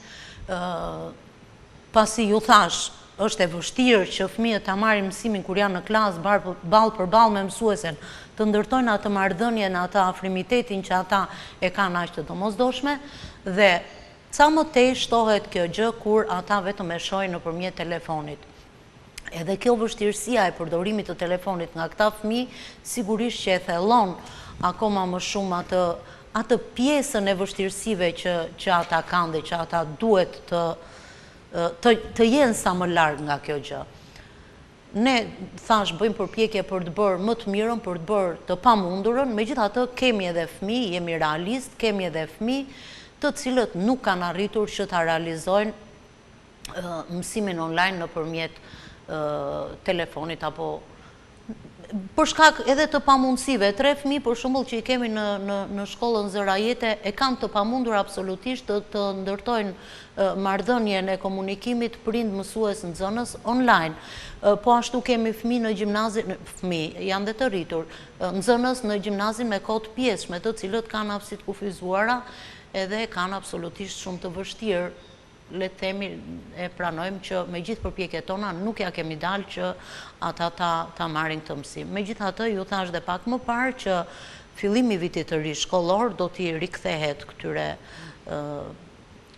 Pasi ju thash, është e vështirë që fëmijët ta marrin mësimin kur janë në klasë ballë për ballë me mësuesen, të ndërtojnë atë marrëdhënien, atë afrimitetin që ata e kanë aq të domosdoshme, dhe ca më tej shtohet kjo gjë kur ata vetëm e shohin nëpërmjet telefonit. Edhe kjo vështirësia e përdorimit të telefonit nga këta fëmijë sigurisht që e thellon akoma më shumë atë pjesën e vështirësive që ata kanë dhe që ata duhet të jenë sa më larg nga kjo gjë. Ne thash bëjmë përpjekje për të bërë më të mirën, për të bërë të pamundurën, megjithatë kemi edhe fëmijë, jemi realist, kemi edhe fëmijë të cilët nuk kanë arritur që ta realizojnë mësimin online nëpërmjet telefonit apo për shkak edhe të pamundësive. 3 fëmijë për shembull që i kemi në shkollën Zëra Jete e kanë të pamundur absolutisht të ndërtojnë marrëdhënien e komunikimit prind mësues nxënës online. Po ashtu kemi fëmijë në gjimnazin, fëmijë janë dhe të rritur, nxënës në gjimnazin me kohë pjesshme, të cilët kanë aftësi të kufizuara edhe kanë absolutisht shumë të vështirë. Le të themi, e pranojmë që me gjithë përpjekjet tona nuk ja kemi dalë që ata ta marrin këtë mësim. Megjithatë, ju thash dhe pak më parë që fillimi i vitit të ri shkollor do t'i rikthehet këtyre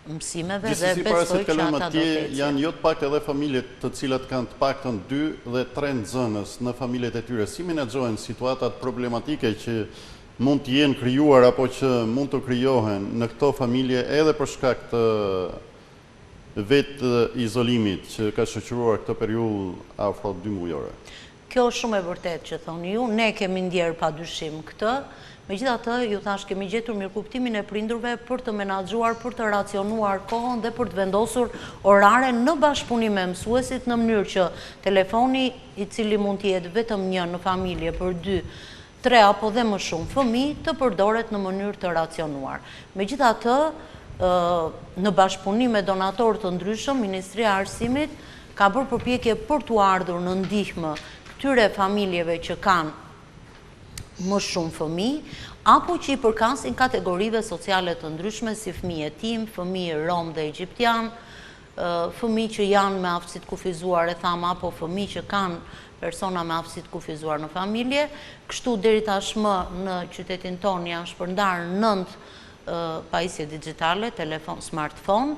mësimeve dhe besoj që ata do të ecin. Janë jo të pak edhe familjet të cilat kanë të paktën 2 dhe 3 nxënës në familjet e tyre. Si menaxhojnë situatat problematike që mund të jenë krijuar apo që mund të krijohen në këto familje edhe për shkak të vetë izolimit që ka shoqëruar këtë periudhë afro 2 mujore? Kjo është shumë e vërtetë që thoni ju, ne kemi ndjerë padyshim këtë, megjithatë ju thash kemi gjetur mirëkuptimin e prindërve për të menaxhuar, për të racionuar kohën dhe për të vendosur orare në bashkëpunim me mësuesit në mënyrë që telefoni i cili mund të jetë vetëm një në familje për 2, 3 apo dhe më shumë fëmijë të përdoret në mënyrë të racionuar. Megjithatë, në bashkëpunim me donatorë të ndryshëm, Ministria e Arsimit ka bërë përpjekje për t'u ardhur në ndihmë këtyre familjeve që kanë më shumë fëmijë, apo që i përkasin kategorive sociale të ndryshme si fëmijë jetim, fëmijë rom dhe egjiptian, fëmijë që janë me aftësi të kufizuar, e tham, apo fëmijë që kanë persona me aftësi të kufizuar në familje. Kështu deri tashmë në qytetin tonë janë shpërndarë 9 pajisje digjitale, telefon, smartphone,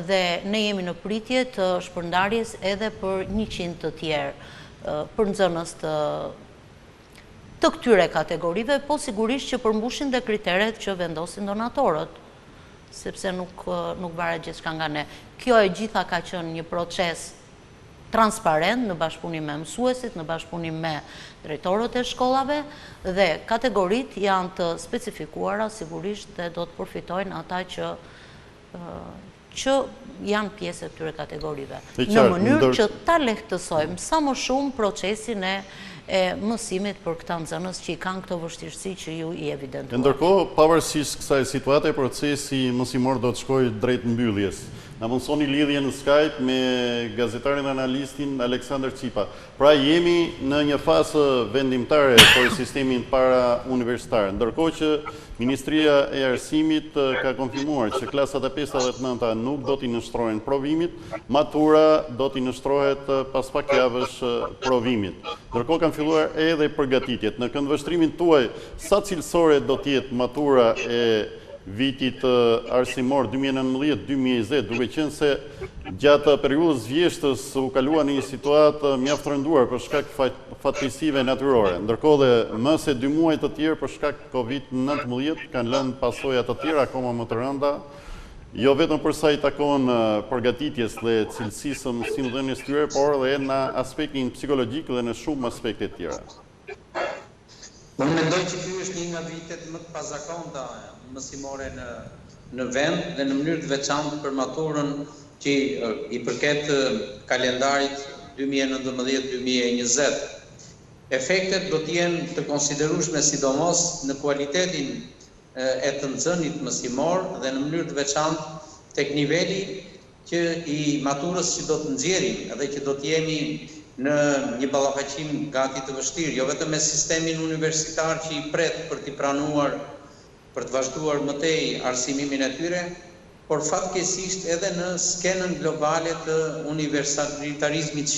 dhe ne jemi në pritje të shpërndarjes edhe për 100 të tjerë për nxënës të këtyre kategorive, po sigurisht që përmbushin dhe kriteret që vendosin donatorët, sepse nuk varet gjithçka nga ne. Kjo e gjitha ka qenë një proces transparent në bashkëpunim me mësuesit, në bashkëpunim me drejtorët e shkollave dhe kategoritë janë të specifikuara sigurisht dhe do të përfitojnë ata që janë pjesë e këtyre kategorive. Në mënyrë që ta lehtësojmë sa më shumë procesin e mësimit për këta nxënës që i kanë këto vështirësi që ju i evidentuar. Ndërkohë, pavarësisht kësaj situate, procesi mësimor do të shkojë drejt mbylljes. Na mundsoni lidhje në Skype me gazetarin dhe analistin Aleksandër Cipa. Pra jemi në një fazë vendimtare për sistemin para universitar, ndërkohë që Ministria e Arsimit ka konfirmuar që klasat e 5 dhe 9 nuk do t'i nështrohen provimit, matura do t'i nështrohet pas pak javësh provimit. Ndërkohë kanë filluar edhe përgatitjet. Në këndvështrimin tuaj, sa cilësore do t'jetë matura e vitit arsimor 2019-2020, duke qenë se gjatë periudhës vjeshtës u kalua në një situatë mjaft rënduar për shkak fatkeqësive natyrore. Ndërkohë dhe më se 2 muaj të tjerë për shkak COVID-19 kanë lënë pasoja të tjera akoma më të rënda, jo vetëm për sa i takon përgatitjes dhe cilësisë së mësimdhënies tyre, por edhe në aspektin psikologjik dhe në shumë aspekte të tjera. Unë mendoj që ky është një nga vitet më të pazakonta mësimore në vend dhe në mënyrë të veçantë për maturën që i përket kalendarit 2019-2020. Efektet do të jenë të konsiderueshme sidomos në kualitetin e të nxënit mësimor dhe në mënyrë të veçantë tek niveli që i maturës që do të nxjerrim dhe që do të jemi në një ballafaqim gati të vështirë, jo vetëm me sistemin universitar që i pret për t'i pranuar, për të vazhduar mëtej arsimimin e tyre, por fatkeqësisht edhe në skenën globale të universalitarizmit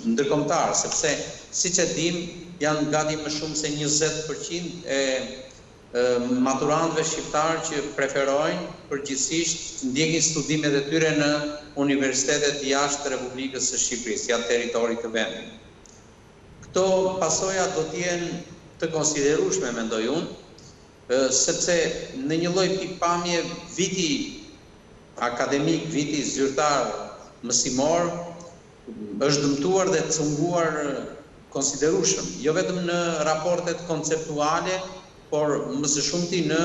ndërkombëtar, sepse siç e dim, janë gati më shumë se 20% maturantëve shqiptarë që preferojnë përgjithsisht ndjekin studimet e tyre në universitetet jashtë Republikës së Shqipërisë, jashtë territorit të vendit. Këto pasoja do të jenë të konsiderueshme, mendoj unë, sepse në një lloj pikpamje viti akademik, viti zyrtar mësimor është dëmtuar dhe cunguar konsiderueshëm, jo vetëm në raportet konceptuale, por më së shumti në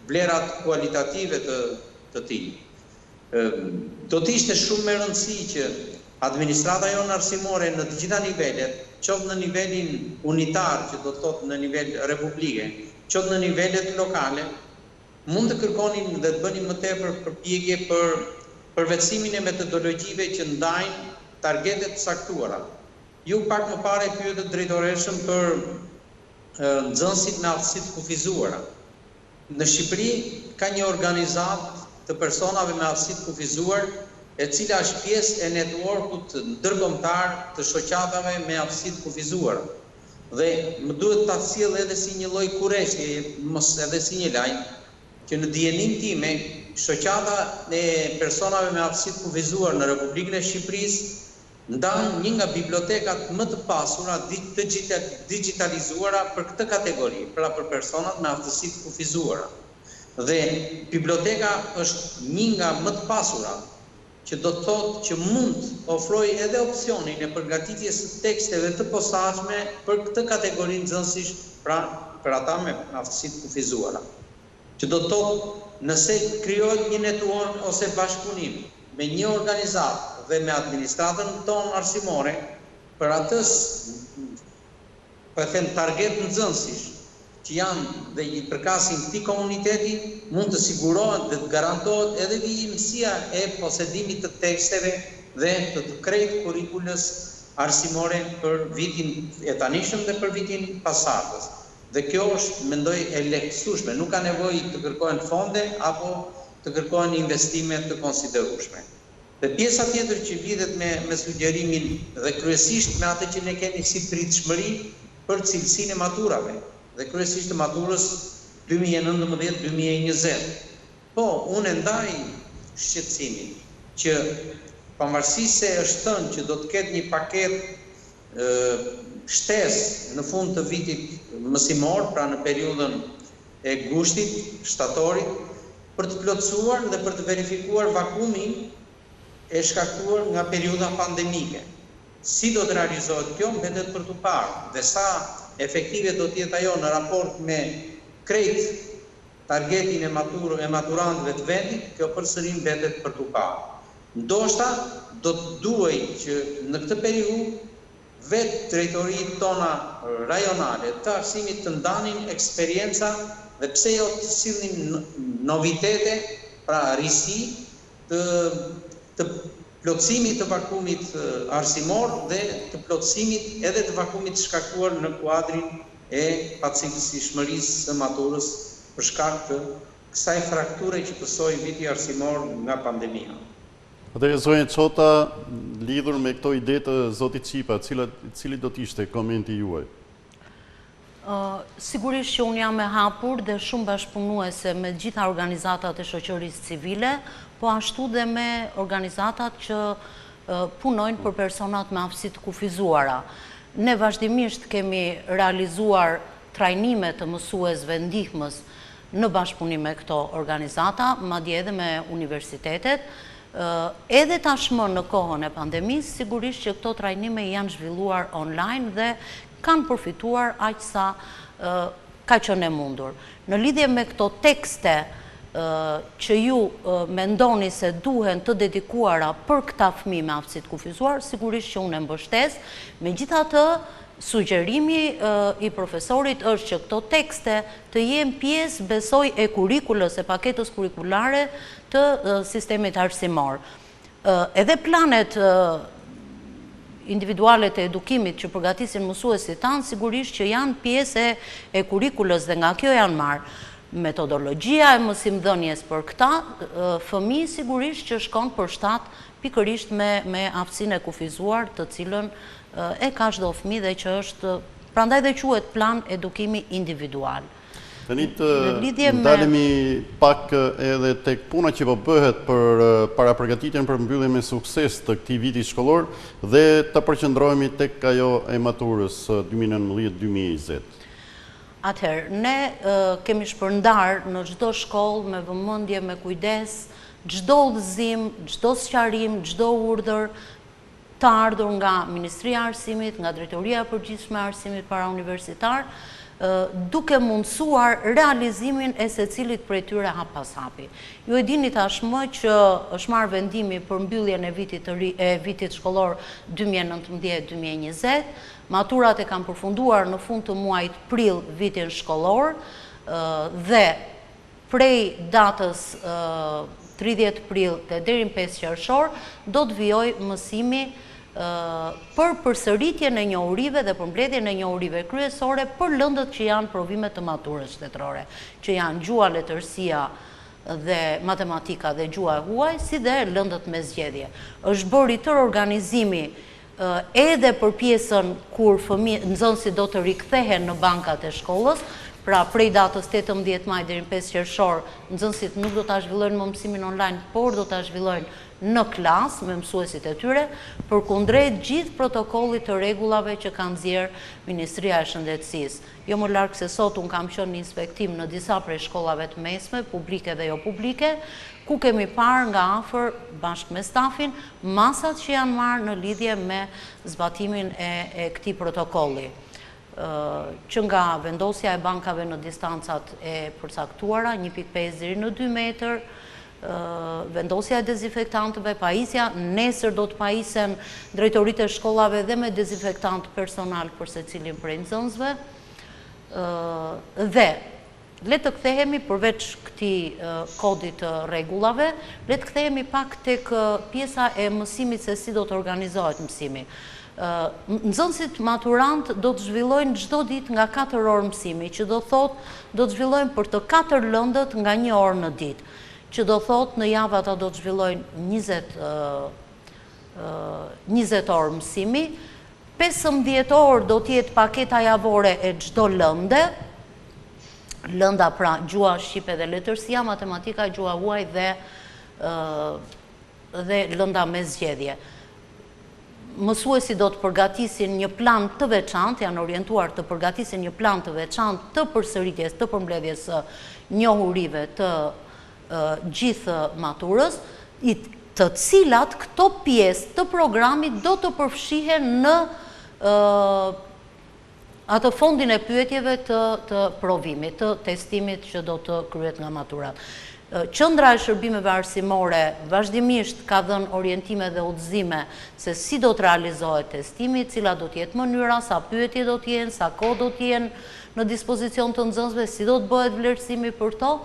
vlerat kualitative të tij. Do të ishte shumë me rëndësi që administrata jonë arsimore në të gjitha nivelet, qoftë në nivelin unitar, që do të thotë në nivel republike, qoftë në nivelet lokale, mund të kërkonin dhe të bënin më tepër përpjekje për përvetësimin e metodologjive që ndajnë targetet të saktuara. Ju pak më parë pyetët drejtoreshëm për nxënësit me aftësitë kufizuara. Në Shqipëri ka një organizatë të personave me aftësitë kufizuar, e cila është pjesë e networkut ndërkombëtar të shoqatave me aftësitë kufizuara. Dhe më duhet ta sjell edhe si një lloj kurreshje, mos edhe si një lajm, që në dijenin time, shoqata e personave me aftësitë kufizuar në Republikën e Shqipërisë ndan një nga bibliotekat më të pasura të digitalizuara për këtë kategori, pra për personat me aftësitë kufizuara. Dhe biblioteka është një nga më të pasura, që do të thotë që mund ofroj edhe opsionin e përgatitjes së teksteve të posaçme për këtë kategori nxënësish, pra për ata me aftësitë kufizuara. Që do të thotë nëse krijohet një network ose bashkëpunim me një organizatë dhe me administratën tonë arsimore, për atës, për them target nxënësish, që janë dhe i përkasin këtij komuniteti, mund të sigurohet dhe të garantohet edhe vijimësia e posedimit të teksteve dhe të krejt kurrikulës arsimore për vitin e tanishëm dhe për vitin pasardhës. Dhe kjo është, mendoj, e lehtësueshme, nuk ka nevojë të kërkohen fonde apo të kërkohen investime të konsiderueshme. Dhe pjesa tjetër që lidhet me sugjerimin dhe kryesisht me atë që ne kemi si pritshmëri për cilësinë e maturave, dhe kryesisht të maturës 2019-2020. Po, unë ndaj shqetësimin që pavarësisht se është thënë që do të ketë një paketë shtesë në fund të vitit mësimor, pra në periudhën e gushtit, shtatorit, për të plotësuar dhe për të verifikuar vakumin e shkaktuar nga periudha pandemike. Si do të realizohet kjo, mbetet për të parë, dhe sa efektive do të jetë ajo në raport me krejt targetin e maturantëve të vendit, kjo përsëri mbetet për të parë. Ndoshta do të duhej që në këtë periudhë vetë drejtoritë tona rajonale të arsimit të ndanin eksperienca dhe pse jo të sillnin novitete, pra risi të plotësimit të vakumit arsimor dhe të plotësimit edhe të vakumit shkaktuar në kuadrin e pacilësishmërisë së maturës për shkak të kësaj frakture që pësoi viti arsimor nga pandemia. Atëherë zonja Cota, lidhur me këto ide të zotit Qipa, cili do të ishte komenti juaj? Sigurisht që unë jam e hapur dhe shumë bashkëpunuese me gjitha organizatat e shoqërisë civile, po ashtu dhe me organizatat që punojnë për personat me aftësitë kufizuara. Ne vazhdimisht kemi realizuar trajnime të mësuesve ndihmës në bashkëpunim me këto organizata, madje edhe me universitetet. Edhe tashmë në kohën e pandemisë, sigurisht që këto trajnime janë zhvilluar online dhe kanë përfituar aq sa ka qenë e mundur. Në lidhje me këto tekste që ju mendoni se duhen të dedikuara për këta fëmijë me aftësitë kufizuar, sigurisht që unë e mbështes. Megjithatë, sugjerimi i profesorit është që këto tekste të jenë pjesë, besoj, e kurrikulës, e paketës kurrikulare të sistemit arsimor. Edhe planet individuale të edukimit që përgatisin mësuesit tanë, sigurisht që janë pjesë e kurrikulës dhe nga kjo janë marrë. Metodologjia e mësimdhënies për këta fëmijë sigurisht që shkon për shtat pikërisht me aftësinë e kufizuar, të cilën e ka çdo fëmijë dhe që është, prandaj dhe quhet plan edukimi individual. Tani ndalemi pak edhe tek puna që po bëhet për para përgatitjen për mbylljen me sukses të këtij viti shkollor dhe të përqendrohemi tek ajo e maturës 2019-2020. Atëherë, ne kemi shpërndarë në çdo shkollë me vëmendje, me kujdes, çdo udhëzim, çdo sqarim, çdo urdhër të ardhur nga Ministria e Arsimit, nga Drejtoria e Përgjithshme e Arsimit parauniversitar, duke mundësuar realizimin e secilit prej tyre hap pas hapi. Ju e dini tashmë që është marrë vendimi për mbylljen e vitit shkollor 2019-2020. Maturat e kanë përfunduar në fund të muajit prill vitin shkollor dhe prej datës 30 prill dhe deri në 5 qershor do të vijojë mësimi për përsëritjen e njohurive dhe përmbledhjen e njohurive kryesore për lëndët që janë provimet të maturës shtetërore, që janë gjua, letërsia dhe matematika dhe gjua e huaj, si dhe lëndët me zgjedhje. Është bërë i tërë organizimi edhe për pjesën kur nxënësit do të rikthehen në bankat e shkollës, pra prej datës 18 maj deri në 5 qershor, nxënësit nuk do ta zhvillojnë më mësimin online, por do ta zhvillojnë në klasë me mësuesit e tyre, përkundrejt gjithë protokollit të rregullave që ka nxjerrë Ministria e Shëndetësisë. Jo më larg se sot unë kam qenë në inspektim në disa prej shkollave të mesme, publike dhe jo publike, ku kemi parë nga afër bashkë me stafin masat që janë marrë në lidhje me zbatimin e këtij protokolli. Që nga vendosja e bankave në distancat e përcaktuara, 1.5 deri në 2 metër, vendosja e dezinfektantëve, pajisja, nesër do të pajisen drejtoritë e shkollave dhe me dezinfektant personal për secilin prej nxënësve. Dhe le të kthehemi përveç këtij kodit të rregullave, le të kthehemi pak tek pjesa e mësimit se si do të organizohet mësimi. Nxënësit maturant do të zhvillojnë çdo ditë nga 4 orë mësimi, që do thotë do të zhvillojnë për të 4 lëndët nga 1 orë në ditë, që do thotë në javë ata do të zhvillojnë 20 orë mësimi, 15 orë do t'jetë paketa javore e çdo lënde, lënda pra gjua shqipe dhe letërsia, matematika, gjua huaj dhe lënda me zgjedhje. Mësuesi do të përgatisin një plan të veçantë, janë orientuar të përgatisin një plan të veçantë të përsëritjes, të përmbledhjes së njohurive të gjithë maturës, të cilat këto pjesë të programit do të përfshihen në atë fondin e pyetjeve të provimit, të testimit që do të kryhet nga maturat. Qendra e shërbimeve arsimore vazhdimisht ka dhënë orientime dhe udhëzime se si do të realizohet testimi, cila do të jetë mënyra, sa pyetje do të jenë, sa kohë do të jenë në dispozicion të nxënësve, si do të bëhet vlerësimi për to,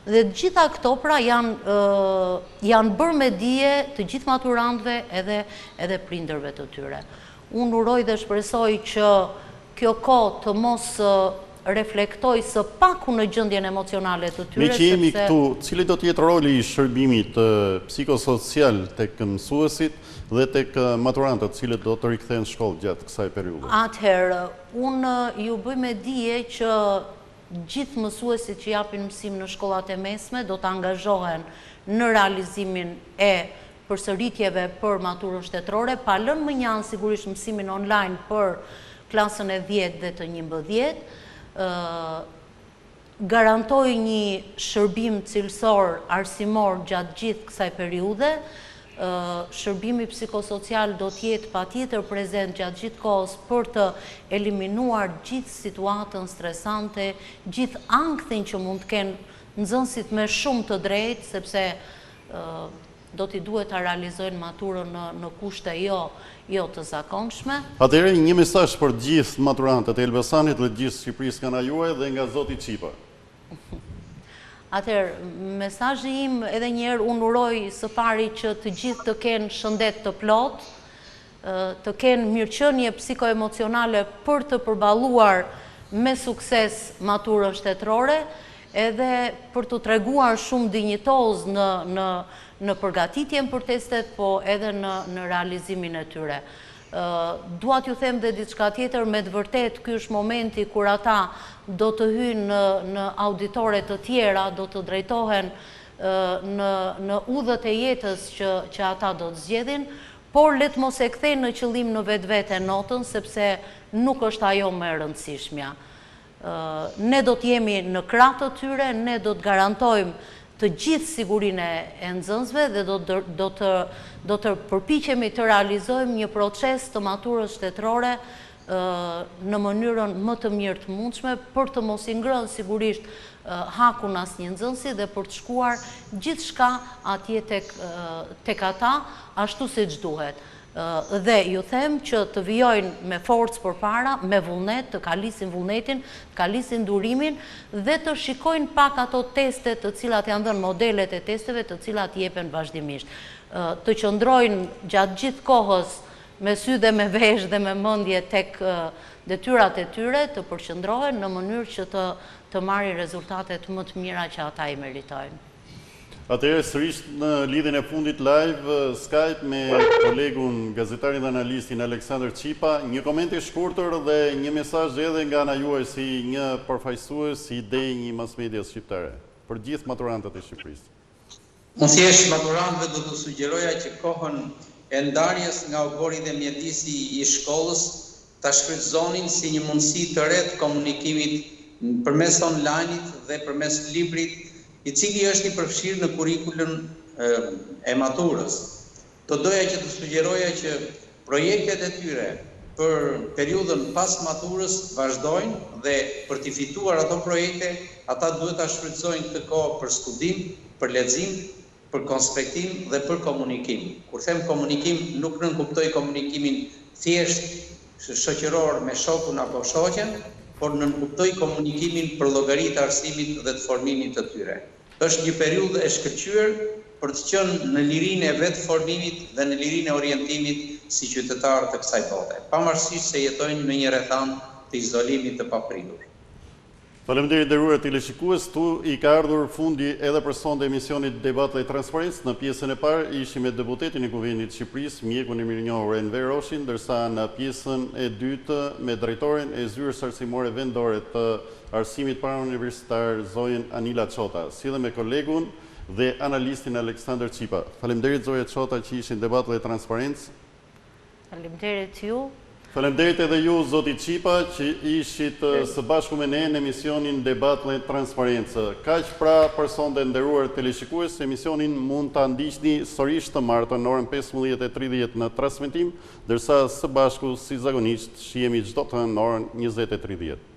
dhe gjitha këto pra janë bërë me dije të gjithë maturantëve edhe prindërve të tyre. Unë uroj dhe shpresoj që kjo kohë të mos reflektoj së paku në gjendjen emocionale të tyre. Me që jemi këtu, cili do të jetë roli i shërbimit psikosocial tek mësuesit dhe tek maturantët, cilët do të rikthehen në shkollë gjatë kësaj periudhe? Atëherë, unë ju bëj me dije që gjithë mësuesit që japin mësim në shkollat e mesme do të angazhohen në realizimin e përsëritjeve për maturën shtetërore, pa lënë më njanë sigurisht mësimin online për klasën e 10 dhe të 11, garantoj një shërbim cilësor arsimor gjatë gjithë kësaj periudhe. Shërbimi psikosocial do t'jetë patjetër prezent gjatë gjithë kohës për të eliminuar gjithë situatën stresante, gjithë ankthin që mund të kenë nxënësit me shumë të drejtë, sepse do t'i duhet të realizojnë maturën në kushte jo të zakonshme. Atëherë një mesazh për gjithë maturantët e Elbasanit dhe gjithë Shqipërisë kanë juaj dhe nga zoti Qipa. Atëherë, mesazhi im edhe një herë unë uroj së pari që të gjithë të kenë shëndet të plot, të kenë mirëqenie psikoemocionale për të përballuar me sukses maturën shtetërore, edhe për të treguar shumë dinjitoz në përgatitjen për testet, po edhe në realizimin e tyre. Duat ju them dhe diçka tjetër, me të vërtet ky është momenti kur ata do të hyjnë në auditore të tjera, do të drejtohen në udhët e jetës që ata do të zgjedhin, por let mos e kthejnë në qëllim në vetvete notën, sepse nuk është ajo më e rëndësishmja. Ne do të jemi në krah të tyre, ne do të garantojmë të gjithë sigurinë e nxënësve dhe do të përpiqemi të realizojmë një proces të maturës shtetërore në mënyrën më të mirë të mundshme për të mos i ngrënë sigurisht hakun asnjë nxënësi dhe për të shkuar gjithçka atje tek ata ashtu siç duhet. Dhe ju them që të vijojnë me forcë përpara, me vullnet, të kalisin vullnetin, të kalisin durimin dhe të shikojnë pak ato teste të cilat janë dhënë, modelet e testeve të cilat jepen vazhdimisht. Të qëndrojnë gjatë gjithë kohës me sy dhe me vesh dhe me mendje tek detyrat e tyre, të përqendrohen në mënyrë që të marrin rezultatet më të mira që ata i meritojnë. Atëherë sërish në lidhjen e fundit live Skype me kolegun gazetarin dhe analistin Aleksandër Qipa, një koment i shkurtër dhe një mesazh edhe nga ana juaj si një përfaqësues i një mass medias shqiptare për gjithë maturantët e Shqipërisë. Unë thjesht maturantëve do të sugjeroja që kohën e ndarjes nga obori dhe mjedisi i shkollës ta shfrytëzonin si një mundësi të re të komunikimit përmes online-it dhe përmes librit, i cili është i përfshirë në kurrikulën e maturës. Do doja që të sugjeroja që projektet e tyre për periudhën pas maturës vazhdojnë dhe për t'i fituar ato projekte, ata duhet ta shfrytëzojnë këtë kohë për studim, për lexim, për konspektim dhe për komunikim. Kur them komunikim, nuk nënkuptoj komunikimin thjesht shoqëror me shokun apo shoqen, por nënkuptoj komunikimin për llogaritë arsimit dhe të formimit të tyre. Është një periudhë e shkëlqyer për të qenë në lirinë e vetë formimit dhe në lirinë e orientimit si qytetarë të kësaj bote, pavarësisht se jetojnë në një rrethan të izolimit të papritur. Faleminderit nderuar teleshikues, tu i ka ardhur fundi edhe për sonde emisionit Debat Transparencë. Në pjesën e parë ishim me deputetin e Kuvendit të Shqipërisë, mjekun e mirënjohur Enver Roshi, ndërsa në pjesën e dytë me drejtoren e zyrës arsimore vendore të Arsimit parauniversitar zonjën Anila Cota, si dhe me kolegun dhe analistin Aleksandër Qipa. Faleminderit zonja Cota që ishin Debat Transparencë. Faleminderit ju. Faleminderit edhe ju, zoti Qipa, që ishit së bashku me ne në emisionin Debat Transparencë. Kaq pra për sonde nderuar teleshikues, emisionin mund ta ndiqni sërish të martën në orën 15:30 në transmetim, ndërsa së bashku si zakonisht shihemi çdo të hënë në orën 20:30.